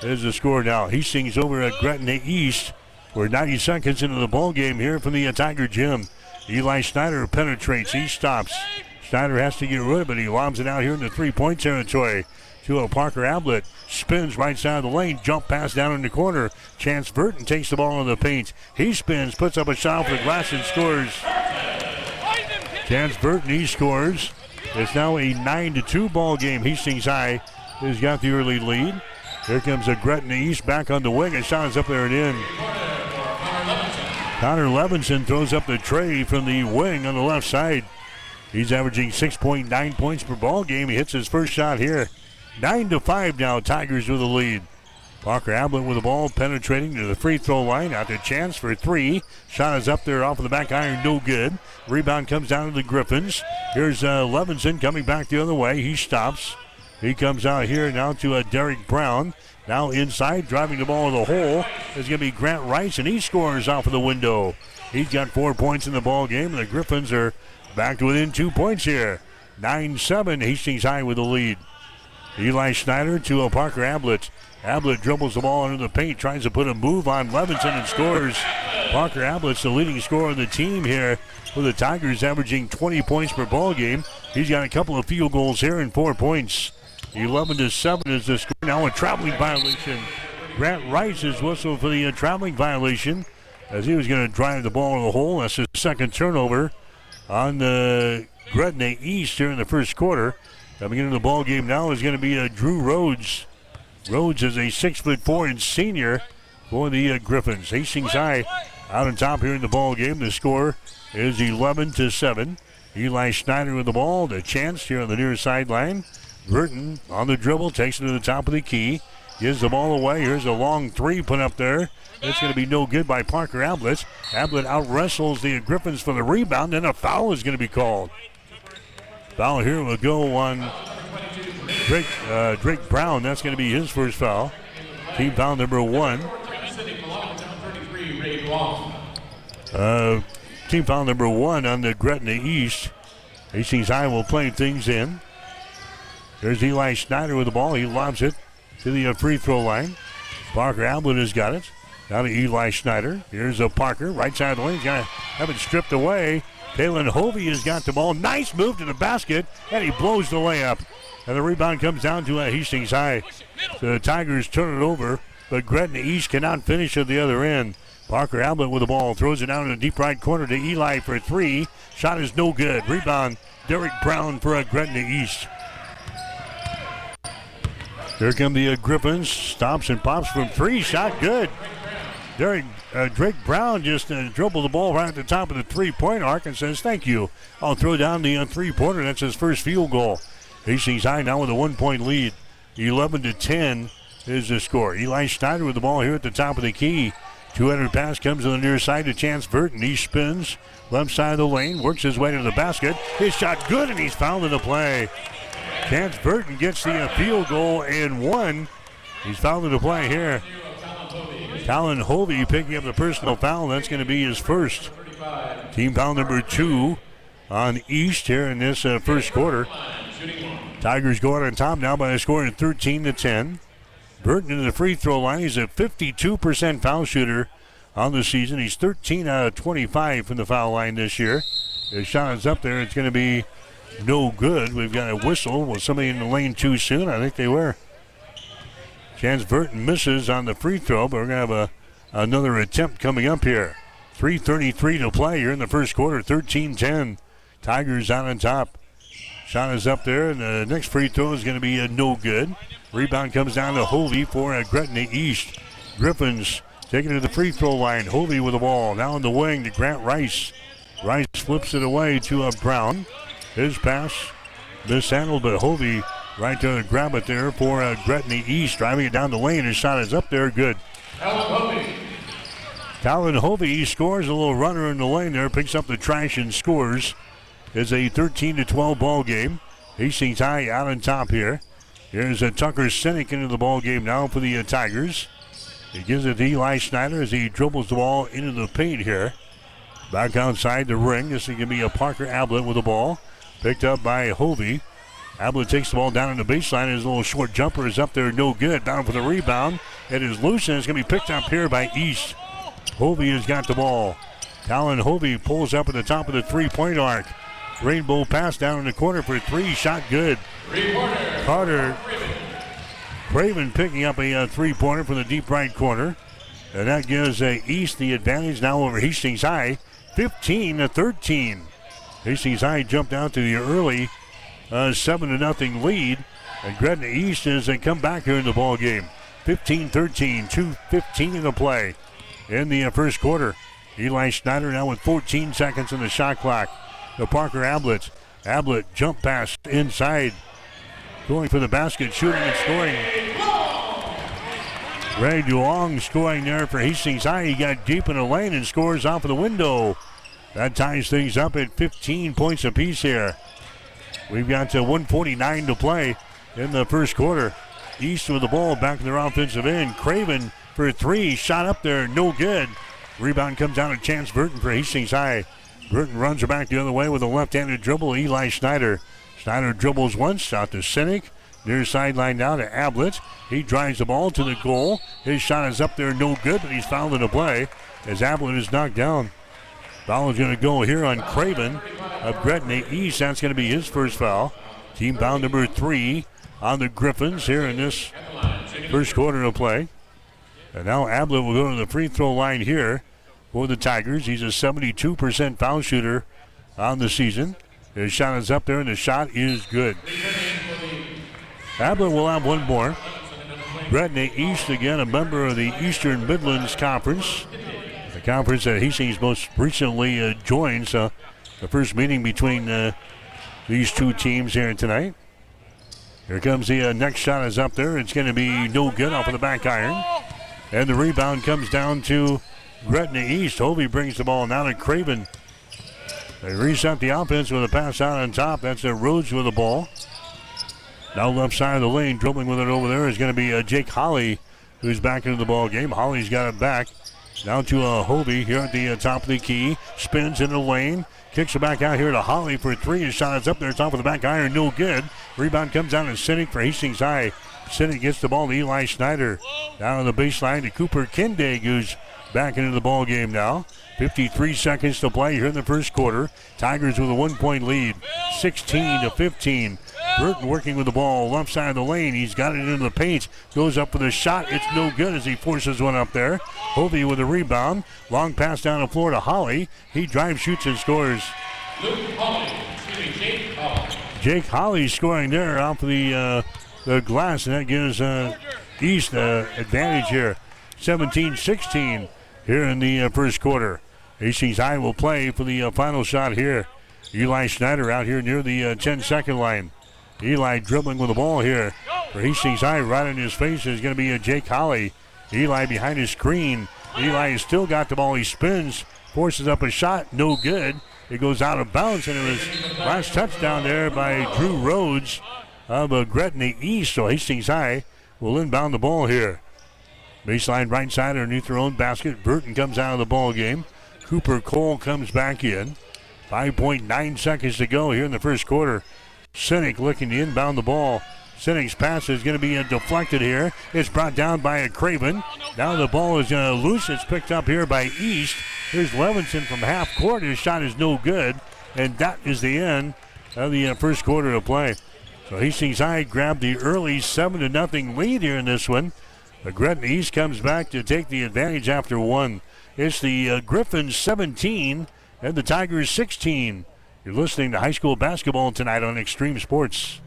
[SPEAKER 5] is the score now. Hastings over at Gretna East. We're 90 seconds into the ball game here from the Tiger Gym. Eli Schneider penetrates, he stops. Schneider has to get rid of it. He lobs it out here in the three-point territory to Parker Ablett. Spins right side of the lane. Jump pass down in the corner. Chance Burton takes the ball in the paint. He spins, puts up a shot for the glass and scores. Chance Burton, he scores. It's now a 9-2 ball game. Hastings High has got the early lead. Here comes a Gretna East back on the wing. A shot is up there and in. Connor Levinson throws up the tray from the wing on the left side. He's averaging 6.9 points per ball game. He hits his first shot here. 9-5 now. Tigers with the lead. Parker Ablett with the ball, penetrating to the free throw line. Out to chance for 3. Shot is up there off of the back iron, no good. Rebound comes down to the Griffins. Here's Levinson coming back the other way. He stops. He comes out here now to Derek Brown. Now inside, driving the ball to the hole is going to be Grant Rice, and he scores off of the window. He's got 4 points in the ball game, and the Griffins are back to within 2 points here. 9-7, Hastings High with the lead. Eli Schneider to Parker Ablett. Ablett dribbles the ball into the paint, tries to put a move on Levinson and scores. Parker Ablett's the leading scorer of the team here for the Tigers, averaging 20 points per ball game. He's got a couple of field goals here and 4 points. 11-7 is the score. Now a traveling violation. Grant Rice is whistled for the traveling violation as he was going to drive the ball to the hole. That's his second turnover on the Gretna East here in the first quarter. Coming into the ball game now is going to be Drew Rhodes. Rhodes is a 6'4" senior for the Griffins. Hastings High out on top here in the ball game. The score is 11-7. Eli Schneider with the ball. The chance here on the near sideline. Burton on the dribble, takes it to the top of the key. Gives the ball away. Here's a long 3 put up there. It's going to be no good by Parker Ablett. Ablett out-wrestles the Griffins for the rebound, and a foul is going to be called. Foul here will go on Drake Brown. That's going to be his first foul. Team foul number 1. Team foul number 1 on the Gretna East. Hastings High will play things in. There's Eli Schneider with the ball. He lobs it to the free throw line. Parker Ablett has got it. Now to Eli Schneider. Here's a Parker. Right side of the lane. He's got to have it stripped away. Talon Hovey has got the ball. Nice move to the basket. And he blows the layup. And the rebound comes down to Hastings High. So the Tigers turn it over. But Gretna East cannot finish at the other end. Parker Ablett with the ball. Throws it down in the deep right corner to Eli for 3. Shot is no good. Rebound Derek Brown for Gretna East. Here come the Griffins. Stops and pops from 3. Shot good. Drake Brown just dribbled the ball right at the top of the three-point arc and says, thank you. I'll throw down the three-pointer. That's his first field goal. Hastings High now with a 1-point lead. 11-10 is the score. Eli Schneider with the ball here at the top of the key. 200 pass comes to the near side to Chance Burton. He spins left side of the lane, works his way to the basket. His shot good, and he's fouled in the play. Chance Burton gets the field goal and 1. He's fouled in the play here. Talon Hovey picking up the personal foul. That's going to be his first. Team foul number 2 on East here in this first quarter. Tigers go out on top now by a score of 13-10. Burton into the free throw line. He's a 52% foul shooter on the season. He's 13 out of 25 from the foul line this year. His shot is up there. It's going to be no good. We've got a whistle. Was somebody in the lane too soon? I think they were. Chance Burton misses on the free throw, but we're going to have another attempt coming up here. 3:33 to play here in the first quarter. 13-10. Tigers out on top. Shot is up there, and the next free throw is going to be no good. Rebound comes down to Hovey for Gretna East. Griffins taking it to the free throw line. Hovey with the ball. Now on the wing to Grant Rice. Rice flips it away to Brown. His pass mishandled, but Hovey right to grab it there for Gretna East. Driving it down the lane. His shot is up there. Good. Talon Hovey scores a little runner in the lane there. Picks up the trash and scores. It's a 13-12 ball game. Hastings High out on top here. Here's Tucker Sinek into the ball game now for the Tigers. He gives it to Eli Schneider as he dribbles the ball into the paint here. Back outside the ring. This is going to be Parker Ablett with the ball. Picked up by Hovey. Ablett takes the ball down in the baseline. His little short jumper is up there, no good. Down for the rebound. It is loose, and it's going to be picked up here by East. Hovey has got the ball. Talon Hovey pulls up at the top of the three-point arc. Rainbow pass down in the corner for 3. Shot good. Carter Craven picking up a three-pointer from the deep right corner. And that gives East the advantage now over Hastings High. 15-13. Hastings High jumped out to the early 7-0 lead. And Gretna East has come back here in the ball game. 15-13, 2:15 in the play in the first quarter. Eli Schneider now with 14 seconds on the shot clock. To Parker Ablett. Ablett jump pass inside. Going for the basket, shooting and scoring. Ray DeLong scoring there for Hastings High. He got deep in the lane and scores off of the window. That ties things up at 15 points apiece here. We've got 1:49 to play in the first quarter. East with the ball back in their offensive end. Craven for 3. Shot up there. No good. Rebound comes down to Chance Burton for Hastings High. Burton runs her back the other way with a left-handed dribble. Eli Schneider. Schneider dribbles once out to Sinek. Near sideline now to Ablett. He drives the ball to the goal. His shot is up there, no good, but he's fouled in the play as Ablett is knocked down. Foul is going to go here on Craven of Gretna East. That's going to be his first foul. Team foul number 3 on the Griffins here in this first quarter of play. And now Ablett will go to the free throw line here for the Tigers. He's a 72% foul shooter on the season. His shot is up there, and the shot is good. Ablett will have one more. Gretna East, again, a member of the Eastern Midlands Conference, the conference that Hastings most recently joined. So the first meeting between these two teams here tonight. Here comes the next shot is up there. It's going to be no good off of the back iron. And the rebound comes down to Gretna East. Hovey brings the ball now to Craven. They reset the offense with a pass out on top. That's Rhodes with the ball. Now left side of the lane, dribbling with it over there is going to be Jake Holly, who's back into the ball game. Holly's got it back. Down to Hovey here at the top of the key. Spins in the lane. Kicks it back out here to Holly for 3. His shot is up there, top of the back iron, no good. Rebound comes down to Sinek for Hastings High. Sinek gets the ball to Eli Schneider. Down on the baseline to Cooper Kindig, who's back into the ball game now. 53 seconds to play here in the first quarter. Tigers with a 1-point lead, 16-15. Burton working with the ball left side of the lane. He's got it into the paint. Goes up for the shot. It's no good as he forces one up there. Hovey with a rebound. Long pass down the floor to Holly. He drives, shoots, and scores. Jake Holly scoring there off of the glass, and that gives East advantage here. 17-16 here in the first quarter. Hastings High will play for the final shot here. Eli Schneider out here near the 10-second line. Eli dribbling with the ball here for Hastings High. Right in his face is going to be Jake Holly. Eli behind his screen. Eli has still got the ball. He spins, forces up a shot. No good. It goes out of bounds, and it was last touchdown there by Drew Rhodes of Gretna East. So Hastings High will inbound the ball here. Baseline right side underneath their own basket. Burton comes out of the ball game. Cooper Cole comes back in. 5.9 seconds to go here in the first quarter. Sinek looking to inbound the ball. Sinek's pass is going to be deflected here. It's brought down by a Craven. Now the ball is loose. It's picked up here by East. Here's Levinson from half court. His shot is no good. And that is the end of the first quarter of play. So Hastings High grabbed the early 7-0 lead here in this one. The Gretna East comes back to take the advantage after one. It's the Griffins 17 and the Tigers 16. You're listening to high school basketball tonight on Extreme Sports.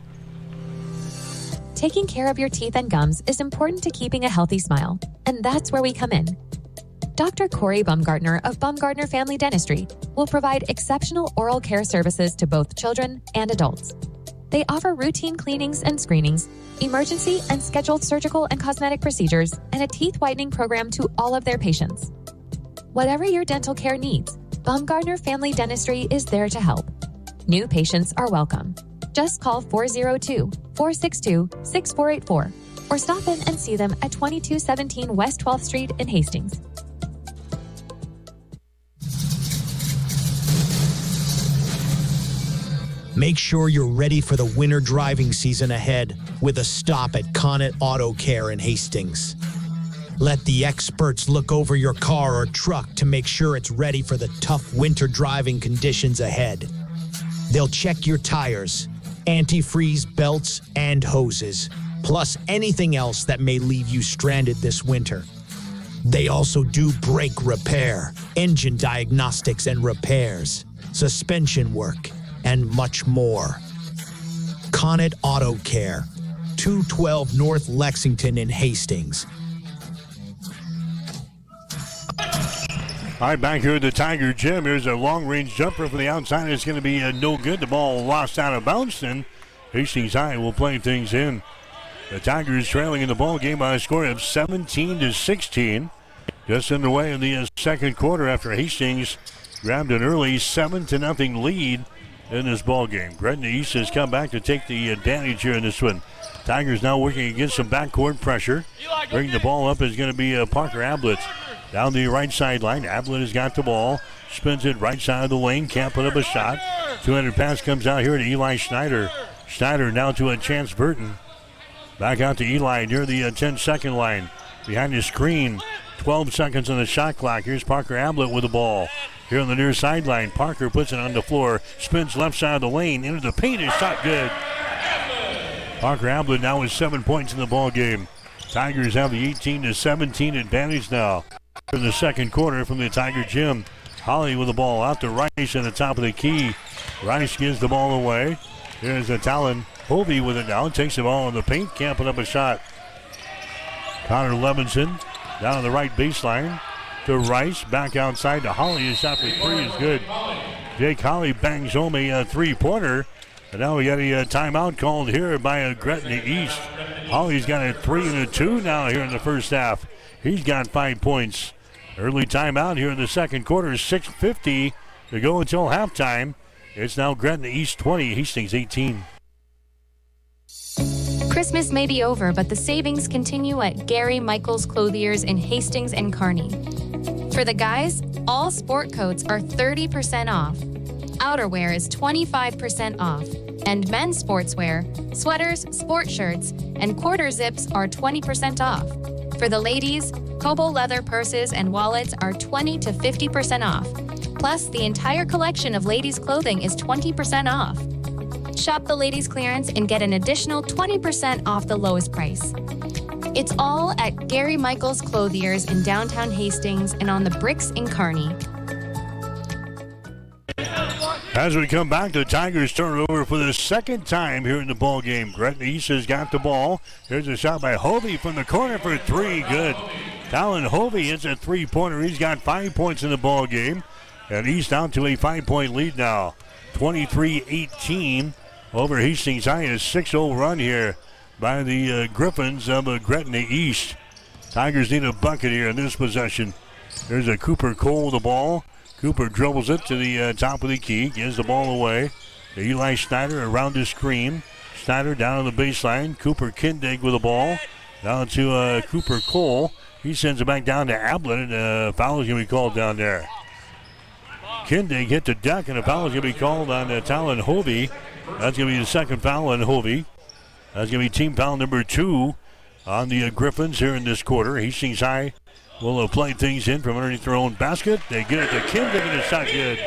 [SPEAKER 7] Taking care of your teeth and gums is important to keeping a healthy smile, and that's where we come in. Dr. Corey Bumgartner of Bumgartner Family Dentistry will provide exceptional oral care services to both children and adults. They offer routine cleanings and screenings, emergency and scheduled surgical and cosmetic procedures, and a teeth whitening program to all of their patients. Whatever your dental care needs, Bumgartner Family Dentistry is there to help. New patients are welcome. Just call 402-462-6484 or stop in and see them at 2217 West 12th Street in Hastings.
[SPEAKER 4] Make sure you're ready for the winter driving season ahead with a stop at Connet Auto Care in Hastings. Let the experts look over your car or truck to make sure it's ready for the tough winter driving conditions ahead. They'll check your tires, antifreeze, belts, and hoses, plus anything else that may leave you stranded this winter. They also do brake repair, engine diagnostics and repairs, suspension work, and much more. Connet Auto Care, 212 North Lexington in Hastings.
[SPEAKER 5] All right, back here at the Tiger Gym. Here's a long-range jumper for the outside. It's going to be no good. The ball lost out of bounds, and Hastings High will play things in. The Tigers trailing in the ball game by a score of 17-16. Just underway in the second quarter after Hastings grabbed an early 7-0 lead in this ball game. Gretna East has come back to take the advantage here in this one. Tigers now working against some backcourt pressure. Bringing the ball up is going to be Parker Ablett. Down the right sideline, Ablett has got the ball. Spins it right side of the lane, can't put up a shot. 200 pass comes out here to Eli Schneider. Schneider now to a Chance Burton. Back out to Eli near the 10-second line. Behind the screen, 12 seconds on the shot clock. Here's Parker Ablett with the ball. Here on the near sideline, Parker puts it on the floor, spins left side of the lane, into the paint, is shot good. Parker Ablett now with 7 points in the ball game. Tigers have the 18-17 advantage now. In the second quarter from the Tiger Gym, Holly with the ball out to Rice at the top of the key. Rice gives the ball away. Here's Talon Hovey with it now. Takes the ball in the paint, can't put up a shot. Connor Levinson down on the right baseline to Rice. Back outside to Holly. His shot for three is good. Jake Holly bangs home a three-pointer. And now we got a timeout called here by Gretna East. Holly's got a 3 and a 2 now here in the first half. He's got 5 points. Early timeout here in the second quarter. 6:50 to go until halftime. It's now Gretna East 20, Hastings 18.
[SPEAKER 8] Christmas may be over, but the savings continue at Gary Michaels Clothiers in Hastings and Kearney. For the guys, all sport coats are 30% off. Outerwear is 25% off. And men's sportswear, sweaters, sport shirts, and quarter zips are 20% off. For the ladies, Kobo leather purses and wallets are 20 to 50% off. Plus, the entire collection of ladies' clothing is 20% off. Shop the ladies' clearance and get an additional 20% off the lowest price. It's all at Gary Michaels Clothiers in downtown Hastings and on the Bricks in Kearney.
[SPEAKER 5] As we come back, the Tigers turn it over for the second time here in the ball game. Gretna East has got the ball. Here's a shot by Hovey from the corner for three. Good. Talon Hovey hits a three-pointer. He's got 5 points in the ball game. And East down to a 5-point lead now. 23-18 over Hastings High. A 6-0 run here by the Griffins of Gretna East. Tigers need a bucket here in this possession. There's a Cooper Cole with the ball. Cooper dribbles it to the top of the key, gives the ball away to Eli Schneider around the screen. Schneider down on the baseline. Cooper Kindig with the ball. Down to Cooper Cole. He sends it back down to Ablett, and foul is going to be called down there. Kindig hit the deck, and a foul is going to be called on Talon Hovey. That's going to be the second foul on Hovey. That's going to be team foul number 2 on the Griffins here in this quarter. Hastings High will play things in from underneath their own basket. They get it to Kindig, and it's not good.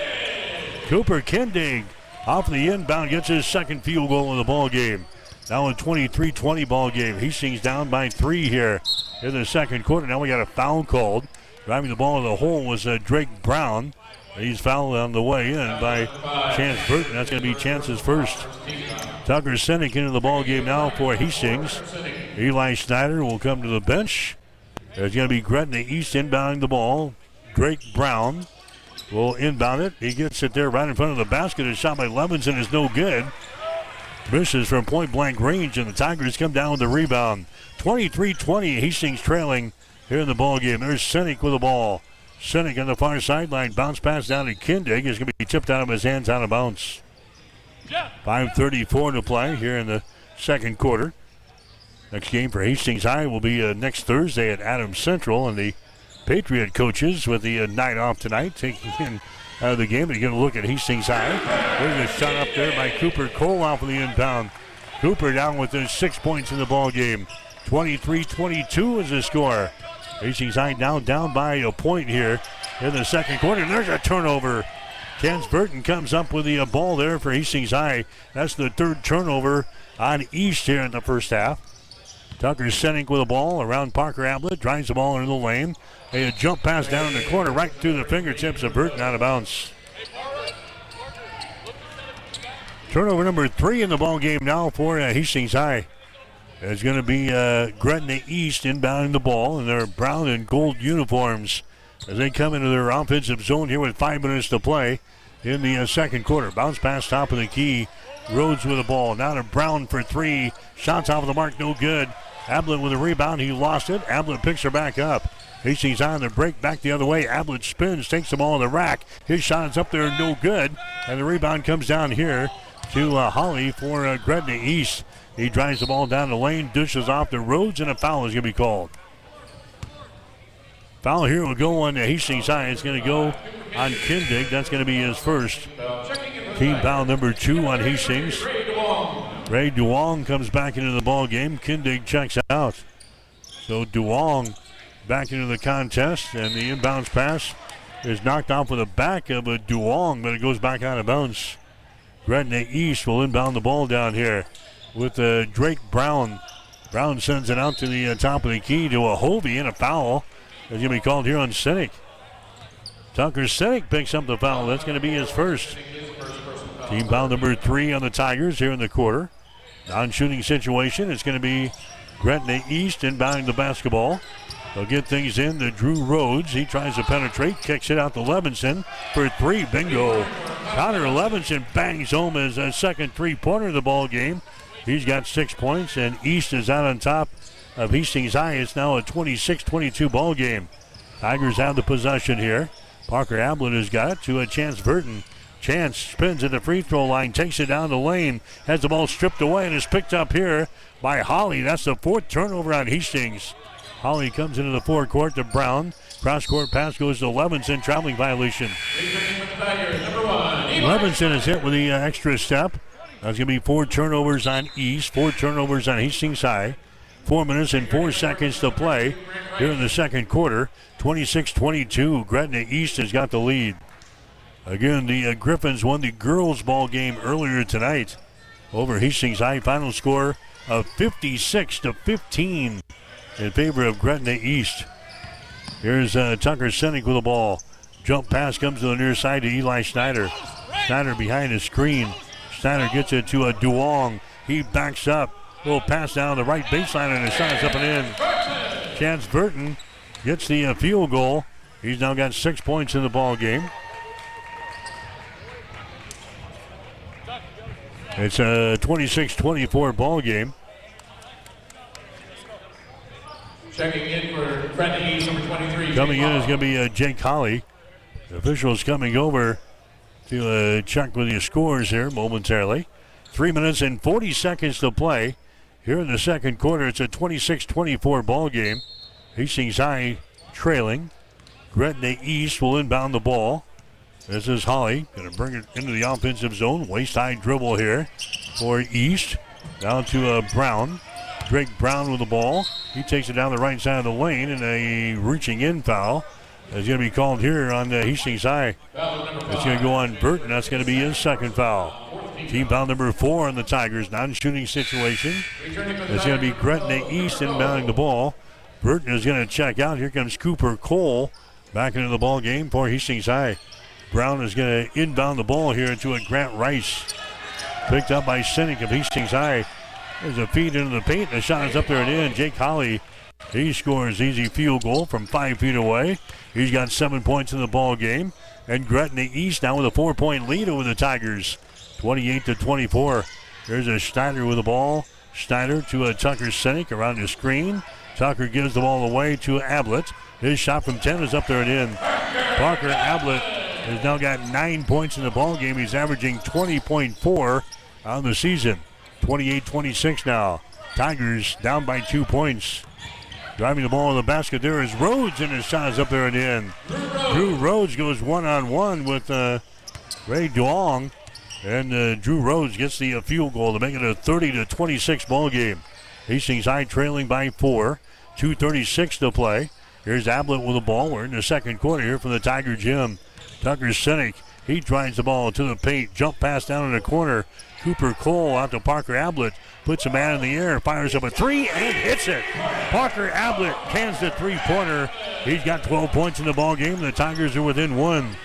[SPEAKER 5] Cooper Kindig off the inbound gets his second field goal in the ball game. Now a 23-20 ball game. Hastings down by 3 here in the second quarter. Now we got a foul called. Driving the ball in the hole was Drake Brown. He's fouled on the way in by Chance Burton. That's going to be Chance's first. Tucker Sinek into the ball game now for Hastings. Eli Schneider will come to the bench. There's going to be Gretna East inbounding the ball. Drake Brown will inbound it. He gets it there right in front of the basket. A shot by Levinson is no good. Misses from point-blank range, and the Tigers come down with the rebound. 23-20, Hastings trailing here in the ball game. There's Sinek with the ball. Sinek on the far sideline. Bounce pass down to Kindig. Is going to be tipped out of his hands out of bounds. 5:34 to play here in the second quarter. Next game for Hastings High will be next Thursday at Adams Central, and the Patriot coaches with the night off tonight taking in out of the game. They're going to look at Hastings High. There's a shot up there by Cooper Cole off of the inbound. Cooper down with 6 points in the ball game. 23-22 is the score. Hastings High now down by a point here in the second quarter. And there's a turnover. Chance Burton comes up with the ball there for Hastings High. That's the third turnover on East here in the first half. Tucker Sinek with the ball around Parker Ablett. Drives the ball into the lane. A jump pass down in the corner right through the fingertips of Burton out of bounds. Turnover number 3 in the ball game now for Hastings High. It's going to be Gretna East inbounding the ball in their brown and gold uniforms as they come into their offensive zone here with 5 minutes to play in the second quarter. Bounce pass top of the key Rhodes with the ball. Now to Brown for three. Shots off the mark, no good. Ablett with a rebound. He lost it. Ablett picks her back up. Hastings on the break, back the other way. Ablett spins, takes the ball in the rack. His shot is up there, no good. And the rebound comes down here to Holly for Gretna East. He drives the ball down the lane, dishes off the Rhodes, and a foul is going to be called. Foul here will go on Hastings High. It's going to go on Kindig. That's going to be his first. Team foul number 2 on Hastings. Ray Duong comes back into the ball game. Kindig checks out. So Duong back into the contest, and the inbounds pass is knocked off with the back of a Duong, but it goes back out of bounds. Gretna East will inbound the ball down here with Drake Brown. Brown sends it out to the top of the key to a Hovey, and a foul is going to be called here on Sinek. Tucker Sinek picks up the foul. That's going to be his first. Team foul number 3 on the Tigers here in the quarter. Non-shooting situation. It's going to be Gretna East inbounding the basketball. They'll get things in to Drew Rhodes. He tries to penetrate, kicks it out to Levinson for 3. Bingo. Connor Levinson bangs home his second three-pointer of the ball game. He's got 6 points, and East is out on top of Hastings High. It's now a 26-22 ball game. Tigers have the possession here. Parker Ablett has got it to Chance Burton. Chance spins at the free throw line, takes it down the lane, has the ball stripped away, and is picked up here by Holly. That's the 4th turnover on Hastings. Holly comes into the forecourt to Brown. Cross-court pass goes to Levinson, traveling violation. Levinson is hit with the extra step. That's going to be 4 turnovers on East, 4 turnovers on Hastings High. 4 minutes and 4 seconds to play here in the second quarter. 26-22. Gretna East has got the lead. Again, the Griffins won the girls' ball game earlier tonight over Hastings High. Final score of 56-15 in favor of Gretna East. Here's Tucker Sinek with the ball. Jump pass comes to the near side to Eli Schneider. Schneider behind the screen. Schneider gets it to Duong. He backs up. Little pass down the right baseline, and the shot is up and in. Chance Burton gets the field goal. He's now got 6 points in the ball game. It's a 26-24 ball game.
[SPEAKER 17] Checking in for Gretna East, number 23.
[SPEAKER 5] Coming in is going to be Jake Holly. The officials coming over to check with the scores here momentarily. 3 minutes and 40 seconds to play here in the second quarter. It's a 26-24 ball game. Hastings High trailing. Gretna East will inbound the ball. This is Holly, going to bring it into the offensive zone. Waist-high dribble here for East. Down to Brown. Drake Brown with the ball. He takes it down the right side of the lane, and a reaching in foul is going to be called here on Hastings High. It's going to go on Burton. That's going to be his second foul. Team foul number 4 on the Tigers. Non-shooting situation. It's going to be Gretna East inbounding the ball. Burton is going to check out. Here comes Cooper Cole back into the ball game for Hastings High. Brown is going to inbound the ball here into a Grant Rice. Picked up by Sinek of Hastings High. There's a feed into the paint. The shot is up there and in. Jake Holly, he scores easy field goal from 5 feet away. He's got 7 points in the ball game. And Gretna East now with a 4-point lead over the Tigers. 28-24. There's a Schneider with the ball. Schneider to Tucker Sinek around the screen. Tucker gives the ball away to Ablett. His shot from 10 is up there and in. Parker Ablett has now got 9 points in the ball game. He's averaging 20.4 on the season. 28-26 now. Tigers down by 2 points. Driving the ball in the basket there is Rhodes, and his shot is up there and in. Drew Rhodes goes one-on-one with Ray Duong, and Drew Rhodes gets the field goal to make it a 30-26 ball game. Hastings High trailing by 4. 2:36 to play. Here's Ablett with the ball. We're in the second quarter here from the Tiger Gym. Tucker Sinek, he drives the ball to the paint. Jump pass down in the corner. Cooper Cole out to Parker Ablett. Puts a man in the air, fires up a 3, and hits it. Parker Ablett cans the three-pointer. He's got 12 points in the ball game. The Tigers are within 1.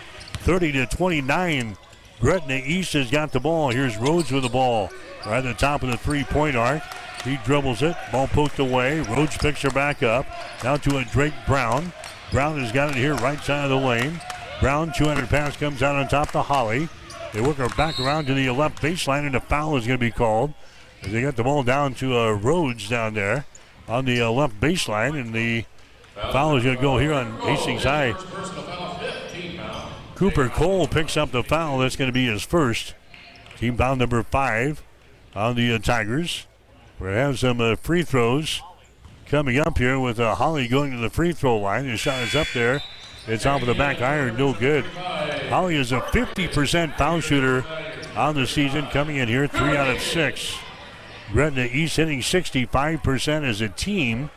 [SPEAKER 5] 30-29. Gretna East has got the ball. Here's Rhodes with the ball. Right at the top of the three-point arc. He dribbles it. Ball poked away. Rhodes picks her back up. Down to a Drake Brown. Brown has got it here right side of the lane. Brown, 200 pass comes out on top to Holly. They work her back around to the left baseline, and a foul is going to be called. As they got the ball down to Rhodes down there on the left baseline, and the foul is going to go here on Hastings High. Cooper Cole picks up the foul. That's going to be his first. Team foul number 5 on the Tigers. We're going to have some free throws coming up here with Holly going to the free throw line. His shot is up there. It's off of the back iron, no good. Holly is a 50% foul shooter on the season, coming in here 3 out of 6. Gretna East hitting 65% as a team.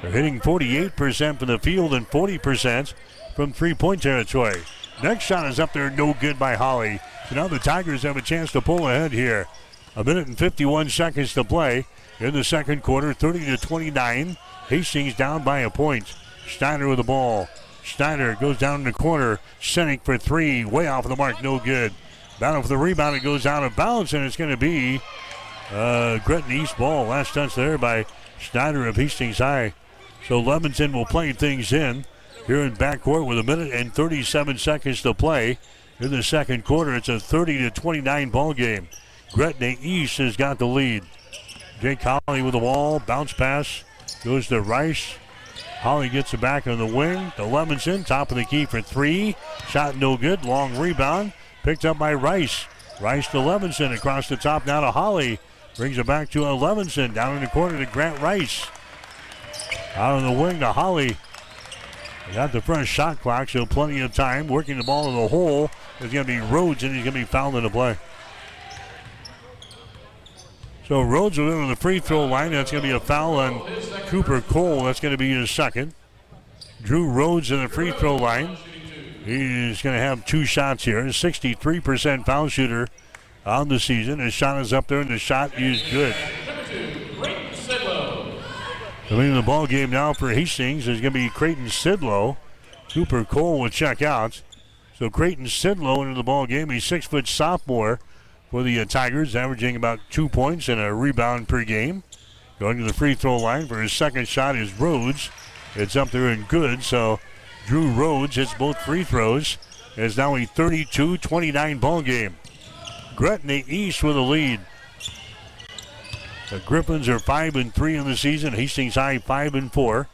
[SPEAKER 5] They're hitting 48% from the field and 40% from three-point territory. Next shot is up there, no good by Holly. So now the Tigers have a chance to pull ahead here. 1 minute and 51 seconds to play in the second quarter, 30-29. Hastings down by a point. Steiner with the ball. Steiner goes down in the corner. Sinek for 3, way off the mark, no good. Battle for the rebound, it goes out of bounds, and it's going to be Gretna East ball. Last touch there by Steiner of Hastings High. So Levinson will play things in here in backcourt with 1 minute and 37 seconds to play in the second quarter. It's a 30-29 ball game. Gretna East has got the lead. Jake Holly with the ball. Bounce pass goes to Rice. Holly gets it back on the wing to Levinson. Top of the key for 3. Shot no good. Long rebound. Picked up by Rice. Rice to Levinson. Across the top now to Holly. Brings it back to Levinson. Down in the corner to Grant Rice. Out on the wing to Holly. They got the front shot clock, so plenty of time. Working the ball in the hole. There's going to be Rhodes, and he's going to be fouled in the play. So Rhodes will go to the free throw line. That's going to be a foul on Cooper Cole. That's going to be his second. Drew Rhodes in the free throw line. He's going to have 2 shots here. 63% foul shooter on the season. His shot is up there, and the shot is good. Leading the ball game now for Hastings is going to be Creighton Sidlow. Cooper Cole will check out. So Creighton Sidlow into the ball game. He's 6-foot sophomore for the Tigers, averaging about 2 points and a rebound per game. Going to the free throw line for his second shot is Rhodes. It's up there and good. So Drew Rhodes hits both free throws. It's now a 32-29 ball game. Gretna East with a lead. The Griffins are 5-3 in the season. Hastings High 5-4.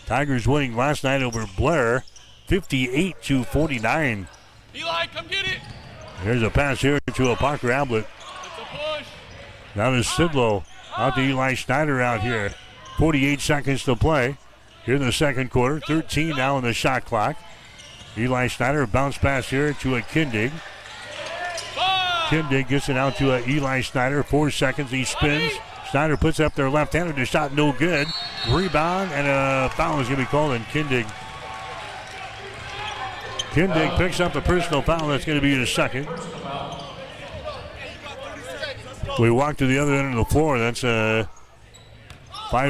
[SPEAKER 5] Tigers winning last night over Blair, 58-49.
[SPEAKER 17] Eli, come get it.
[SPEAKER 5] Here's a pass here to a Parker Ablett. Now to Sidlow. Out to Eli Schneider out here. 48 seconds to play here in the second quarter. 13 now on the shot clock. Eli Schneider bounce pass here to a Kindig. Kindig gets it out to Eli Schneider. 4 seconds. He spins. Schneider puts up their left-handed. The shot no good. Rebound and a foul is going to be called on Kindig. Kindig picks up a personal foul. That's going to be his second. We walk to the other end of the floor. That's 5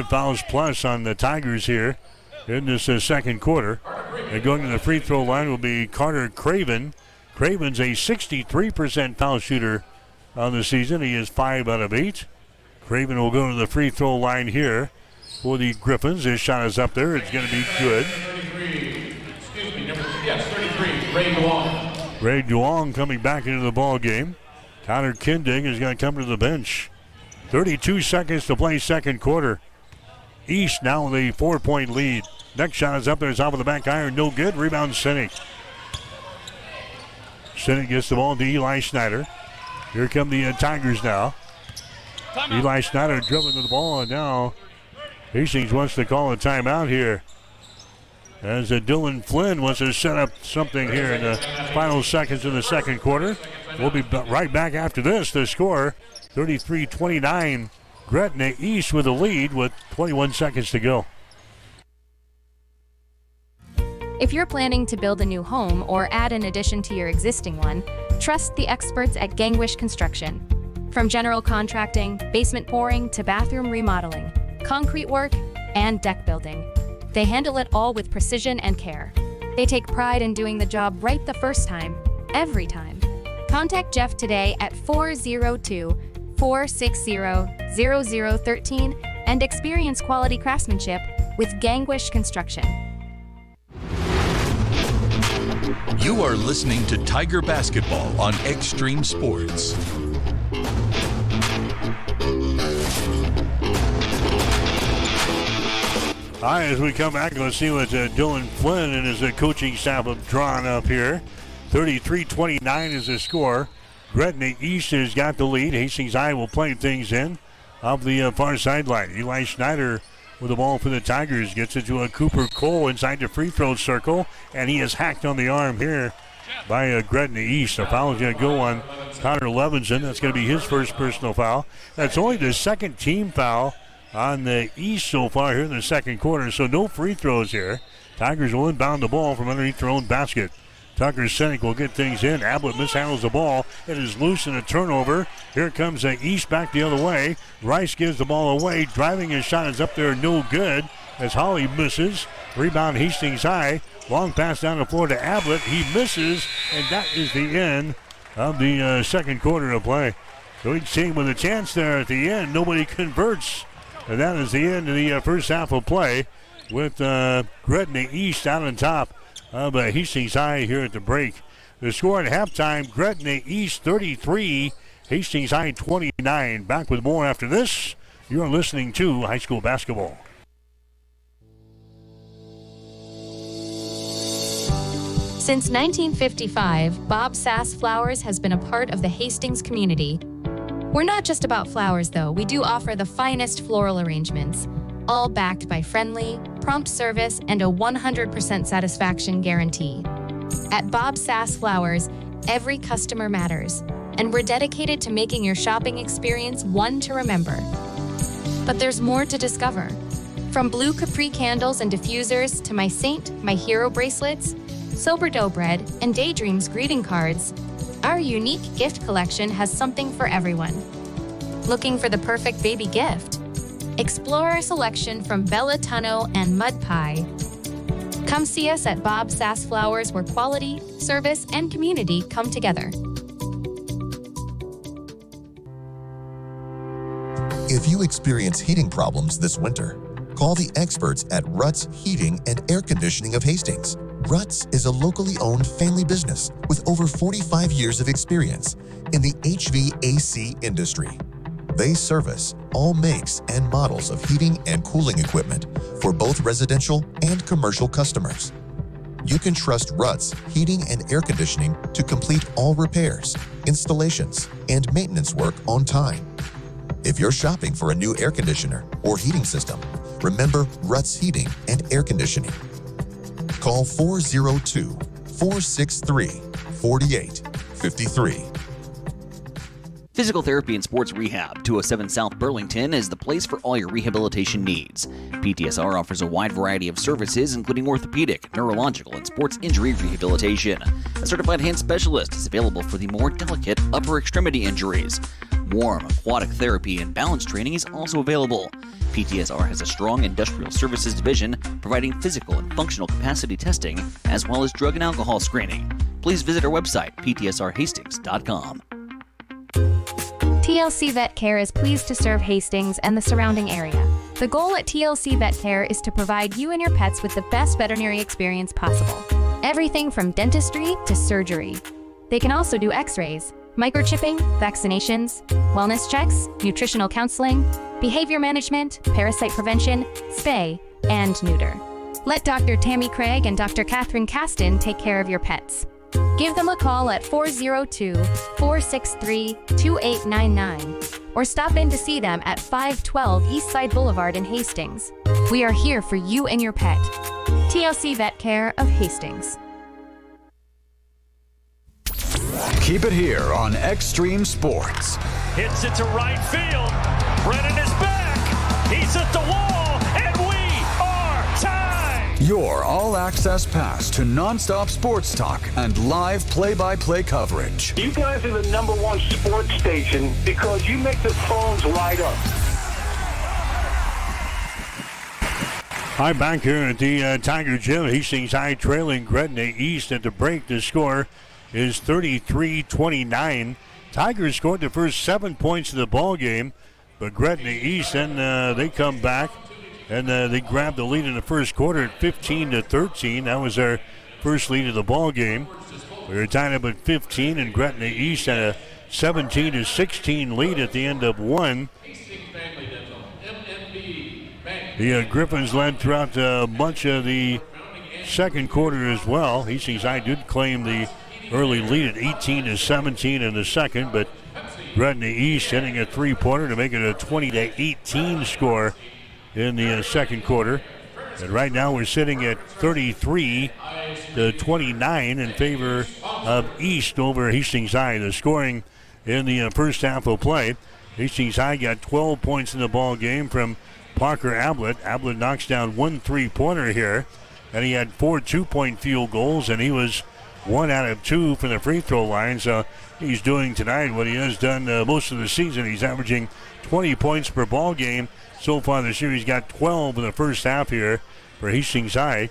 [SPEAKER 5] fouls plus on the Tigers here in this second quarter. And going to the free throw line will be Carter Craven. Craven's a 63% foul shooter on the season. He is 5 out of 8. Craven will go to the free throw line here for the Griffins. His shot is up there. It's going to be good.
[SPEAKER 17] 33, Ray Duong.
[SPEAKER 5] Ray Duong coming back into the ball game. Connor Kindig is going to come to the bench. 32 seconds to play second quarter. East now with a 4-point lead. Next shot is up there. It's off of the back iron. No good. Rebound Sinek. Sinek gets the ball to Eli Schneider. Here come the Tigers now. Eli Schneider dribbling to the ball, and now Hastings wants to call a timeout here. As Dylan Flynn wants to set up something here in the final seconds of the second quarter. We'll be right back after this. The score, 33-29. Gretna East with the lead with 21 seconds to go.
[SPEAKER 8] If you're planning to build a new home or add an addition to your existing one, trust the experts at Gangwish Construction. From general contracting, basement pouring, to bathroom remodeling, concrete work, and deck building, they handle it all with precision and care. They take pride in doing the job right the first time, every time. Contact Jeff today at 402-460-0013 and experience quality craftsmanship with Gangwish Construction.
[SPEAKER 11] You are listening to Tiger Basketball on Extreme Sports.
[SPEAKER 5] All right, as we come back, let's see what Dylan Flynn and his coaching staff have drawn up here. 33-29 is the score. Gretna East has got the lead. Hastings High will play things in off the far sideline. Eli Schneider with the ball for the Tigers. Gets it to a Cooper Cole inside the free throw circle, and he is hacked on the arm here by Gretna East. A foul is going to go on Connor Levinson. That's going to be his first personal foul. That's only the second team foul on the East so far here in the second quarter, so no free throws here. Tigers will inbound the ball from underneath their own basket. Tucker Senek will get things in. Ablett mishandles the ball. It is loose in a turnover. Here comes the East back the other way. Rice gives the ball away. Driving his shot is up there, no good, as Holly misses. Rebound Hastings High. Long pass down the floor to Ablett. He misses, and that is the end of the second quarter of play. So each team with a chance there at the end. Nobody converts. And that is the end of the first half of play with Gretna East out on top of Hastings High here at the break. The score at halftime, Gretna East 33, Hastings High 29. Back with more after this. You're listening to High School Basketball.
[SPEAKER 8] Since 1955, Bob Sass Flowers has been a part of the Hastings community. We're not just about flowers, though. We do offer the finest floral arrangements, all backed by friendly, prompt service and a 100% satisfaction guarantee. At Bob Sass Flowers, every customer matters, and we're dedicated to making your shopping experience one to remember. But there's more to discover. From blue Capri candles and diffusers to my saint, my hero bracelets, sober dough bread, and Daydreams greeting cards, our unique gift collection has something for everyone. Looking for the perfect baby gift? Explore our selection from Bella Tunno and Mud Pie. Come see us at Bob Sass Flowers, where quality, service, and community come together.
[SPEAKER 10] If you experience heating problems this winter, call the experts at Ruts Heating and Air Conditioning of Hastings. Ruts is a locally owned family business with over 45 years of experience in the HVAC industry. They service all makes and models of heating and cooling equipment for both residential and commercial customers. You can trust Ruts Heating and Air Conditioning to complete all repairs, installations, and maintenance work on time. If you're shopping for a new air conditioner or heating system, remember Ruts Heating and Air Conditioning. Call 402-463-4853.
[SPEAKER 12] Physical Therapy and Sports Rehab, 207 South Burlington, is the place for all your rehabilitation needs. PTSR offers a wide variety of services, including orthopedic, neurological, and sports injury rehabilitation. A certified hand specialist is available for the more delicate upper extremity injuries. Warm, aquatic therapy, and balance training is also available. PTSR has a strong industrial services division providing physical and functional capacity testing, as well as drug and alcohol screening. Please visit our website, ptsrhastings.com.
[SPEAKER 20] TLC Vet Care is pleased to serve Hastings and the surrounding area. The goal at TLC Vet Care is to provide you and your pets with the best veterinary experience possible. Everything from dentistry to surgery. They can also do x-rays, microchipping, vaccinations, wellness checks, nutritional counseling, behavior management, parasite prevention, spay, and neuter. Let Dr. Tammy Craig and Dr. Catherine Caston take care of your pets. Give them a call at 402-463-2899 or stop in to see them at 512 Eastside Boulevard in Hastings. We are here for you and your pet. TLC Vet Care of Hastings.
[SPEAKER 21] Keep it here on Extreme Sports.
[SPEAKER 22] Hits it to right field. Brennan is back. He's at the wall, and we are tied.
[SPEAKER 21] Your all-access pass to nonstop sports talk and live play-by-play coverage.
[SPEAKER 23] You guys are the #1 sports station because you make the phones light up.
[SPEAKER 5] Hi, back here at the Tiger Gym. Hastings High trailing Gretna East at the break. The score is 33-29. Tigers scored the first 7 points of the ball game, but Gretna East, and they come back, and they grabbed the lead in the first quarter at 15-13. That was their first lead of the ball game. We were tied up at 15, and Gretna East had a 17-16 lead at the end of one. The Griffins led throughout much of the second quarter as well. Hastings High did claim the early lead at 18-17 in the second, but Gretna East hitting a three-pointer to make it a 20-18 score in the second quarter. And right now we're sitting at 33-29 in favor of East over Hastings High. The scoring in the first half of play, Hastings High got 12 points in the ball game from Parker Ablett. Ablett knocks down one three-pointer here, and he had 4 two-point field goals, and he was 1 out of 2 from the free throw line. So he's doing tonight what he has done most of the season. He's averaging 20 points per ball game. So far this year, he's got 12 in the first half here for Hastings High.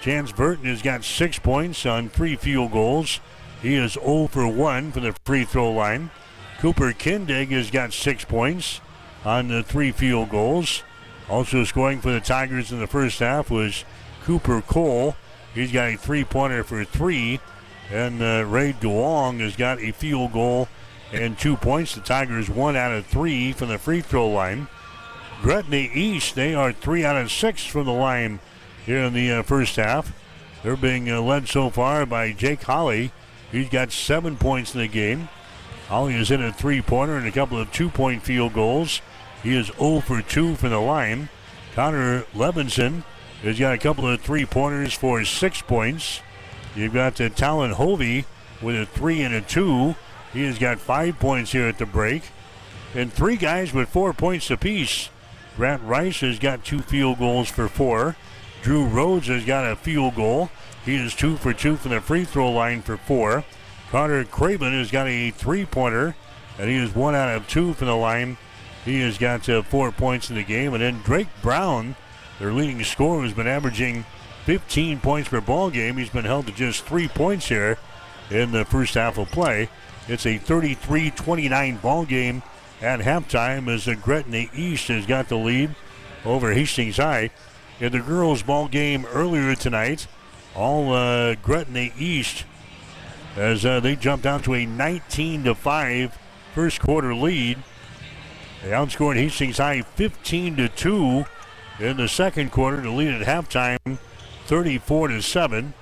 [SPEAKER 5] Chance Burton has got 6 points on 3 field goals. He is 0 for 1 from the free throw line. Cooper Kindig has got 6 points on the 3 field goals. Also scoring for the Tigers in the first half was Cooper Cole. He's got a three-pointer for 3. And Ray Duong has got a field goal and 2 points. The Tigers 1 out of 3 from the free throw line. Gretna East, they are 3 out of 6 from the line here in the first half. They're being led so far by Jake Holly. He's got 7 points in the game. Holly is in a three-pointer and a couple of 2-point field goals. He is 0 for 2 from the line. Connor Levinson has got a couple of three-pointers for 6 points. You've got Talon Hovey with a 3 and a 2. He has got 5 points here at the break. And 3 guys with 4 points apiece. Grant Rice has got 2 field goals for 4. Drew Rhodes has got a field goal. He is 2 for 2 from the free throw line for 4. Carter Craven has got a three-pointer, and he is 1 out of 2 from the line. He has got 4 points in the game. And then Drake Brown, their leading scorer, has been averaging 15 points per ball game. He's been held to just 3 points here in the first half of play. It's a 33-29 ball game at halftime as the Gretna East has got the lead over Hastings High. In the girls' ball game earlier tonight, all Gretna East as they jumped out to a 19-5 first quarter lead. They outscored Hastings High 15-2 in the second quarter to lead at halftime 34-7.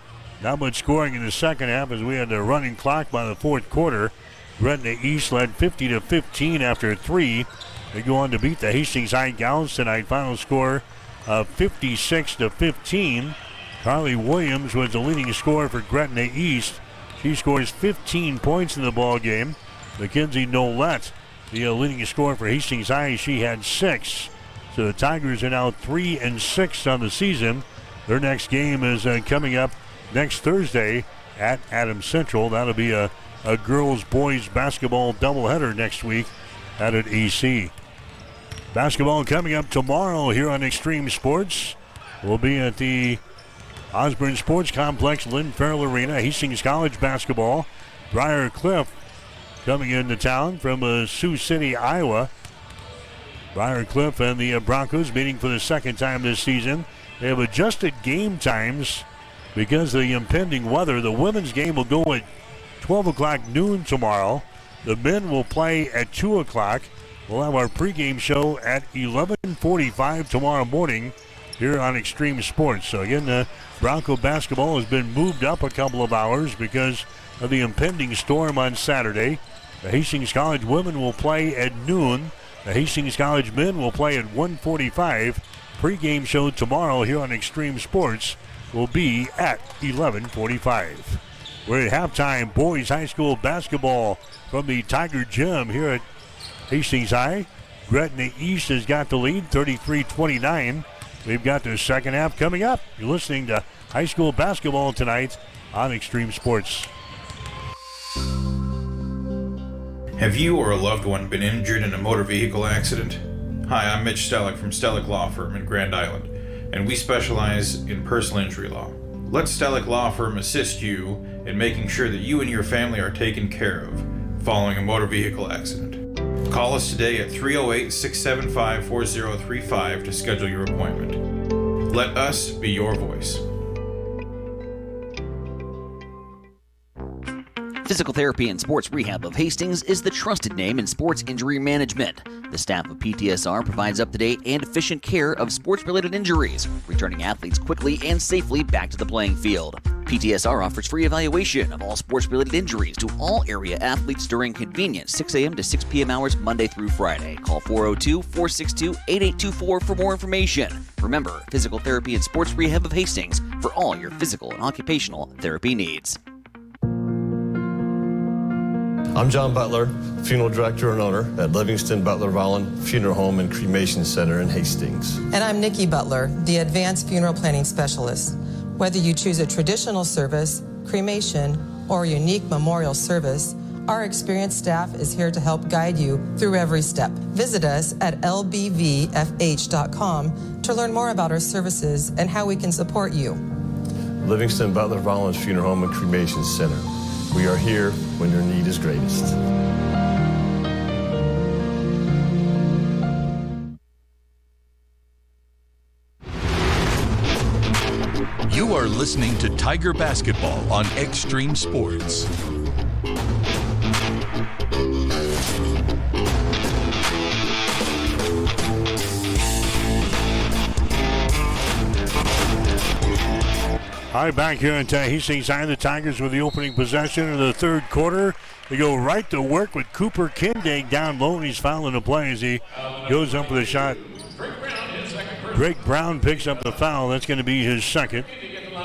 [SPEAKER 5] Not much scoring in the second half as we had the running clock by the fourth quarter. Gretna East led 50-15 after 3. They go on to beat the Hastings High Gals tonight. Final score of 56-15. Carly Williams was the leading scorer for Gretna East. She scores 15 points in the ball game. Mackenzie Nolette, the leading scorer for Hastings High, she had 6. So the Tigers are now 3-6 on the season. Their next game is coming up next Thursday at Adams Central. That'll be a girls-boys basketball doubleheader next week out at EC. Basketball coming up tomorrow here on Extreme Sports. We'll be at the Osborne Sports Complex, Lynn Farrell Arena. Hastings College basketball. Briar Cliff coming into town from Sioux City, Iowa. Briar Cliff and the Broncos meeting for the second time this season. They have adjusted game times because of the impending weather. The women's game will go at 12 o'clock noon tomorrow. The men will play at 2 o'clock. We'll have our pregame show at 11:45 tomorrow morning here on Extreme Sports. So again, Bronco basketball has been moved up a couple of hours because of the impending storm on Saturday. The Hastings College women will play at noon. The Hastings College men will play at 1:45. Pregame show tomorrow here on Extreme Sports will be at 11:45. We're at halftime. Boys high school basketball from the Tiger Gym here at Hastings High. Gretna East has got the lead, 33-29. We've got the second half coming up. You're listening to high school basketball tonight on Extreme Sports.
[SPEAKER 13] Have you or a loved one been injured in a motor vehicle accident? Hi, I'm Mitch Stellick from Stellick Law Firm in Grand Island, and we specialize in personal injury law. Let Stellick Law Firm assist you in making sure that you and your family are taken care of following a motor vehicle accident. Call us today at 308-675-4035 to schedule your appointment. Let us be your voice.
[SPEAKER 12] Physical Therapy and Sports Rehab of Hastings is the trusted name in sports injury management. The staff of PTSR provides up-to-date and efficient care of sports-related injuries, returning athletes quickly and safely back to the playing field. PTSR offers free evaluation of all sports-related injuries to all area athletes during convenient 6 a.m. to 6 p.m. hours Monday through Friday. Call 402-462-8824 for more information. Remember, Physical Therapy and Sports Rehab of Hastings for all your physical and occupational therapy needs.
[SPEAKER 14] I'm John Butler, Funeral Director and owner at Livingston Butler Volland Funeral Home and Cremation Center in Hastings.
[SPEAKER 15] And I'm Nikki Butler, the Advanced Funeral Planning Specialist. Whether you choose a traditional service, cremation, or a unique memorial service, our experienced staff is here to help guide you through every step. Visit us at lbvfh.com to learn more about our services and how we can support you.
[SPEAKER 14] Livingston Butler Volland Funeral Home and Cremation Center. We are here when your need is greatest.
[SPEAKER 11] You are listening to Tiger Basketball on Extreme Sports.
[SPEAKER 5] All right, back here in Hastings High, the Tigers with the opening possession in the third quarter. They go right to work with Cooper Kindig down low, and he's fouling the play as he goes up with a shot. Drake Brown picks up the foul. That's going to be his second.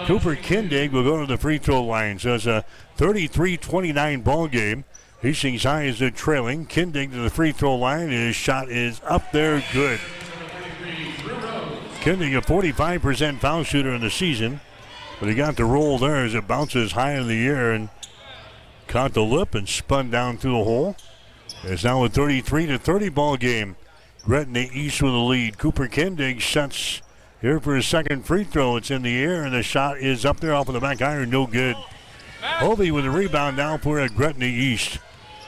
[SPEAKER 5] Cooper Kindig will go to the free throw line. So it's a 33-29 ball game. Hastings High is trailing. Kindig to the free throw line. His shot is up there, good. Kindig, a 45% foul shooter in the season. But he got the roll there as it bounces high in the air and caught the lip and spun down through the hole. It's now a 33-30 ball game. Gretna East with the lead. Cooper Kindig sets here for his second free throw. It's in the air and the shot is up there off of the back iron. No good. Hovey with a rebound now for Gretna East.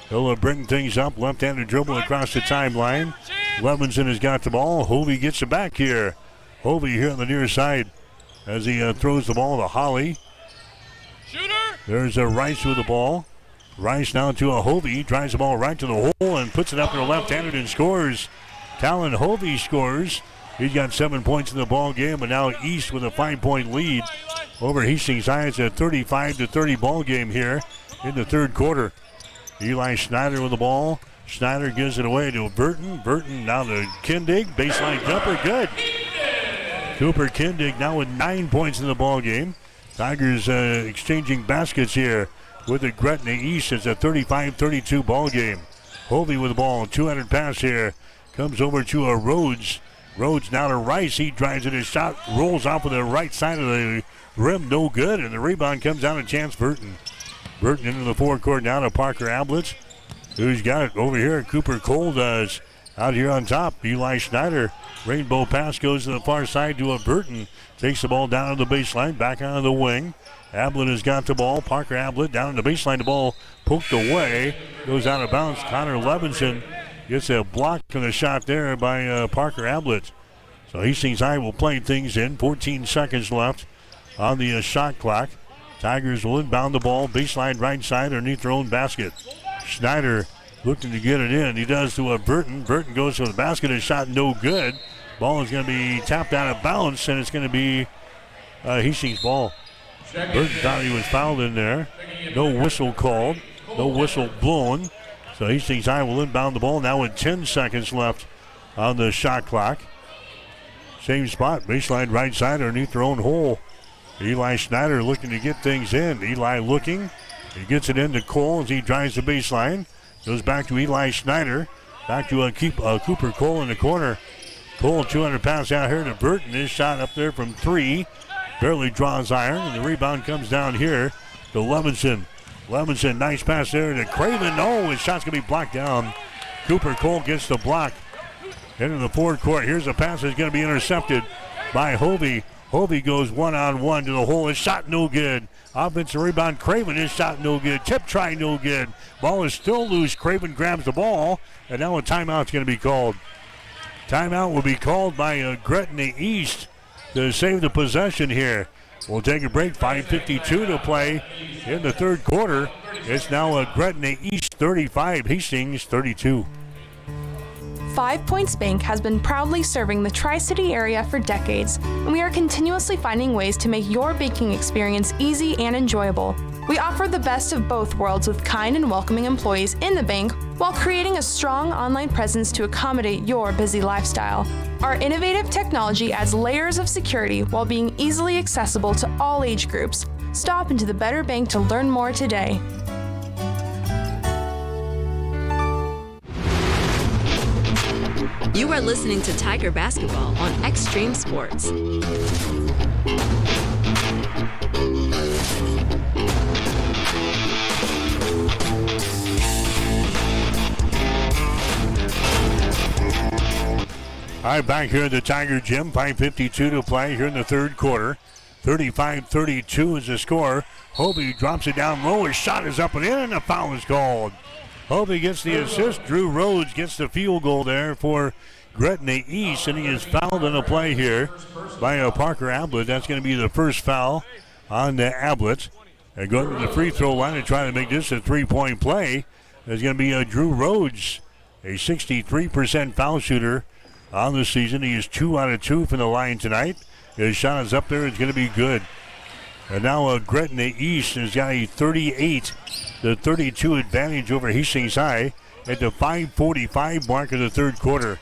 [SPEAKER 5] He'll bring things up. Left-handed dribble across the timeline. Levinson has got the ball. Hovey gets it back here. Hovey here on the near side as he throws the ball to Holly. There's a Rice with the ball. Rice now to a Hovey. Drives the ball right to the hole and puts it up there left-handed and scores. Talon Hovey scores. He's got 7 points in the ball game, but now East with a 5-point lead over Hastings High. It's a 35-30 ball game here in the third quarter. Eli Schneider with the ball. Schneider gives it away to Burton. Burton now to Kindig. Baseline jumper, good. Cooper Kindig now with 9 points in the ball game. Tigers exchanging baskets here with the Gretna East. It's a 35-32 ball game. Hovey with the ball. 200 pass here. Comes over to Rhodes. Rhodes now to Rice. He drives it. His shot rolls off of the right side of the rim. No good. And the rebound comes down to Chance Burton. Burton into the forecourt now to Parker Ablitz, who's got it over here. Cooper Cole does. Out here on top, Eli Schneider. Rainbow pass goes to the far side to Burton. Takes the ball down to the baseline, back onto the wing. Ablett has got the ball. Parker Ablett down on the baseline. The ball poked away. Goes out of bounds. Connor Levinson gets a block on the shot there by Parker Ablett. So Hastings High will play things in. 14 seconds left on the shot clock. Tigers will inbound the ball. Baseline right side underneath their own basket. Schneider looking to get it in. He does to Burton. Burton goes to the basket. His shot no good. Ball is going to be tapped out of bounds, and it's going to be Hastings ball. Burton thought he was fouled in there. No whistle called. No whistle blown. So Hastings High will inbound the ball now with 10 seconds left on the shot clock. Same spot. Baseline right side underneath their own hole. Eli Schneider looking to get things in. Eli looking. He gets it into Cole as he drives the baseline. Goes back to Eli Schneider. Back to Cooper Cole in the corner. Cole 200 pass out here to Burton. His shot up there from 3. Barely draws iron. And the rebound comes down here to Levinson. Levinson, nice pass there to Craven. No, his shot's going to be blocked down. Cooper Cole gets the block. Into the forecourt. Here's a pass that's going to be intercepted by Hovey. Hovey goes one-on-one to the hole. His shot no good. Offensive rebound, Craven. His shot no good. Tip try no good. Ball is still loose. Craven grabs the ball. And now a timeout's going to be called. Timeout will be called by Gretna East to save the possession here. We'll take a break. 5:52 to play in the third quarter. It's now Gretna East 35, Hastings 32.
[SPEAKER 16] 5 Points Bank has been proudly serving the Tri-City area for decades, and we are continuously finding ways to make your baking experience easy and enjoyable. We offer the best of both worlds with kind and welcoming employees in the bank while creating a strong online presence to accommodate your busy lifestyle. Our innovative technology adds layers of security while being easily accessible to all age groups. Stop into the Better Bank to learn more today.
[SPEAKER 9] You are listening to Tiger Basketball on Extreme Sports.
[SPEAKER 5] All right, back here at the Tiger Gym, 5:52 to play here in the third quarter. 35-32 is the score. Hobie drops it down low. His shot is up and in, and a foul is called. Hobie gets the assist. Drew Rhodes gets the field goal there for Gretna East, and he is fouled in a play here by Parker Ablett. That's going to be the first foul on the Ablett. And going to the free throw line and trying to make this a three-point play is going to be Drew Rhodes, a 63% foul shooter on the season. He is 2 out of 2 from the line tonight. His shot is up there. It's going to be good. And now Gretna East has got a 38-32 advantage over Hastings High at the 5:45 mark of the third quarter.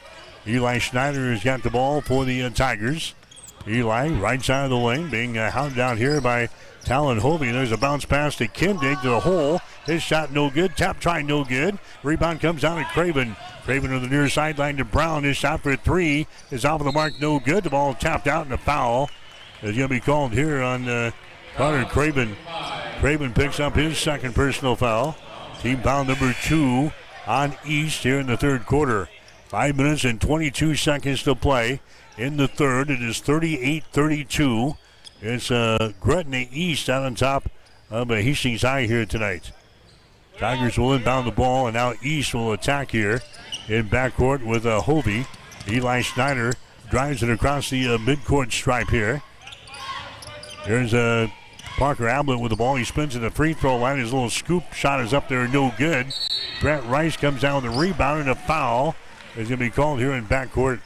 [SPEAKER 5] Eli Schneider has got the ball for the Tigers. Eli, right side of the lane, being hounded out here by Talon Hobie. There's a bounce pass to Kindig to the hole. His shot no good. Tap try no good. Rebound comes down to Craven. Craven to the near sideline to Brown. His shot for 3 is off of the mark, no good. The ball tapped out, and a foul is going to be called here on Connor Craven. Craven picks up his second personal foul. Team foul number 2 on East here in the third quarter. 5 minutes and 22 seconds to play in the third. It is 38-32. It's Gretna East out on top of Hastings High here tonight. Tigers will inbound the ball, and now East will attack here in backcourt with Hobie. Eli Schneider drives it across the midcourt stripe here. Here's Parker Ablett with the ball. He spins to the free throw line. His little scoop shot is up there, no good. Grant Rice comes down with a rebound, and a foul is going to be called here in backcourt.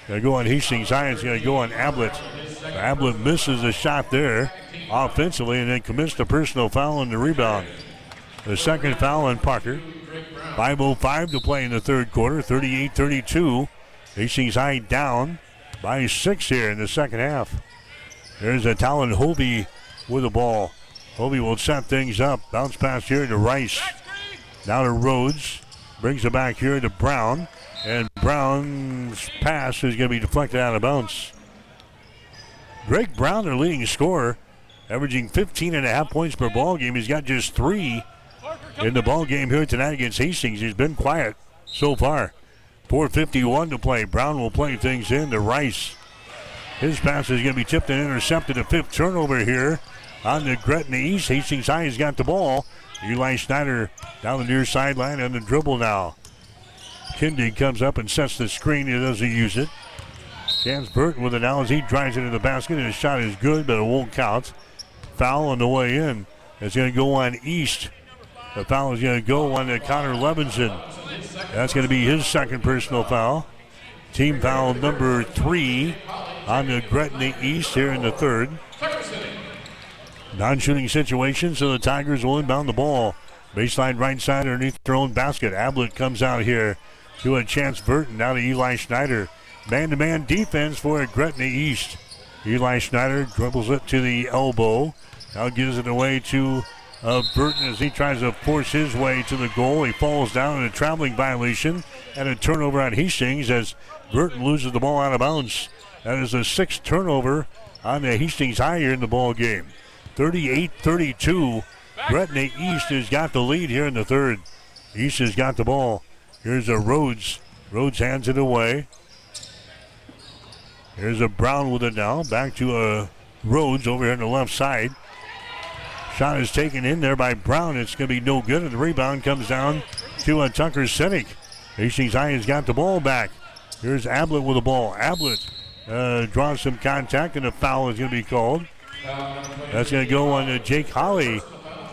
[SPEAKER 5] Going to go on Hastings High. It's going to go on Ablett. Ablett misses a shot there offensively and then commits the personal foul on the rebound. The second foul on Parker. 5:05 to play in the third quarter. 38-32. Hastings High down by 6 here in the second half. There's a Talon Hobie with the ball. Hobie will set things up. Bounce pass here to Rice. Now to Rhodes. Brings it back here to Brown. And Brown's pass is going to be deflected out of bounds. Greg Brown, their leading scorer, averaging 15.5 points per ball game. He's got just 3 in the ball game here tonight against Hastings. He's been quiet so far. 4:51 to play. Brown will play things in to Rice. His pass is going to be tipped and intercepted. A 5th turnover here on the Gretna East. Hastings High has got the ball. Eli Schneider down the near sideline on the dribble now. Kindig comes up and sets the screen. He doesn't use it. Chance Burton with it now as he drives into the basket. His shot is good, but it won't count. Foul on the way in. It's going to go on East. The foul is going to go on to Connor Levinson. That's going to be his second personal foul. Team foul number 3 on the Gretna East here in the third. Non-shooting situation, so the Tigers will inbound the ball. Baseline right side underneath their own basket. Ablett comes out here to a Chance Burton. Now to Eli Schneider. Man-to-man defense for Gretna East. Eli Schneider dribbles it to the elbow. Now gives it away to Burton as he tries to force his way to the goal. He falls down in a traveling violation and a turnover on Hastings as Burton loses the ball out of bounds. That is the 6th turnover on the Hastings High here in the ball game. 38-32. Gretna East has got the lead here in the third. East has got the ball. Here's a Rhodes. Rhodes hands it away. Here's a Brown with it now. Back to Rhodes over here on the left side. Shot is taken in there by Brown. It's going to be no good, and the rebound comes down to Tucker Sinek. Hastings High has got the ball back. Here's Ablett with the ball. Ablett draws some contact, and a foul is going to be called. That's going to go on Jake Holly.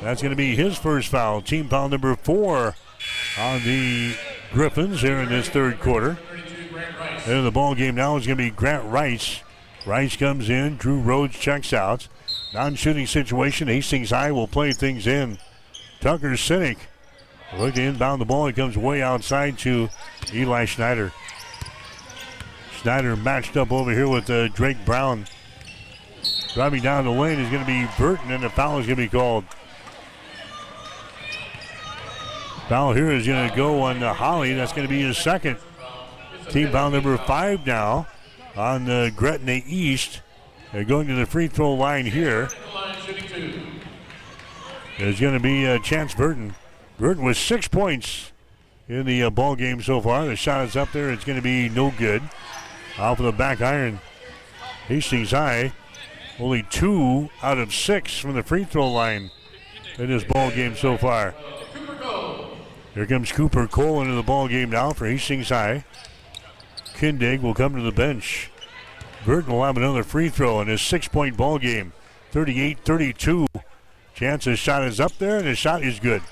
[SPEAKER 5] That's going to be his first foul. Team foul number 4 on the Griffins here in this third quarter. And the ball game now is going to be Grant Rice. Rice comes in. Drew Rhodes checks out. Non-shooting situation. Hastings High will play things in. Tucker Sinek look to inbound the ball. He comes way outside to Eli Schneider. Schneider matched up over here with Drake Brown. Driving down the lane is going to be Burton, and the foul is going to be called. Foul here is going to go on Holly. That's going to be his second. Team foul number 5 now on Gretna East. They're going to the free throw line here. There's going to be Chance Burton. Burton with 6 points in the ball game so far. The shot is up there. It's going to be no good. Off of the back iron. Hastings High only 2 out of 6 from the free throw line in this ball game so far. Here comes Cooper Cole into the ball game now for Hastings High. Kindig will come to the bench. Burton will have another free throw in his 6-point ball game. 38-32. Chance's shot is up there, and his shot is good.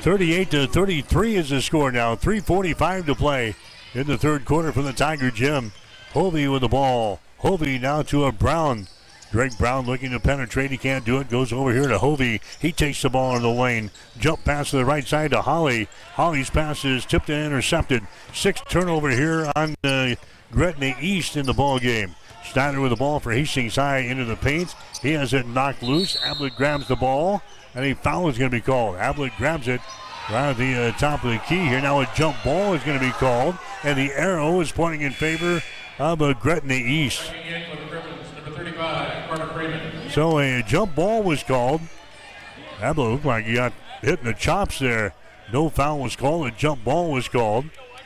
[SPEAKER 5] 38-33 is the score now. 3:45 to play in the third quarter from the Tiger Gym. Hovey with the ball. Hovey now to a Brown. Drake Brown looking to penetrate. He can't do it. Goes over here to Hovey. He takes the ball in the lane. Jump pass to the right side to Holly. Holly's pass is tipped and intercepted. 6th turnover here on Gretna East in the ball game. Schneider with the ball for Hastings High into the paint. He has it knocked loose. Ablett grabs the ball, and a foul is going to be called. Ablett grabs it right at the top of the key here. Now a jump ball is going to be called, and the arrow is pointing in favor of Gretna East. So a jump ball was called. Ablett looked like he got hit in the chops there. No foul was called. A jump ball was called.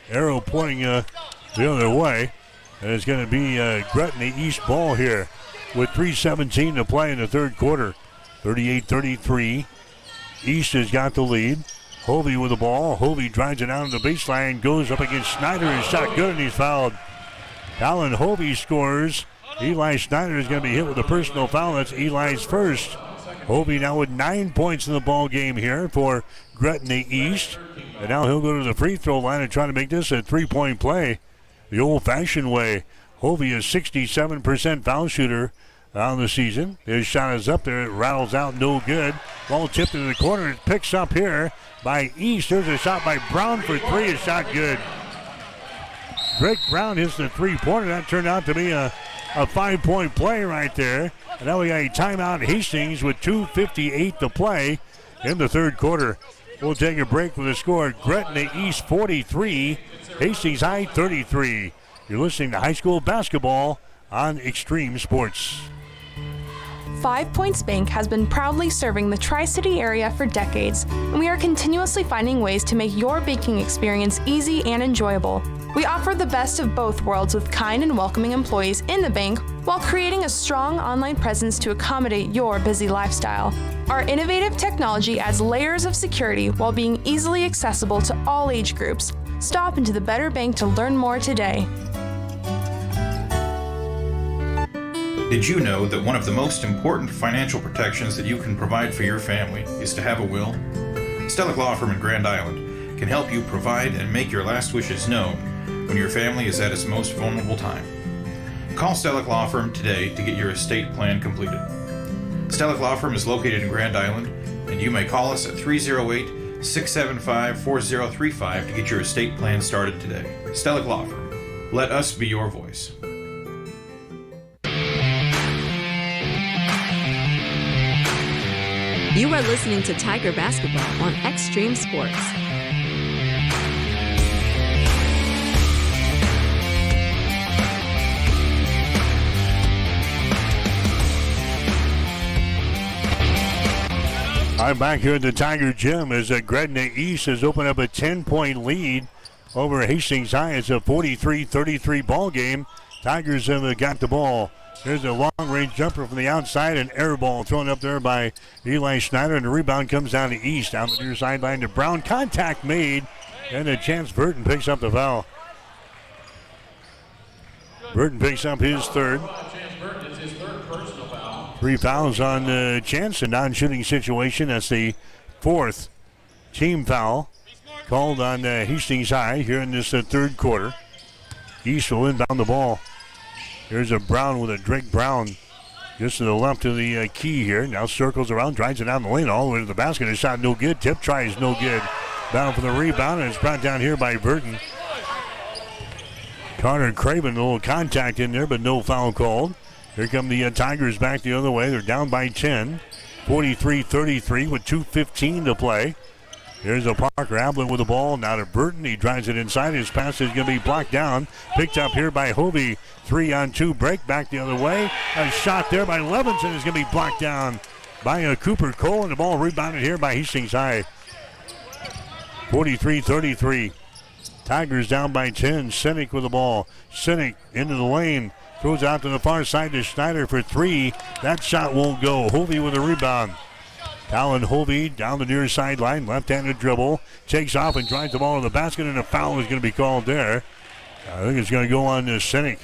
[SPEAKER 5] Arrow pointing the other way. And it's going to be Gretna East ball here with 3:17 to play in the third quarter. 38-33. East has got the lead. Hovey with the ball. Hovey drives it down to the baseline. Goes up against Schneider. His shot good, and he's fouled. Alan Hovey scores. Eli Schneider is going to be hit with a personal foul. That's Eli's first. Hovey now with 9 points in the ball game here for Gretna East. And now he'll go to the free throw line and try to make this a 3-point play the old-fashioned way. Hovey is 67% foul shooter on the season. His shot is up there. It rattles out, no good. Ball tipped into the corner. It picks up here by East. There's a shot by Brown for 3. His shot good. Drake Brown hits the three-pointer. That turned out to be a 5-point play right there. And now we got a timeout Hastings with 2:58 to play in the third quarter. We'll take a break with the score. Gretna East 43, Hastings High 33. You're listening to high school basketball on Extreme Sports.
[SPEAKER 16] 5 Points Bank has been proudly serving the Tri-City area for decades, and we are continuously finding ways to make your baking experience easy and enjoyable. We offer the best of both worlds with kind and welcoming employees in the bank while creating a strong online presence to accommodate your busy lifestyle. Our innovative technology adds layers of security while being easily accessible to all age groups. Stop into the Better Bank to learn more today.
[SPEAKER 13] Did you know that one of the most important financial protections that you can provide for your family is to have a will? Stellick Law Firm in Grand Island can help you provide and make your last wishes known when your family is at its most vulnerable time. Call Stellick Law Firm today to get your estate plan completed. Stellick Law Firm is located in Grand Island, and you may call us at 308-675-4035 to get your estate plan started today. Stellick Law Firm. Let us be your voice.
[SPEAKER 9] You are listening to Tiger Basketball on Extreme Sports.
[SPEAKER 5] I'm back here at the Tiger Gym as Gretna East has opened up a 10-point lead over Hastings High. It's a 43-33 ball game. Tigers have got the ball. There's a long-range jumper from the outside, an air ball thrown up there by Eli Schneider, and the rebound comes down to East. Down the near sideline to Brown. Contact made, and a chance Burton picks up the foul. Burton picks up his third. 3 fouls on Chance, a non-shooting situation. That's the 4th team foul called on Hastings High here in this third quarter. East will inbound the ball. Here's a Brown with a Drake Brown just to the left of the key here. Now circles around, drives it down the lane all the way to the basket. A shot no good. Tip try is no good. Battle for the rebound, and it's brought down here by Burton. Connor Craven, a little contact in there, but no foul called. Here come the Tigers back the other way. They're down by 10. 43-33 with 2:15 to play. Here's a Parker Ablett with the ball. Now to Burton. He drives it inside. His pass is going to be blocked down. Picked up here by Hovey. 3-on-2 break back the other way. A shot there by Levinson is going to be blocked down by Cooper Cole. And the ball rebounded here by Hastings High. 43-33. Tigers down by 10. Sinek with the ball. Sinek into the lane. Throws out to the far side to Schneider for 3. That shot won't go. Hovey with a rebound. Talon Hovey down the near sideline. Left-handed dribble. Takes off and drives the ball to the basket, and a foul is going to be called there. I think it's going to go on to Sinek.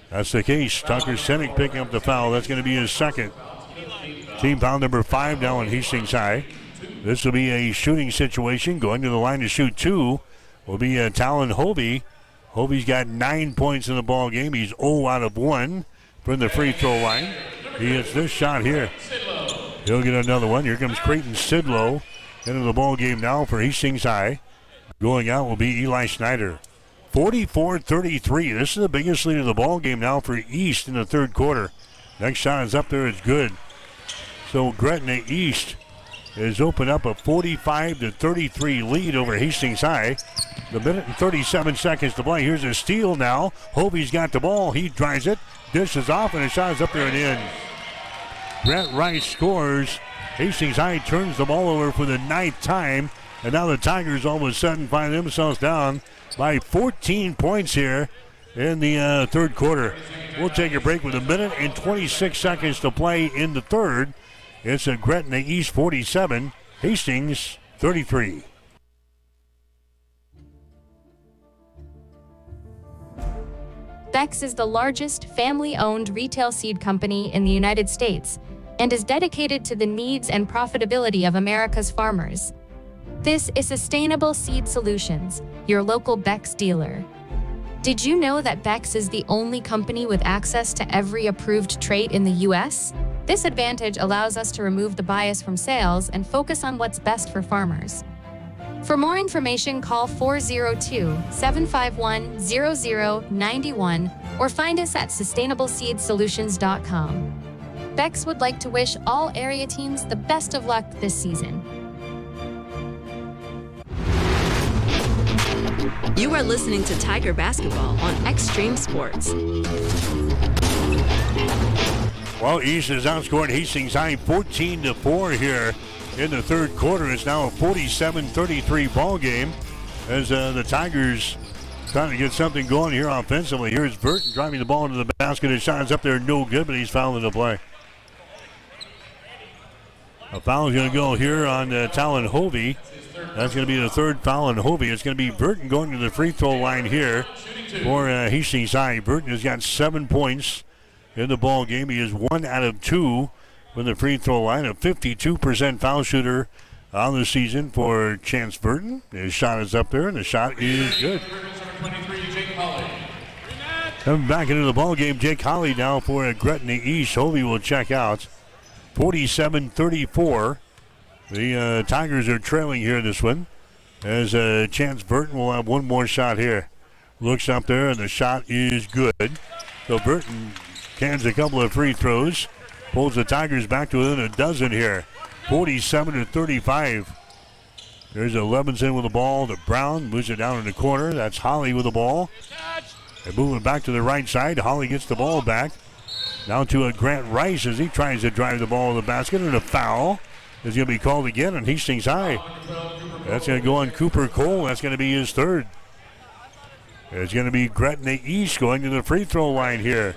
[SPEAKER 5] That's the case. Tucker Sinek picking up the foul. That's going to be his second. Team foul number 5 now on Hastings High. This will be a shooting situation. Going to the line to shoot 2 will be Talon Hovey. Hovey's got 9 points in the ball game. He's 0 out of 1 from the free throw line. He hits this shot here. He'll get another one. Here comes Creighton Sidlow into the ball game now for Hastings High. Going out will be Eli Schneider. 44-33. This is the biggest lead of the ball game now for East in the third quarter. Next shot is up there. It's good. So Gretna East has opened up a 45-33 lead over Hastings High. The minute and 37 seconds to play. Here's a steal now. Hovey's got the ball. He drives it. Dishes off, and the shot is up there and in. Grant Rice scores. Hastings High turns the ball over for the 9th time. And now the Tigers all of a sudden find themselves down by 14 points here in the third quarter. We'll take a break with a minute and 26 seconds to play in the third. It's a Gretna East 47, Hastings 33.
[SPEAKER 8] Beck's is the largest family-owned retail seed company in the United States and is dedicated to the needs and profitability of America's farmers. This is Sustainable Seed Solutions, your local Beck's dealer. Did you know that Beck's is the only company with access to every approved trait in the U.S.? This advantage allows us to remove the bias from sales and focus on what's best for farmers. For more information, call 402-751-0091 or find us at sustainableseedsolutions.com. Beck's would like to wish all area teams the best of luck this season.
[SPEAKER 9] You are listening to Tiger Basketball on Extreme Sports.
[SPEAKER 5] Well, East has outscored Hastings High 14-4 here in the third quarter. It's now a 47-33 ball game as the Tigers trying to get something going here offensively. Here's Burton driving the ball into the basket. His shot is up there, no good, but he's fouling the play. A foul is going to go here on Talon Hovey. That's going to be the third foul on Hovey. It's going to be Burton going to the free throw line here for Hastings High. Burton has got 7 points in the ball game. He is 1 out of 2 from the free throw line. A 52% foul shooter on the season for Chance Burton. His shot is up there, and the shot is good. Coming back into the ball game, Jake Holly now for Gretna East. Hovey will check out. 47-34. The Tigers are trailing here this one as Chance Burton will have one more shot here. Looks up there, and the shot is good. So Burton cans a couple of free throws. Pulls the Tigers back to within a dozen here. 47-35. There's Levinson with the ball to Brown. Moves it down in the corner. That's Holly with the ball. They move it back to the right side. Holly gets the ball back. Now to Grant Rice as he tries to drive the ball to the basket. And a foul is going to be called again on Hastings High. That's going to go on Cooper Cole. That's going to be his third. It's going to be Gretna East going to the free throw line here.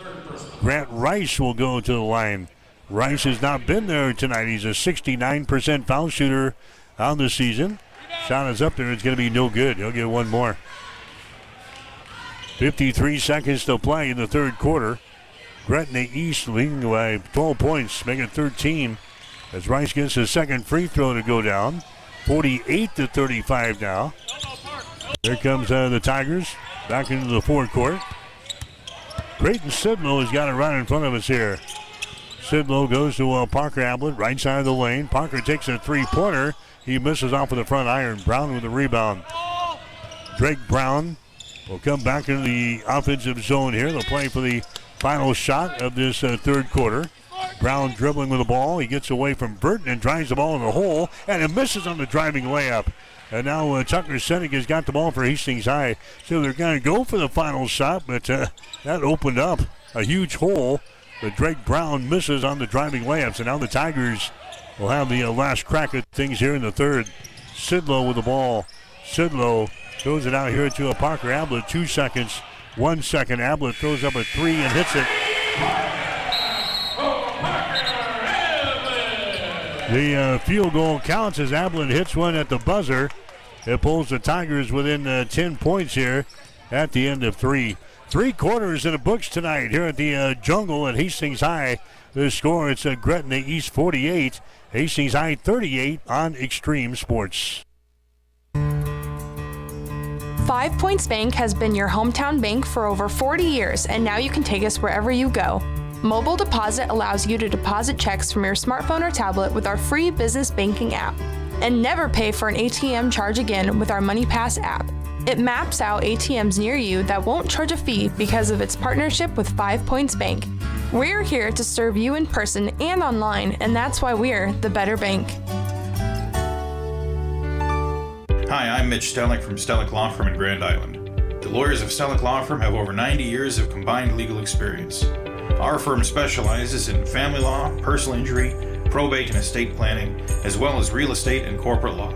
[SPEAKER 5] Grant Rice will go to the line. Rice has not been there tonight. He's a 69% foul shooter on the season. Shot is up there. It's going to be no good. He'll get one more. 53 seconds to play in the third quarter. Gretna East leading by 12 points, make it 13. As Rice gets his second free throw to go down. 48-35 now. Here comes the Tigers back into the forecourt. Creighton Sidlow has got it right in front of us here. Sidlow goes to Parker Ablett, right side of the lane. Parker takes a three-pointer. He misses off with the front iron. Brown with the rebound. Drake Brown will come back into the offensive zone here. They'll play for the final shot of this third quarter. Brown dribbling with the ball. He gets away from Burton and drives the ball in the hole, and it misses on the driving layup. And now Tucker Senig has got the ball for Hastings High. So they're going to go for the final shot, but that opened up a huge hole. But Drake Brown misses on the driving layup. So now the Tigers will have the last crack at things here in the third. Sidlow with the ball. Sidlow throws it out here to Parker Ablett. 2 seconds. 1 second. Ablett throws up a three and hits it. The field goal counts as Ablett hits one at the buzzer. It pulls the Tigers within 10 points here at the end of three. 3 quarters in the books tonight here at the Jungle at Hastings High. The score, it's Gretna East 48, Hastings High 38 on Extreme Sports.
[SPEAKER 16] 5 Points Bank has been your hometown bank for over 40 years, and now you can take us wherever you go. Mobile Deposit allows you to deposit checks from your smartphone or tablet with our free business banking app. And never pay for an ATM charge again with our MoneyPass app. It maps out ATMs near you that won't charge a fee because of its partnership with 5 Points Bank. We're here to serve you in person and online, and that's why we're the better bank.
[SPEAKER 13] Hi, I'm Mitch Stellick from Stellick Law Firm in Grand Island. The lawyers of Stellick Law Firm have over 90 years of combined legal experience. Our firm specializes in family law, personal injury, probate and estate planning, as well as real estate and corporate law.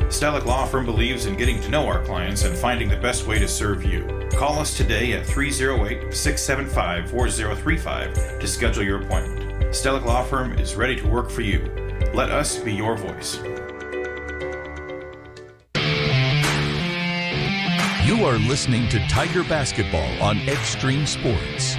[SPEAKER 13] Stellick Law Firm believes in getting to know our clients and finding the best way to serve you. Call us today at 308-675-4035 to schedule your appointment. Stellick Law Firm is ready to work for you. Let us be your voice.
[SPEAKER 11] You are listening to Tiger Basketball on Extreme Sports.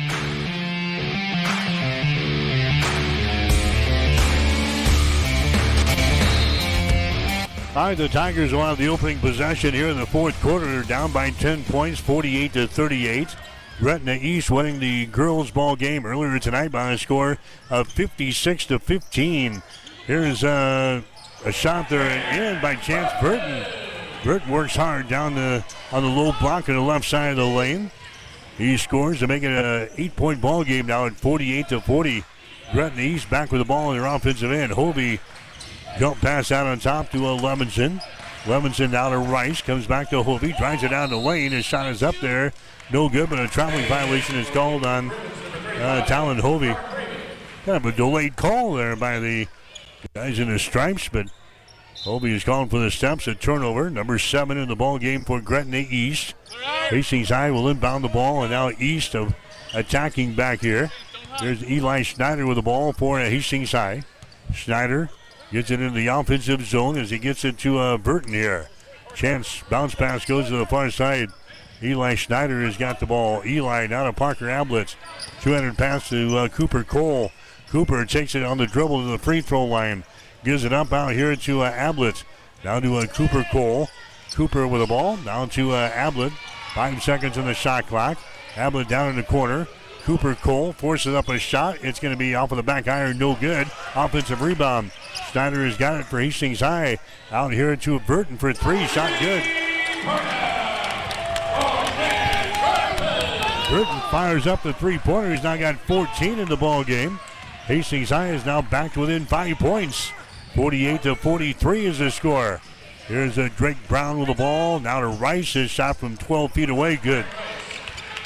[SPEAKER 5] All right, the Tigers will have the opening possession here in the fourth quarter. They're down by 10 points, 48-38. Gretna East winning the girls' ball game earlier tonight by a score of 56-15. Here's a shot there in by Chance Burton. Burton works hard down on the low block on the left side of the lane. He scores to make it an 8-point ball game now at 48-40. Gretna East back with the ball in their offensive end. Hovey jump pass out on top to Levinson. Levinson now to Rice. Comes back to Hovey. Drives it down the lane. His shot is up there. No good, but a traveling violation is called on Talon Hovey. Kind of a delayed call there by the guys in the stripes, but Hovey is calling for the steps. A turnover. Number 7 in the ball game for Gretna East. Hastings High will inbound the ball, and now East of attacking back here. There's Eli Schneider with the ball for Hastings High. Schneider gets it into the offensive zone as he gets it to Burton here. Chance bounce pass goes to the far side. Eli Schneider has got the ball. Eli now to Parker Ablett. 200 pass to Cooper Cole. Cooper takes it on the dribble to the free throw line. Gives it up out here to Ablett. Now to Cooper Cole. Cooper with the ball. Down to Ablett. 5 seconds on the shot clock. Ablett down in the corner. Cooper Cole forces up a shot. It's going to be off of the back iron. No good. Offensive rebound. Schneider has got it for Hastings High. Out here to Burton for 3. Shot good. Burton fires up the three-pointer. He's now got 14 in the ball game. Hastings High is now back to within 5 points. 48-43 is the score. Here's Drake Brown with the ball. Now to Rice. His shot from 12 feet away. Good.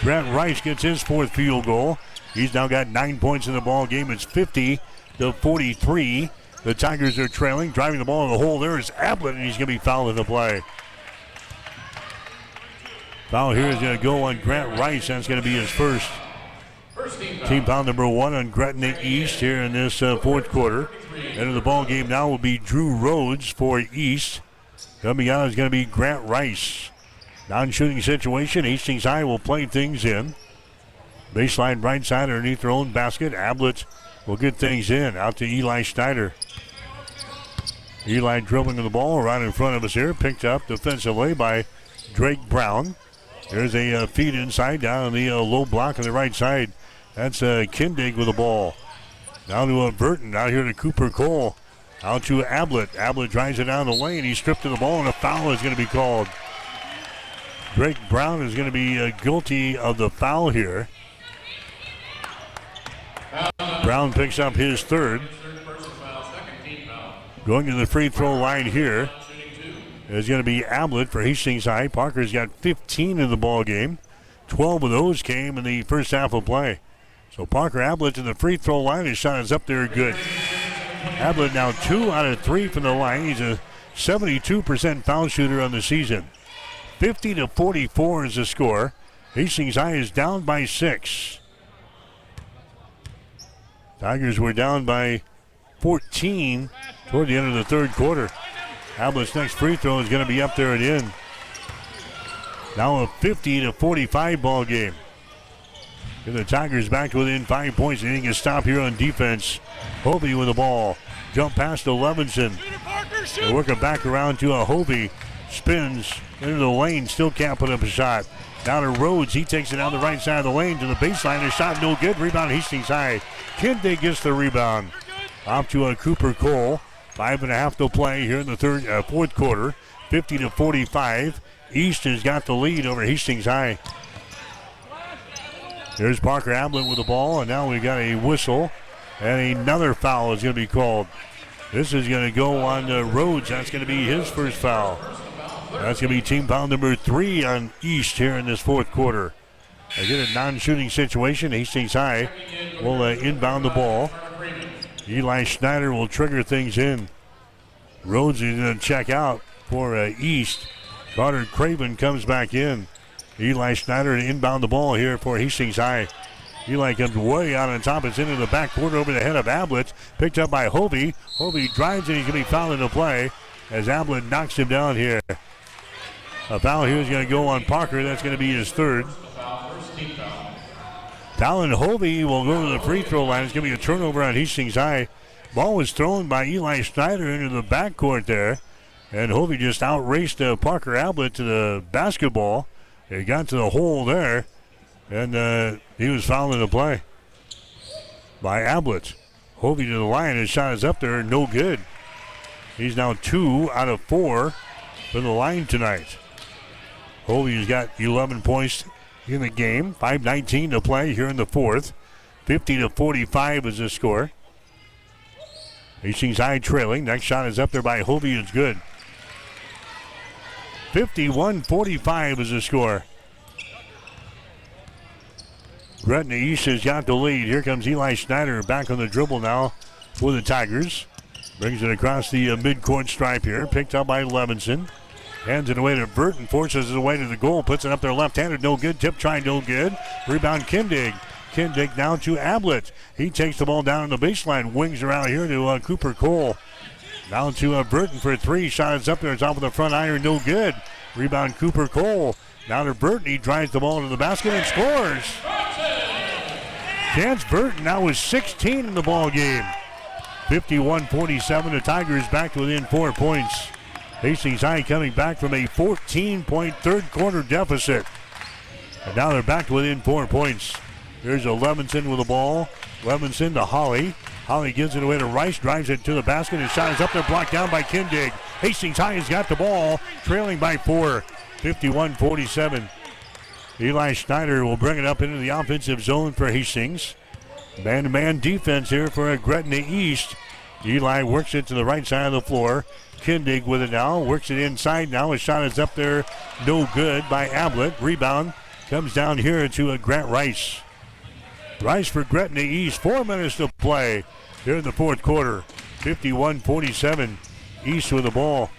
[SPEAKER 5] Grant Rice gets his 4th field goal. He's now got 9 points in the ball game. It's 50-43. The Tigers are trailing. Driving the ball in the hole. There is Ablett, and he's going to be fouled in the play. Foul here is going to go on Grant Rice. That's going to be his first. Team foul number 1 on Gretna East here in this fourth quarter. Into the ball game now will be Drew Rhodes for East. Coming out is going to be Grant Rice. Non-shooting situation. Hastings High will play things in. Baseline right side underneath their own basket. Ablett will get things in. Out to Eli Schneider. Eli dribbling the ball right in front of us here. Picked up defensively by Drake Brown. There's a feed inside down on the low block on the right side. That's Kindig with the ball. Down to Burton. Out here to Cooper Cole. Out to Ablett. Ablett drives it down the lane. He's stripped of the ball, and a foul is going to be called. Drake Brown is going to be guilty of the foul here. Brown picks up his third. Going to the free throw line here is going to be Ablett for Hastings High. Parker's got 15 in the ball game. 12 of those came in the first half of play. So Parker Ablett to the free throw line. His shot is up there good. Ablett now 2 out of 3 from the line. He's a 72% foul shooter on the season. 50-44 is the score. Hastings High is down by 6. Tigers were down by 14 toward the end of the third quarter. Ablett's next free throw is going to be up there and in. Now a 50-45 ball game. Get the Tigers back to within 5 points. They need a stop here on defense. Hovey with the ball. Jump past to Levinson. They work it back around to a Hovey. Spins into the lane. Still can't put up a shot. Down to Rhodes. He takes it down the right side of the lane to the baseline. A shot no good. Rebound Hastings High. Kindig gets the rebound. Off to a Cooper Cole. 5.5 to play here in the fourth quarter. 50-45. East has got the lead over Hastings High. There's Parker Ablett with the ball, and now we've got a whistle, and another foul is going to be called. This is going to go on Rhodes. That's going to be his first foul. That's going to be team foul number 3 on East here in this fourth quarter. They get a non-shooting situation. Hastings High will inbound the ball. Eli Schneider will trigger things in. Rhodes is going to check out for East. Carter Craven comes back in. Eli Schneider to inbound the ball here for Hastings High. Eli comes way out on top. It's into the backcourt over the head of Ablett. Picked up by Hovey. Hovey drives and he's going to be fouled into play as Ablett knocks him down here. A foul here is going to go on Parker. That's going to be his third. Talon Hovey will go to the free throw line. It's going to be a turnover on Hastings High. Ball was thrown by Eli Schneider into the backcourt there. And Hovey just outraced Parker Ablett to the basketball. He got to the hole there. And he was fouled into play by Ablett. Hovey to the line. His shot is up there. No good. He's now 2 out of 4 for the line tonight. Hovey has got 11 points in the game. 5:19 to play here in the fourth. 50-45 is the score. Hastings High trailing. Next shot is up there by Hovey. It's good. 51-45 is the score. Gretna East has got the lead. Here comes Eli Schneider back on the dribble now for the Tigers. Brings it across the midcourt stripe here. Picked up by Levinson. Hands it away to Burton. Forces it away to the goal. Puts it up there left-handed. No good. Tip try. No good. Rebound Kindig. Kindig down to Ablett. He takes the ball down on the baseline. Wings around here to Cooper Cole. Down to Burton for 3. Shot is up there. It's off of the front iron. No good. Rebound Cooper Cole. Now to Burton. He drives the ball to the basket and scores. Chance Burton now with 16 in the ball game. 51-47. The Tigers back to within 4 points. Hastings High coming back from a 14-point third quarter deficit. And now they're back to within 4 points. Here's a Levinson with the ball. Levinson to Holly. Holly gives it away to Rice, drives it to the basket. His shot is up there, blocked down by Kindig. Hastings High has got the ball, trailing by 4. 51-47. Eli Schneider will bring it up into the offensive zone for Hastings. Man-to-man defense here for Gretna East. Eli works it to the right side of the floor. Kindig with it now, works it inside now. His shot is up there, no good by Ablett. Rebound comes down here to Grant Rice. Rice for Gretna East. 4 minutes to play here in the fourth quarter. 51-47. East with the ball.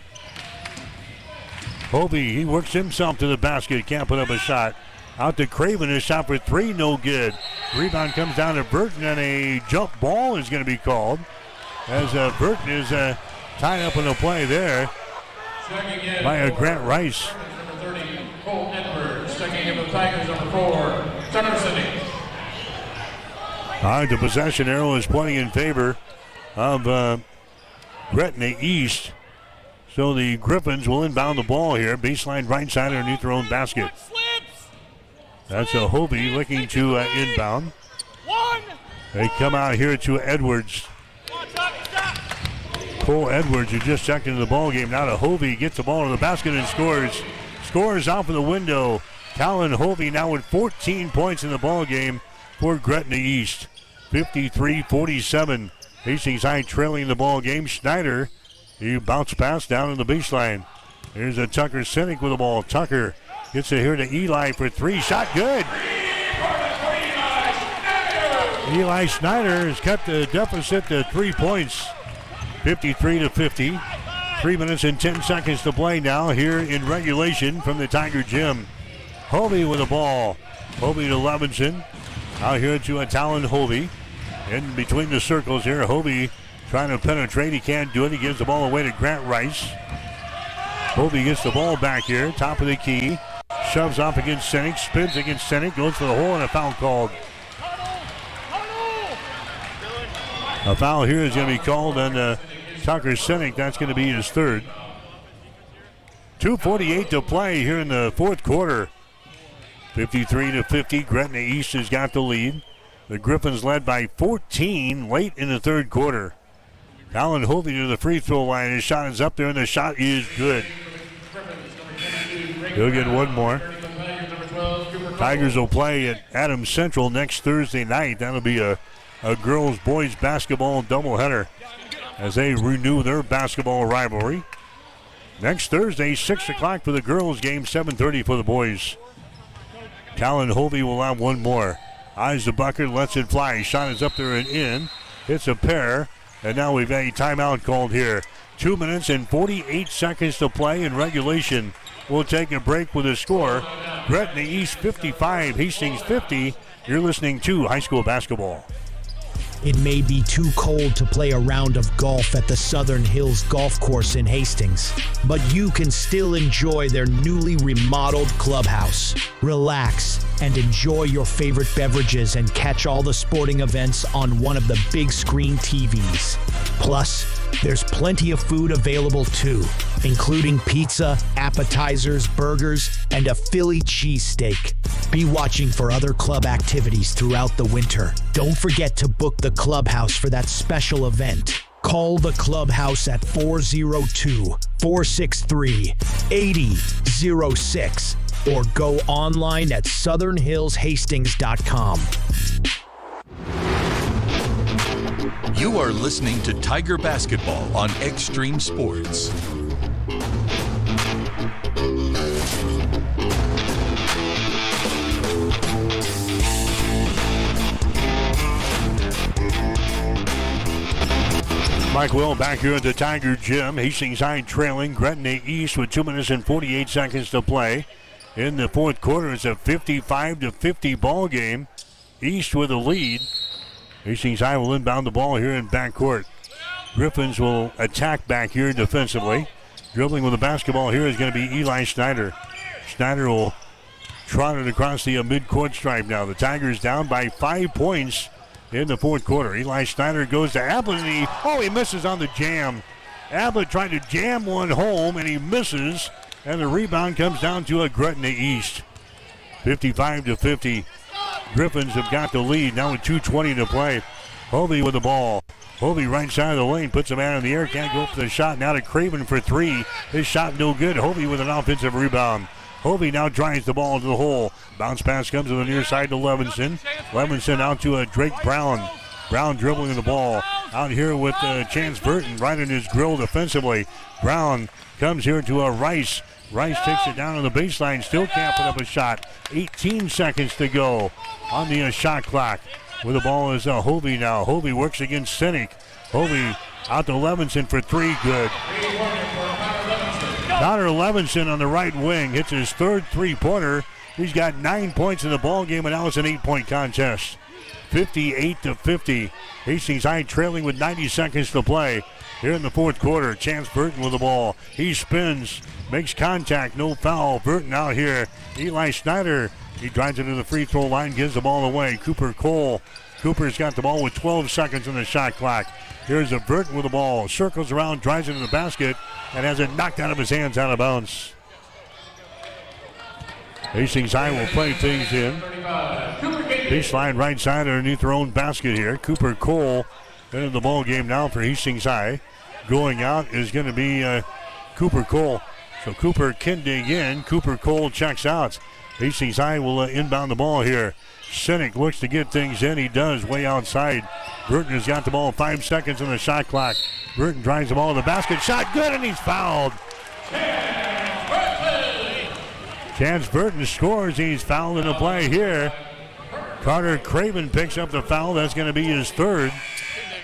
[SPEAKER 5] Hovey, he works himself to the basket. Can't put up a shot. Out to Craven. His shot for 3, no good. Rebound comes down to Burton, and a jump ball is going to be called as Burton is tied up in the play there by Grant Rice.
[SPEAKER 17] Number 30, Cole Edwards. Checking in with the Tigers, number 4, Tucker City.
[SPEAKER 5] All right, the possession arrow is pointing in favor of Gretna East. So the Griffins will inbound the ball here. Baseline right side underneath their own basket. That's a Hovey looking to inbound. They come out here to Edwards. Cole Edwards, who just checked into the ball game. Now to Hovey, gets the ball to the basket and scores. Scores off of the window. Talon Hovey now with 14 points in the ball game for Gretna East. 53-47. Hastings High trailing the ball game. Schneider, he bounced pass down in the baseline. Here's a Tucker Sinek with the ball. Tucker gets it here to Eli for three. Shot good. Eli Schneider has kept the deficit to 3 points. 53-50. 3 minutes and 10 seconds to play now here in regulation from the Tiger Gym. Hovey with the ball. Hovey to Levinson. Out here to Talon Hovey. In between the circles here, Hovey trying to penetrate. He can't do it. He gives the ball away to Grant Rice. Hovey gets the ball back here, top of the key. Shoves off against Sinek, spins against Sinek, goes for the hole, and a foul called. A foul here is going to be called on Tucker Sinek. That's going to be his third. 2:48 to play here in the fourth quarter. 53-50. Gretna East has got the lead. The Griffins led by 14 late in the third quarter. Talon Hovey to the free throw line. His shot is up there, and the shot is good. He'll get one more. Tigers will play at Adams Central next Thursday night. That'll be a girls-boys basketball doubleheader as they renew their basketball rivalry. Next Thursday, 6 o'clock for the girls game, 7:30 for the boys. Talon Hovey will have one more. Eyes the bucket, lets it fly. Shot is up there and in. Hits a pair. And now we've had a timeout called here. 2 minutes and 48 seconds to play in regulation. We'll take a break with a score. Gretna East 55, Hastings 50. You're listening to high school basketball.
[SPEAKER 4] It may be too cold to play a round of golf at the Southern Hills Golf Course in Hastings, but you can still enjoy their newly remodeled clubhouse. Relax and enjoy your favorite beverages and catch all the sporting events on one of the big screen TVs. Plus, there's plenty of food available too, including pizza, appetizers, burgers, and a Philly cheesesteak. Be watching for other club activities throughout the winter. Don't forget to book the clubhouse for that special event. Call the clubhouse at 402-463-8006 or go online at southernhillshastings.com.
[SPEAKER 11] You are listening to Tiger Basketball on Extreme Sports.
[SPEAKER 5] Mike Will back here at the Tiger Gym. Hastings High trailing Gretna East with 2 minutes and 48 seconds to play. In the fourth quarter, it's a 55-50 ball game. East with a lead. Hastings High will inbound the ball here in backcourt. Griffins will attack back here defensively. Dribbling with the basketball here is going to be Eli Schneider. Schneider will trot it across the midcourt stripe now. The Tigers down by 5 points in the fourth quarter. Eli Schneider goes to Ablett, and he misses on the jam. Ablett tried to jam one home, and he misses, and the rebound comes down to a Gretna East. 55-50. Griffins have got the lead now with 2:20 to play. Hovey with the ball. Hovey right side of the lane, puts a man in the air, can't go for the shot. Now to Craven for three. His shot no good. Hovey with an offensive rebound. Hovey now drives the ball into the hole. Bounce pass comes to the near side to Levinson. Levinson out to Drake Brown. Brown dribbling the ball. Out here with Chance Burton right in his grill defensively. Brown comes here to Rice. Rice takes it down on the baseline. Still can't put up a shot. 18 seconds to go on the shot clock. With the ball is Hovey now. Hovey works against Sinek. Hovey out to Levinson for three. Good. Connor Levinson on the right wing hits his third three-pointer. He's got 9 points in the ball game, and now it's an 8-point contest. 58-50. Hastings High trailing with 90 seconds to play here in the fourth quarter. Chance Burton with the ball. He spins, makes contact, no foul. Burton out here. Eli Schneider He drives it to the free throw line, gives the ball away. Cooper Cole. Cooper's got the ball with 12 seconds on the shot clock. Here's a Burton with the ball. Circles around, drives it to the basket, and has it knocked out of his hands out of bounds. Hastings High will play things in. Baseline right side underneath their own basket here. Cooper Cole into the ball game now for Hastings High. Going out is going to be Cooper Cole. So Cooper can dig in. Cooper Cole checks out. Hastings High will inbound the ball here. Sinek looks to get things in. He does, way outside. Burton has got the ball, 5 seconds on the shot clock. Burton drives the ball to the basket. Shot good, and he's fouled. Chance Burton scores. He's fouled in the play here. Carter Craven picks up the foul. That's going to be his third.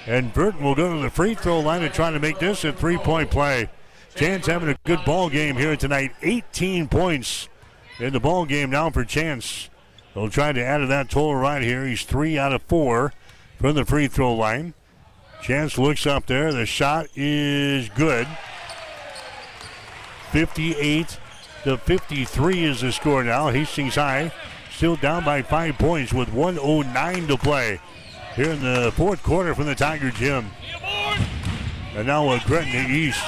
[SPEAKER 5] And Burton will go to the free throw line and try to make this a three-point play. Chance having a good ball game here tonight. 18 points in the ball game now for Chance. They'll try to add to that total right here. He's 3 out of 4 from the free throw line. Chance looks up there. The shot is good. 58-53 is the score now. Hastings High still down by 5 points with 1:09 to play here in the fourth quarter from the Tiger Gym. And now Gretna East.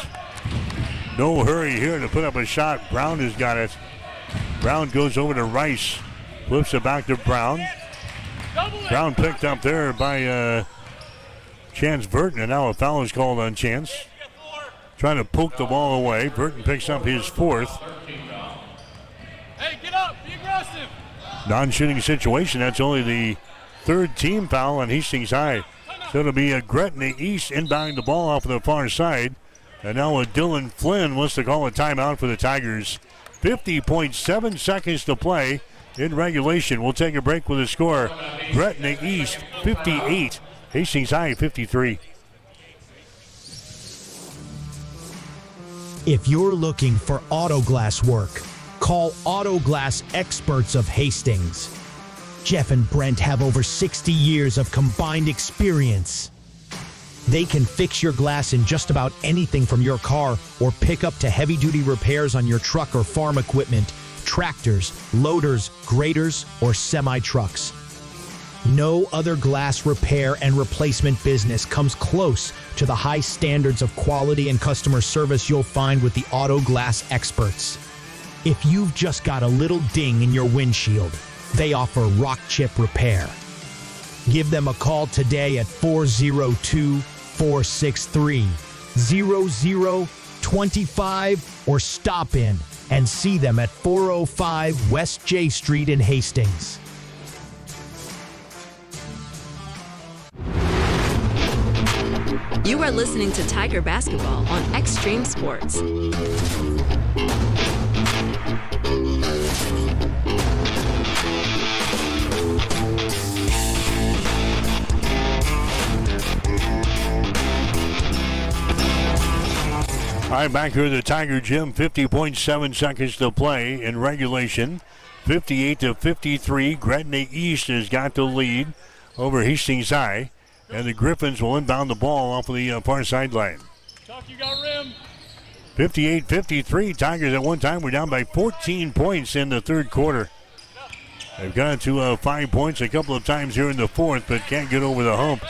[SPEAKER 5] No hurry here to put up a shot. Brown has got it. Brown goes over to Rice. Flips it back to Brown. Brown picked up there by Chance Burton, and now a foul is called on Chance. Trying to poke the ball away. Burton picks up his fourth.
[SPEAKER 22] Hey, get up, be aggressive.
[SPEAKER 5] Non-shooting situation. That's only the third team foul on Hastings High. So it'll be a Gretna East inbounding the ball off of the far side. And now Dylan Flynn wants to call a timeout for the Tigers. 50.7 seconds to play in regulation. We'll take a break with the score. Gretna East 58, Hastings High 53.
[SPEAKER 4] If you're looking for auto glass work, call Auto Glass Experts of Hastings. Jeff and Brent have over 60 years of combined experience. They can fix your glass in just about anything from your car or pick up to heavy-duty repairs on your truck or farm equipment, tractors, loaders, graders, or semi-trucks. No other glass repair and replacement business comes close to the high standards of quality and customer service you'll find with the Auto Glass Experts. If you've just got a little ding in your windshield, they offer rock chip repair. Give them a call today at 402-463-0025 or stop in and see them at 405 West J Street in Hastings.
[SPEAKER 9] You are listening to Tiger Basketball on Extreme Sports.
[SPEAKER 5] All right, back here at the Tiger Gym, 50.7 seconds to play in regulation. 58-53, Gretna East has got the lead over Hastings High. And the Griffins will inbound the ball off of the far sideline.
[SPEAKER 22] Chuck, you got rim.
[SPEAKER 5] 58-53, Tigers at one time were down by 14 points in the third quarter. They've gone to 5 points a couple of times here in the fourth, but can't get over the hump.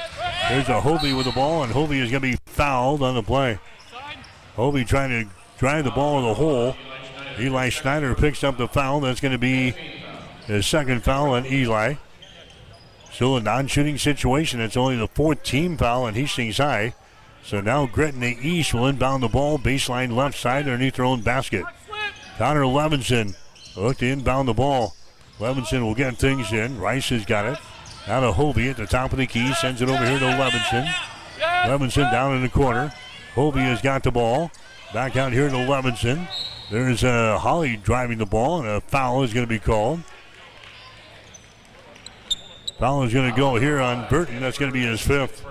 [SPEAKER 5] There's a Hovey with the ball, and Hovey is going to be fouled on the play. Hovey trying to drive the ball in the hole. Eli Schneider picks up the foul. That's going to be his second foul on Eli. Still a non-shooting situation. It's only the fourth team foul on Hastings High. So now Gretna East will inbound the ball. Baseline left side underneath their own basket. Connor Levinson look to inbound the ball. Levinson will get things in. Rice has got it. Now to Hovey at the top of the key. Sends it over here to Levinson. Levinson down in the corner. Hovey has got the ball. Back out here to Levinson. There's Holly driving the ball, and a foul is going to be called. Foul is going to go here on Burton. That's going to be his fifth.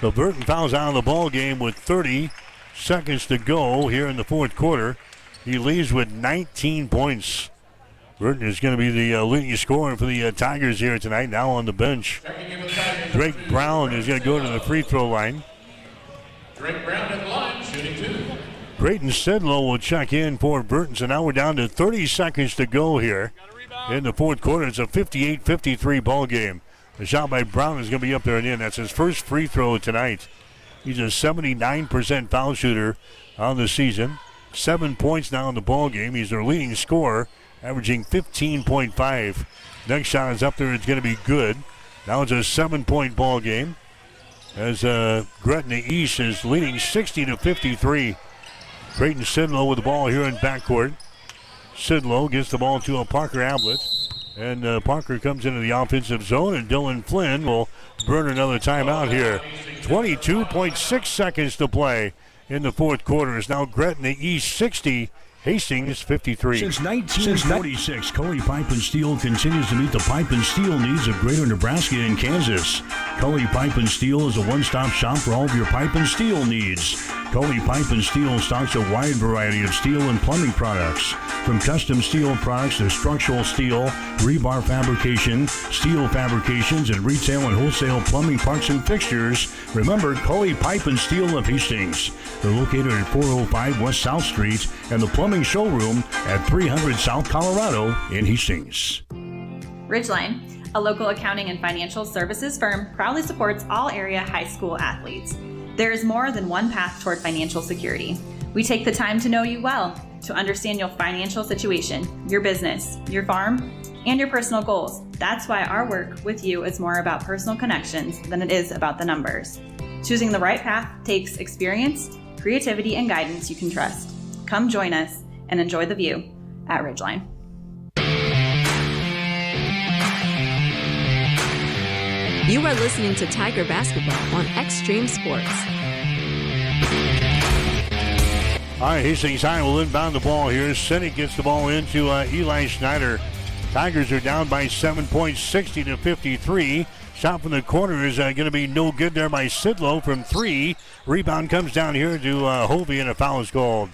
[SPEAKER 5] So Burton fouls out of the ball game with 30 seconds to go here in the fourth quarter. He leaves with 19 points. Burton is going to be the leading scorer for the Tigers here tonight, now on the bench. Drake Brown is going to go to the free throw line.
[SPEAKER 22] Drake Brown at the line, shooting two.
[SPEAKER 5] Creighton Sidlow will check in for Burton. So now we're down to 30 seconds to go here in the fourth quarter. It's a 58-53 ball game. The shot by Brown is going to be up there and in. That's his first free throw tonight. He's a 79% foul shooter on the season. 7 points now in the ball game. He's their leading scorer, averaging 15.5. Next shot is up there. It's going to be good. Now it's a 7-point ball game as Gretna East is leading 60-53. Creighton Sidlow with the ball here in backcourt. Sidlow gets the ball to a Parker Ablett. And Parker comes into the offensive zone, and Dylan Flynn will burn another timeout here. 22.6 seconds to play in the fourth quarter. It's now Gretna East 60, Hastings 53.
[SPEAKER 1] Since 1946, Cully Pipe and Steel continues to meet the pipe and steel needs of greater Nebraska and Kansas. Cully Pipe and Steel is a one-stop shop for all of your pipe and steel needs. Cully Pipe and Steel stocks a wide variety of steel and plumbing products, from custom steel products to structural steel, rebar fabrication, steel fabrications, and retail and wholesale plumbing parts and fixtures. Remember Cully Pipe and Steel of Hastings. They're located at 405 West South Street and the plumbing showroom at 300 South Colorado in Hastings.
[SPEAKER 18] Ridgeline, a local accounting and financial services firm, proudly supports all area high school athletes. There is more than one path toward financial security. We take the time to know you well, to understand your financial situation, your business, your farm, and your personal goals. That's why our work with you is more about personal connections than it is about the numbers. Choosing the right path takes experience, creativity, and guidance you can trust. Come join us and enjoy the view at Ridgeline.
[SPEAKER 9] You are listening to Tiger Basketball on Extreme Sports.
[SPEAKER 5] All right, Hastings High will inbound the ball here. Sinek gets the ball into Eli Schneider. Tigers are down by 7 points, 60-53. Shot from the corner is going to be no good there by Sidlow from 3. Rebound comes down here to Hovey, and a foul is called.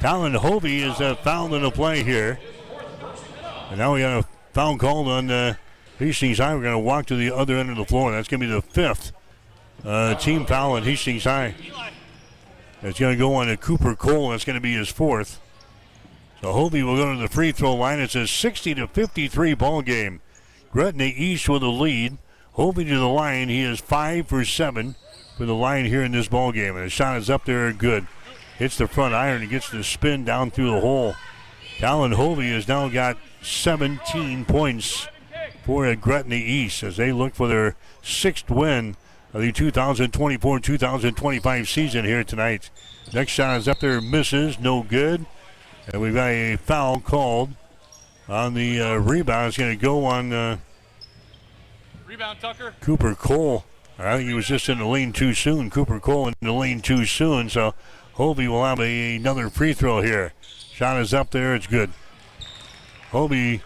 [SPEAKER 5] Talon Hovey is fouled in the play here. And now we got a foul called on Hastings High. We're going to walk to the other end of the floor. That's going to be the 5th team foul at Hastings High. It's going to go on to Cooper Cole. That's going to be his 4th. So Hovey will go to the free throw line. It's a 60-53 ball game. Gretna East with a lead. Hovey to the line. He is 5 for 7 for the line here in this ball game. And the shot is up there good. Hits the front iron and gets the spin down through the hole. Talon Hovey has now got 17 points for Gretna East as they look for their 6th win of the 2024-2025 season here tonight. Next shot is up there, misses, no good. And we've got a foul called on the rebound. It's going to go on
[SPEAKER 17] Rebound, Tucker.
[SPEAKER 5] Cooper Cole. I think he was just in the lane too soon. Cooper Cole in the lane too soon. So Hovey will have another free throw here. Shot is up there. It's good. Hovey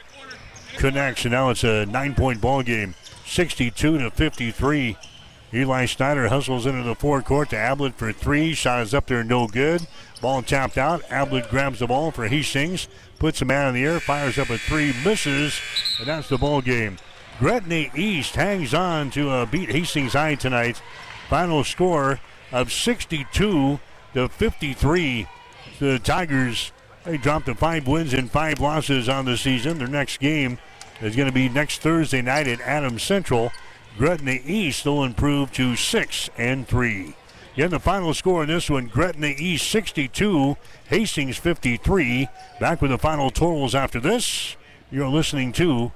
[SPEAKER 5] connects, and now it's a 9-point ball game. 62-53. Eli Schneider hustles into the forecourt to Ablett for 3. Shot is up there, no good. Ball tapped out. Ablett grabs the ball for Hastings. Puts a man in the air, fires up a 3, misses, and that's the ball game. Gretna East hangs on to beat Hastings High tonight. Final score of 62-53. The Tigers, they dropped to 5 wins and 5 losses on the season. Their next game is going to be next Thursday night at Adams Central. Gretna East will improve to 6-3. Again, the final score in this one, Gretna East 62, Hastings 53. Back with the final totals after this. You're listening to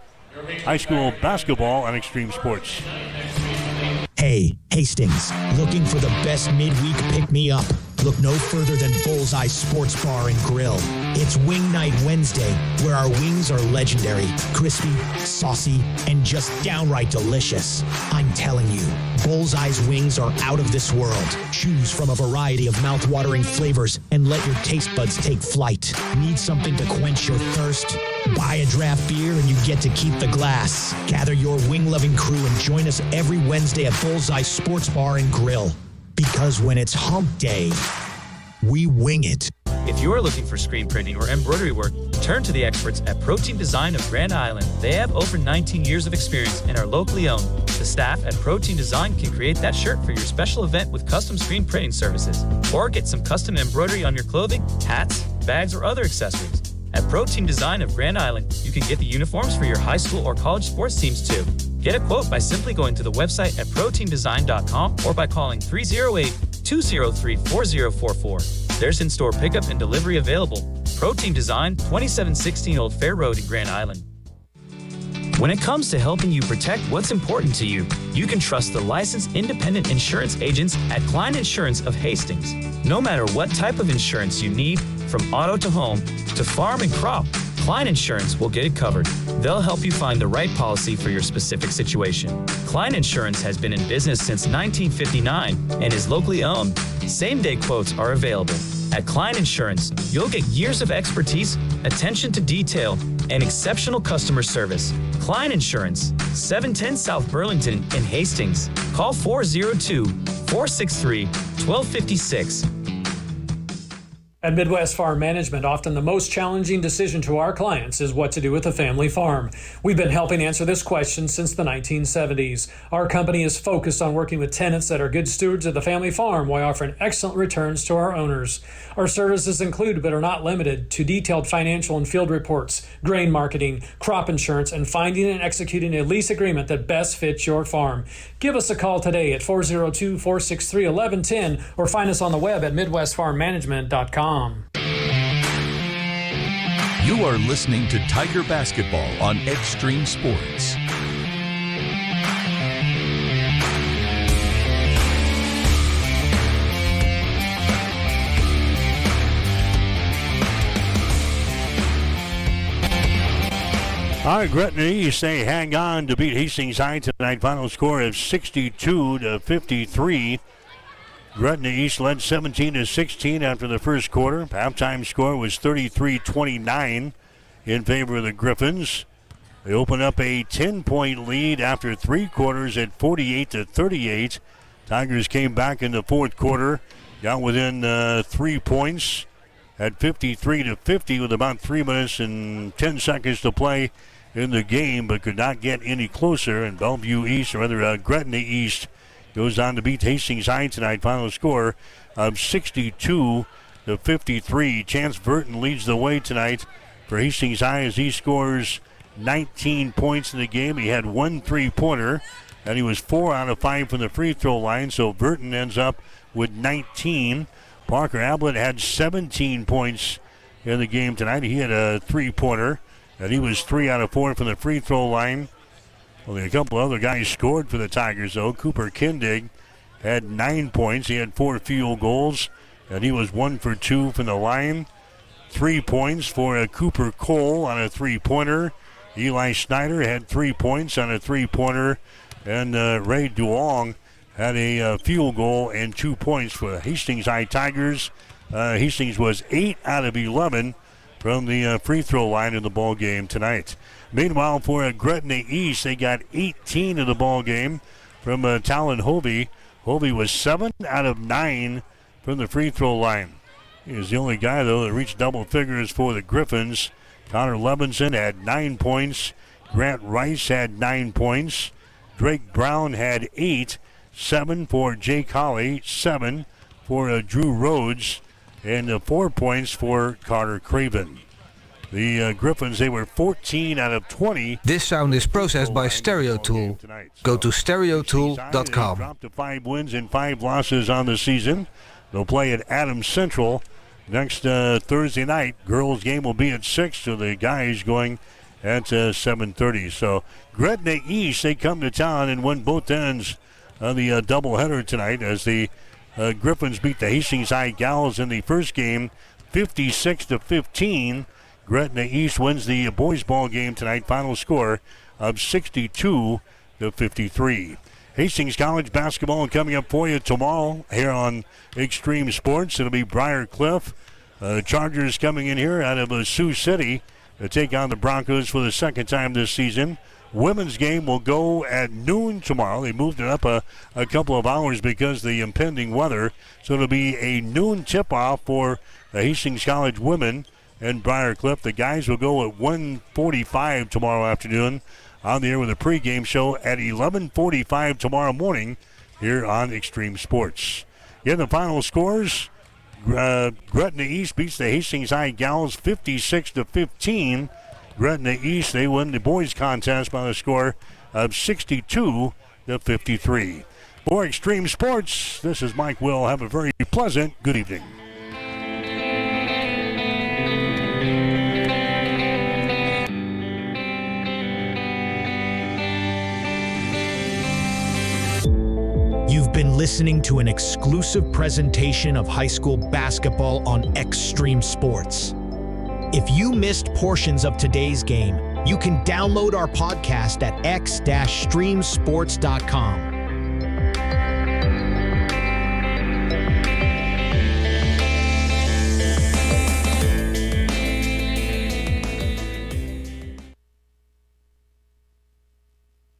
[SPEAKER 5] high school basketball on Extreme Sports.
[SPEAKER 4] Hey, Hastings, looking for the best midweek pick-me-up? Look no further than Bullseye Sports Bar and Grill. It's Wing Night Wednesday, where our wings are legendary, crispy, saucy, and just downright delicious. I'm telling you, Bullseye's wings are out of this world. Choose from a variety of mouth-watering flavors and let your taste buds take flight. Need something to quench your thirst? Buy a draft beer and you get to keep the glass. Gather your wing-loving crew and join us every Wednesday at Bullseye Sports Bar and Grill. Because when it's hump day, we wing it.
[SPEAKER 2] If you are looking for screen printing or embroidery work, turn to the experts at Protein Design of Grand Island. They have over 19 years of experience and are locally owned. The staff at Protein Design can create that shirt for your special event with custom screen printing services. Or get some custom embroidery on your clothing, hats, bags, or other accessories. At Protein Design of Grand Island, you can get the uniforms for your high school or college sports teams too. Get a quote by simply going to the website at proteindesign.com or by calling 308-203-4044. There's in-store pickup and delivery available. Protein Design, 2716 Old Fair Road in Grand Island. When it comes to helping you protect what's important to you, you can trust the licensed independent insurance agents at Klein Insurance of Hastings. No matter what type of insurance you need, from auto to home to farm and crop, Klein Insurance will get it covered. They'll help you find the right policy for your specific situation. Klein Insurance has been in business since 1959 and is locally owned. Same-day quotes are available. At Klein Insurance, you'll get years of expertise, attention to detail, and exceptional customer service. Klein Insurance, 710 South Burlington in Hastings. Call 402-463-1256.
[SPEAKER 19] At Midwest Farm Management, often the most challenging decision to our clients is what to do with a family farm. We've been helping answer this question since the 1970s. Our company is focused on working with tenants that are good stewards of the family farm while offering excellent returns to our owners. Our services include, but are not limited to, detailed financial and field reports, grain marketing, crop insurance, and finding and executing a lease agreement that best fits your farm. Give us a call today at 402-463-1110 or find us on the web at midwestfarmmanagement.com.
[SPEAKER 11] You are listening to Tiger Basketball on Extreme Sports.
[SPEAKER 5] All right, Gretna East, they hang on to beat Hastings High tonight. Final score of 62-53. Gretna East led 17-16 after the first quarter. Halftime score was 33-29 in favor of the Griffins. They open up a 10-point lead after three quarters at 48-38. Tigers came back in the fourth quarter, got within 3 points at 53-50 with about 3 minutes and 10 seconds to play in the game, but could not get any closer. And Bellevue East, or rather Gretna East, goes on to beat Hastings High tonight. Final score of 62-53. Chance Burton leads the way tonight for Hastings High as he scores 19 points in the game. He had 1 3-pointer, and he was 4 out of 5 from the free throw line, so Burton ends up with 19. Parker Ablett had 17 points in the game tonight. He had a 3-pointer, and he was 3 out of 4 from the free throw line. Only a couple other guys scored for the Tigers, though. Cooper Kindig had 9 points. He had 4 field goals, and he was 1 for 2 from the line. 3 points for Cooper Cole on a 3-pointer. Eli Snyder had 3 points on a 3-pointer, and Ray Duong had a field goal and 2 points for the Hastings High Tigers. Hastings was 8 out of 11 from the free throw line in the ball game tonight. Meanwhile, for Gretna East, they got 18 in the ball game from Talon Hovey. Hovey was 7 out of 9 from the free throw line. He was the only guy, though, that reached double figures for the Griffins. Connor Levinson had 9 points. Grant Rice had 9 points. Drake Brown had 8. 7 for Jake Holly. 7 for Drew Rhodes. And 4 points for Carter Craven. The Griffins, they were 14 out of 20.
[SPEAKER 3] This sound is processed by Stereo Tool. Go to stereotool.com.
[SPEAKER 5] Dropped to 5 wins and 5 losses on the season. They'll play at Adams Central next Thursday night. Girls game will be at 6, so the guys going at 7:30. So Gretna East, they come to town and win both ends of the doubleheader tonight as the Griffins beat the Hastings High Gals in the first game 56-15. Gretna East wins the boys ball game tonight. Final score of 62-53. Hastings College basketball coming up for you tomorrow here on Extreme Sports. It'll be Briar Cliff. Chargers coming in here out of Sioux City to take on the Broncos for the second time this season. Women's game will go at noon tomorrow. They moved it up a couple of hours because of the impending weather. So it'll be a noon tip-off for the Hastings College women and Briarcliff. The guys will go at 1:45 tomorrow afternoon on the air with a pregame show at 11:45 tomorrow morning here on Extreme Sports. Again, the final scores, Gretna East beats the Hastings High Gals 56-15. Gretna East, they win the boys contest by the score of 62-53. For Extreme Sports, this is Mike Will. Have a very pleasant good evening.
[SPEAKER 4] You've been listening to an exclusive presentation of high school basketball on Extreme Sports. If you missed portions of today's game, you can download our podcast at x-streamsports.com.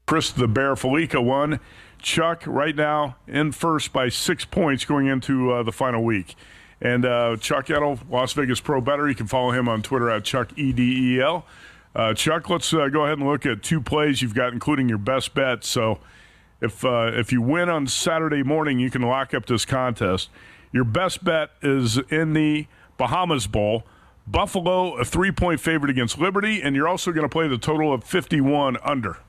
[SPEAKER 6] Chris the Bear Felica won. Chuck right now in first by 6 points going into the final week. And Chuck Edel, Las Vegas Pro Bettor. You can follow him on Twitter at ChuckEDEL. Chuck, let's go ahead and look at 2 plays you've got, including your best bet. So if you win on Saturday morning, you can lock up this contest. Your best bet is in the Bahamas Bowl. Buffalo, a 3-point favorite against Liberty, and you're also going to play the total of 51 under.